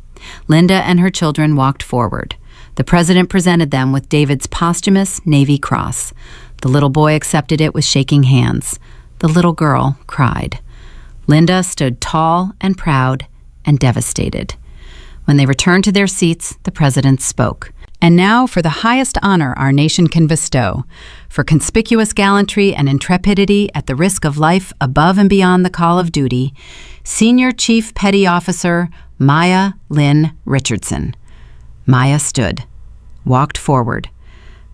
Linda and her children walked forward. The president presented them with David's posthumous Navy Cross. The little boy accepted it with shaking hands. The little girl cried. Linda stood tall and proud and devastated. When they returned to their seats, the president spoke. And now for the highest honor our nation can bestow, for conspicuous gallantry and intrepidity at the risk of life above and beyond the call of duty, Senior Chief Petty Officer Maya Lynn Richardson. Maya stood, walked forward.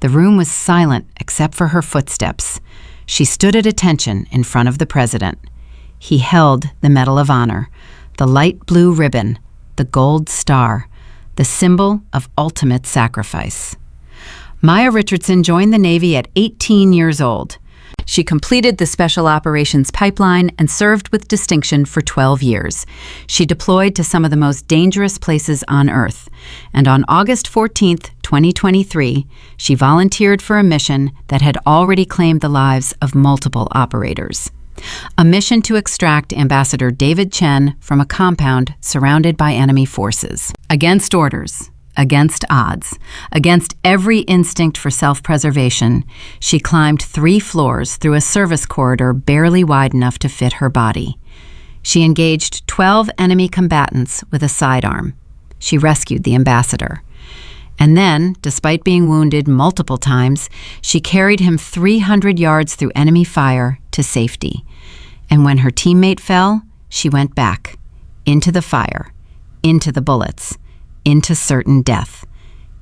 The room was silent except for her footsteps. She stood at attention in front of the president. He held the Medal of Honor, the light blue ribbon, the gold star, the symbol of ultimate sacrifice. Maya Richardson joined the Navy at 18 years old. She completed the Special Operations Pipeline and served with distinction for 12 years. She deployed to some of the most dangerous places on Earth. And on August 14, 2023, she volunteered for a mission that had already claimed the lives of multiple operators. A mission to extract Ambassador David Chen from a compound surrounded by enemy forces. Against orders, against odds, against every instinct for self-preservation, she climbed 3 floors through a service corridor barely wide enough to fit her body. She engaged 12 enemy combatants with a sidearm. She rescued the ambassador. And then, despite being wounded multiple times, she carried him 300 yards through enemy fire to safety. And when her teammate fell, she went back, into the fire, into the bullets, into certain death,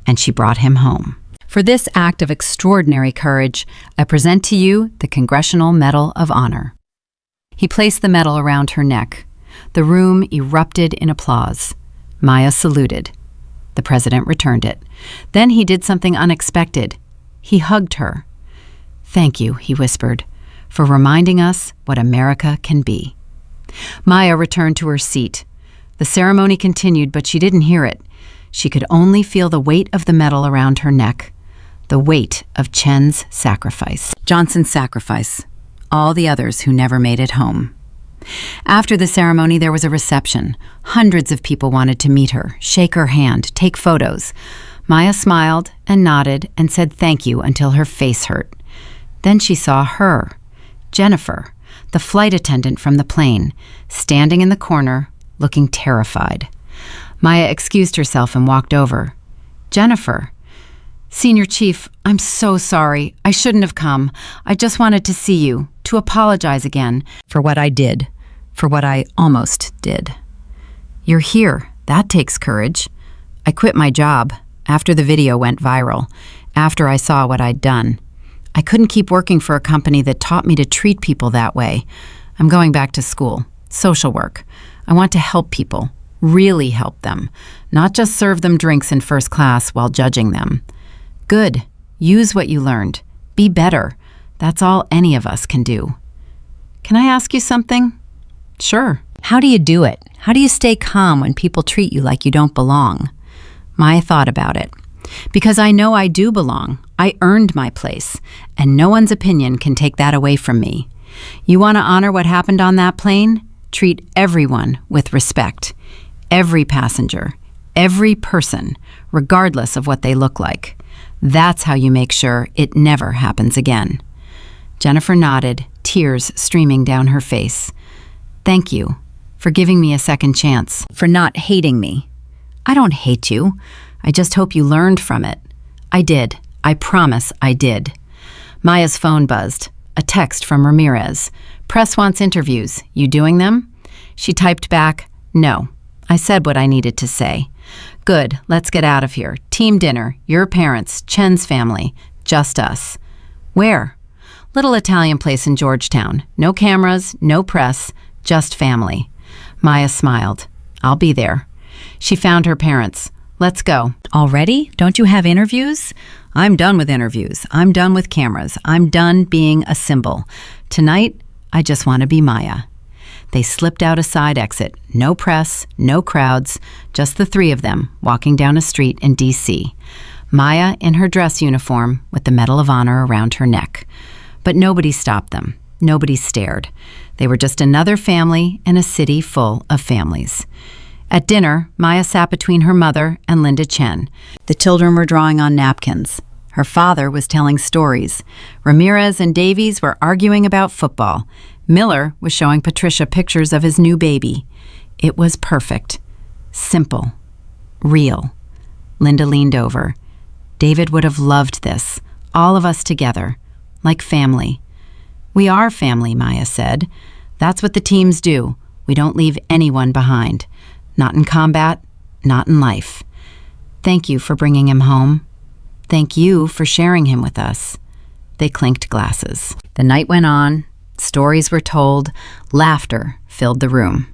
and she brought him home. For this act of extraordinary courage, I present to you the Congressional Medal of Honor. He placed the medal around her neck. The room erupted in applause. Maya saluted. The president returned it. Then he did something unexpected. He hugged her. "Thank you," he whispered, "for reminding us what America can be." Maya returned to her seat. The ceremony continued, but she didn't hear it. She could only feel the weight of the medal around her neck, the weight of Chen's sacrifice, Johnson's sacrifice, all the others who never made it home. After the ceremony, there was a reception. Hundreds of people wanted to meet her, shake her hand, take photos. Maya smiled and nodded and said thank you until her face hurt. Then she saw her, Jennifer, the flight attendant from the plane, standing in the corner, looking terrified. Maya excused herself and walked over. "Jennifer, Senior Chief, I'm so sorry. I shouldn't have come. I just wanted to see you, to apologize again for what I did, for what I almost did." "You're here. That takes courage. I quit my job after the video went viral, after I saw what I'd done. I couldn't keep working for a company that taught me to treat people that way. I'm going back to school, social work. I want to help people, really help them, not just serve them drinks in first class while judging them." "Good. Use what you learned. Be better. That's all any of us can do." "Can I ask you something?" "Sure." "How do you do it? How do you stay calm when people treat you like you don't belong?" Maya thought about it. "Because I know I do belong. I earned my place, and no one's opinion can take that away from me. You want to honor what happened on that plane? Treat everyone with respect. Every passenger, every person, regardless of what they look like. That's how you make sure it never happens again." Jennifer nodded, tears streaming down her face. "Thank you for giving me a second chance, for not hating me." "I don't hate you. I just hope you learned from it." "I did. I promise I did." Maya's phone buzzed. A text from Ramirez. "Press wants interviews. You doing them?" She typed back, "No. I said what I needed to say." "Good. Let's get out of here. Team dinner. Your parents. Chen's family. Just us." "Where?" "Little Italian place in Georgetown. No cameras, no press, just family." Maya smiled. "I'll be there." She found her parents. "Let's go." "Already? Don't you have interviews?" "I'm done with interviews. I'm done with cameras. I'm done being a symbol. Tonight, I just want to be Maya." They slipped out a side exit. No press, no crowds, just the three of them walking down a street in D.C. Maya in her dress uniform with the Medal of Honor around her neck. But nobody stopped them. Nobody stared. They were just another family in a city full of families. At dinner, Maya sat between her mother and Linda Chen. The children were drawing on napkins. Her father was telling stories. Ramirez and Davies were arguing about football. Miller was showing Patricia pictures of his new baby. It was perfect. Simple. Real. Linda leaned over. "David would have loved this. All of us together. Like family." "We are family," Maya said. "That's what the teams do. We don't leave anyone behind. Not in combat, not in life. Thank you for bringing him home. Thank you for sharing him with us." They clinked glasses. The night went on. Stories were told. Laughter filled the room.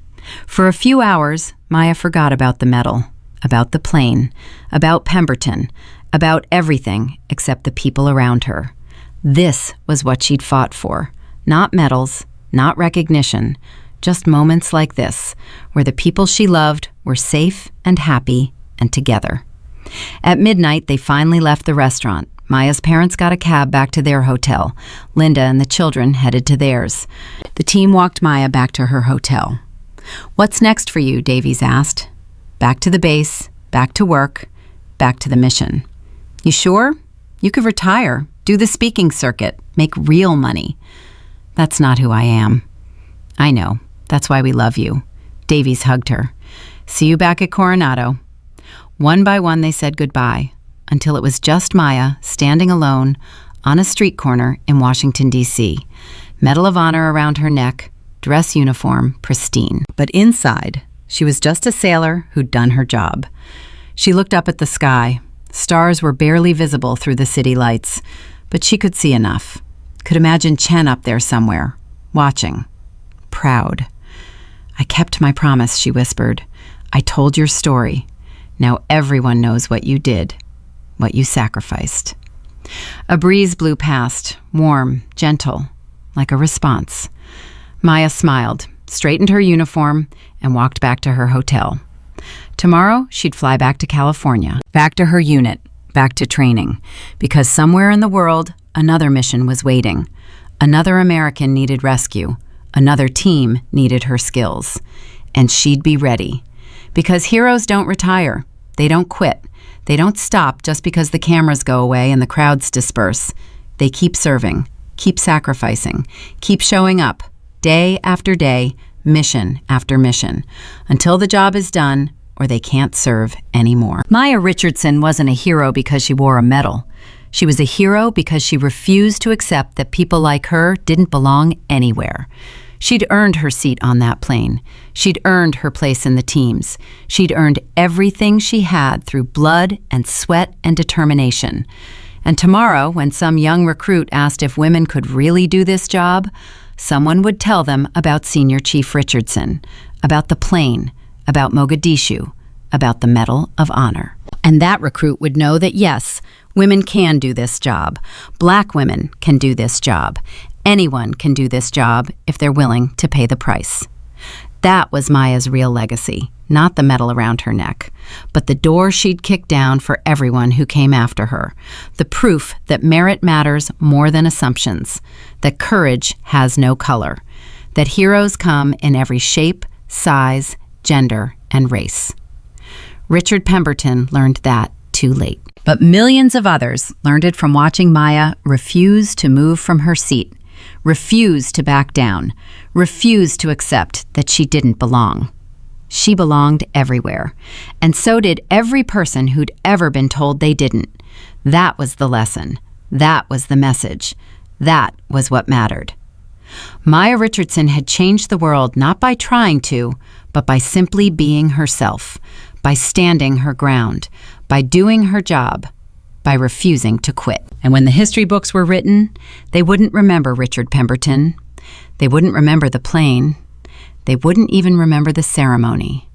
For a few hours, Maya forgot about the medal, about the plane, about Pemberton, about everything except the people around her. This was what she'd fought for. Not medals, not recognition, just moments like this, where the people she loved were safe and happy and together. At midnight, they finally left the restaurant. Maya's parents got a cab back to their hotel. Linda and the children headed to theirs. The team walked Maya back to her hotel. "What's next for you?" Davies asked. "Back to the base, back to work, back to the mission." "You sure? You could retire, do the speaking circuit, make real money." "That's not who I am." "I know. That's why we love you." Davies hugged her. "See you back at Coronado." One by one they said goodbye, until it was just Maya standing alone on a street corner in Washington, D.C. Medal of Honor around her neck, dress uniform pristine. But inside, she was just a sailor who'd done her job. She looked up at the sky. Stars were barely visible through the city lights, but she could see enough. Could imagine Chen up there somewhere, watching, proud. "I kept my promise," she whispered. "I told your story. Now everyone knows what you did, what you sacrificed." A breeze blew past, warm, gentle, like a response. Maya smiled, straightened her uniform, and walked back to her hotel. Tomorrow, she'd fly back to California, back to her unit, back to training, because somewhere in the world, another mission was waiting. Another American needed rescue. Another team needed her skills. And she'd be ready. Because heroes don't retire. They don't quit. They don't stop just because the cameras go away and the crowds disperse. They keep serving, keep sacrificing, keep showing up, day after day, mission after mission, until the job is done or they can't serve anymore. Maya Richardson wasn't a hero because she wore a medal. She was a hero because she refused to accept that people like her didn't belong anywhere. She'd earned her seat on that plane. She'd earned her place in the teams. She'd earned everything she had through blood and sweat and determination. And tomorrow, when some young recruit asked if women could really do this job, someone would tell them about Senior Chief Richardson, about the plane, about Mogadishu, about the Medal of Honor. And that recruit would know that yes, women can do this job. Black women can do this job. Anyone can do this job if they're willing to pay the price. That was Maya's real legacy, not the medal around her neck, but the door she'd kicked down for everyone who came after her, the proof that merit matters more than assumptions, that courage has no color, that heroes come in every shape, size, gender, and race. Richard Pemberton learned that too late. But millions of others learned it from watching Maya refuse to move from her seat, refuse to back down, refuse to accept that she didn't belong. She belonged everywhere, and so did every person who'd ever been told they didn't. That was the lesson. That was the message. That was what mattered. Maya Richardson had changed the world not by trying to, but by simply being herself, by standing her ground, by doing her job, by refusing to quit. And when the history books were written, they wouldn't remember Richard Pemberton. They wouldn't remember the plane. They wouldn't even remember the ceremony.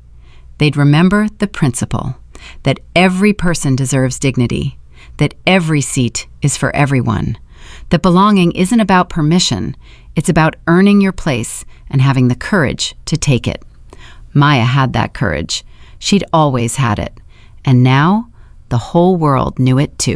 They'd remember the principle that every person deserves dignity, that every seat is for everyone, that belonging isn't about permission, it's about earning your place and having the courage to take it. Maya had that courage. She'd always had it. And now, the whole world knew it too.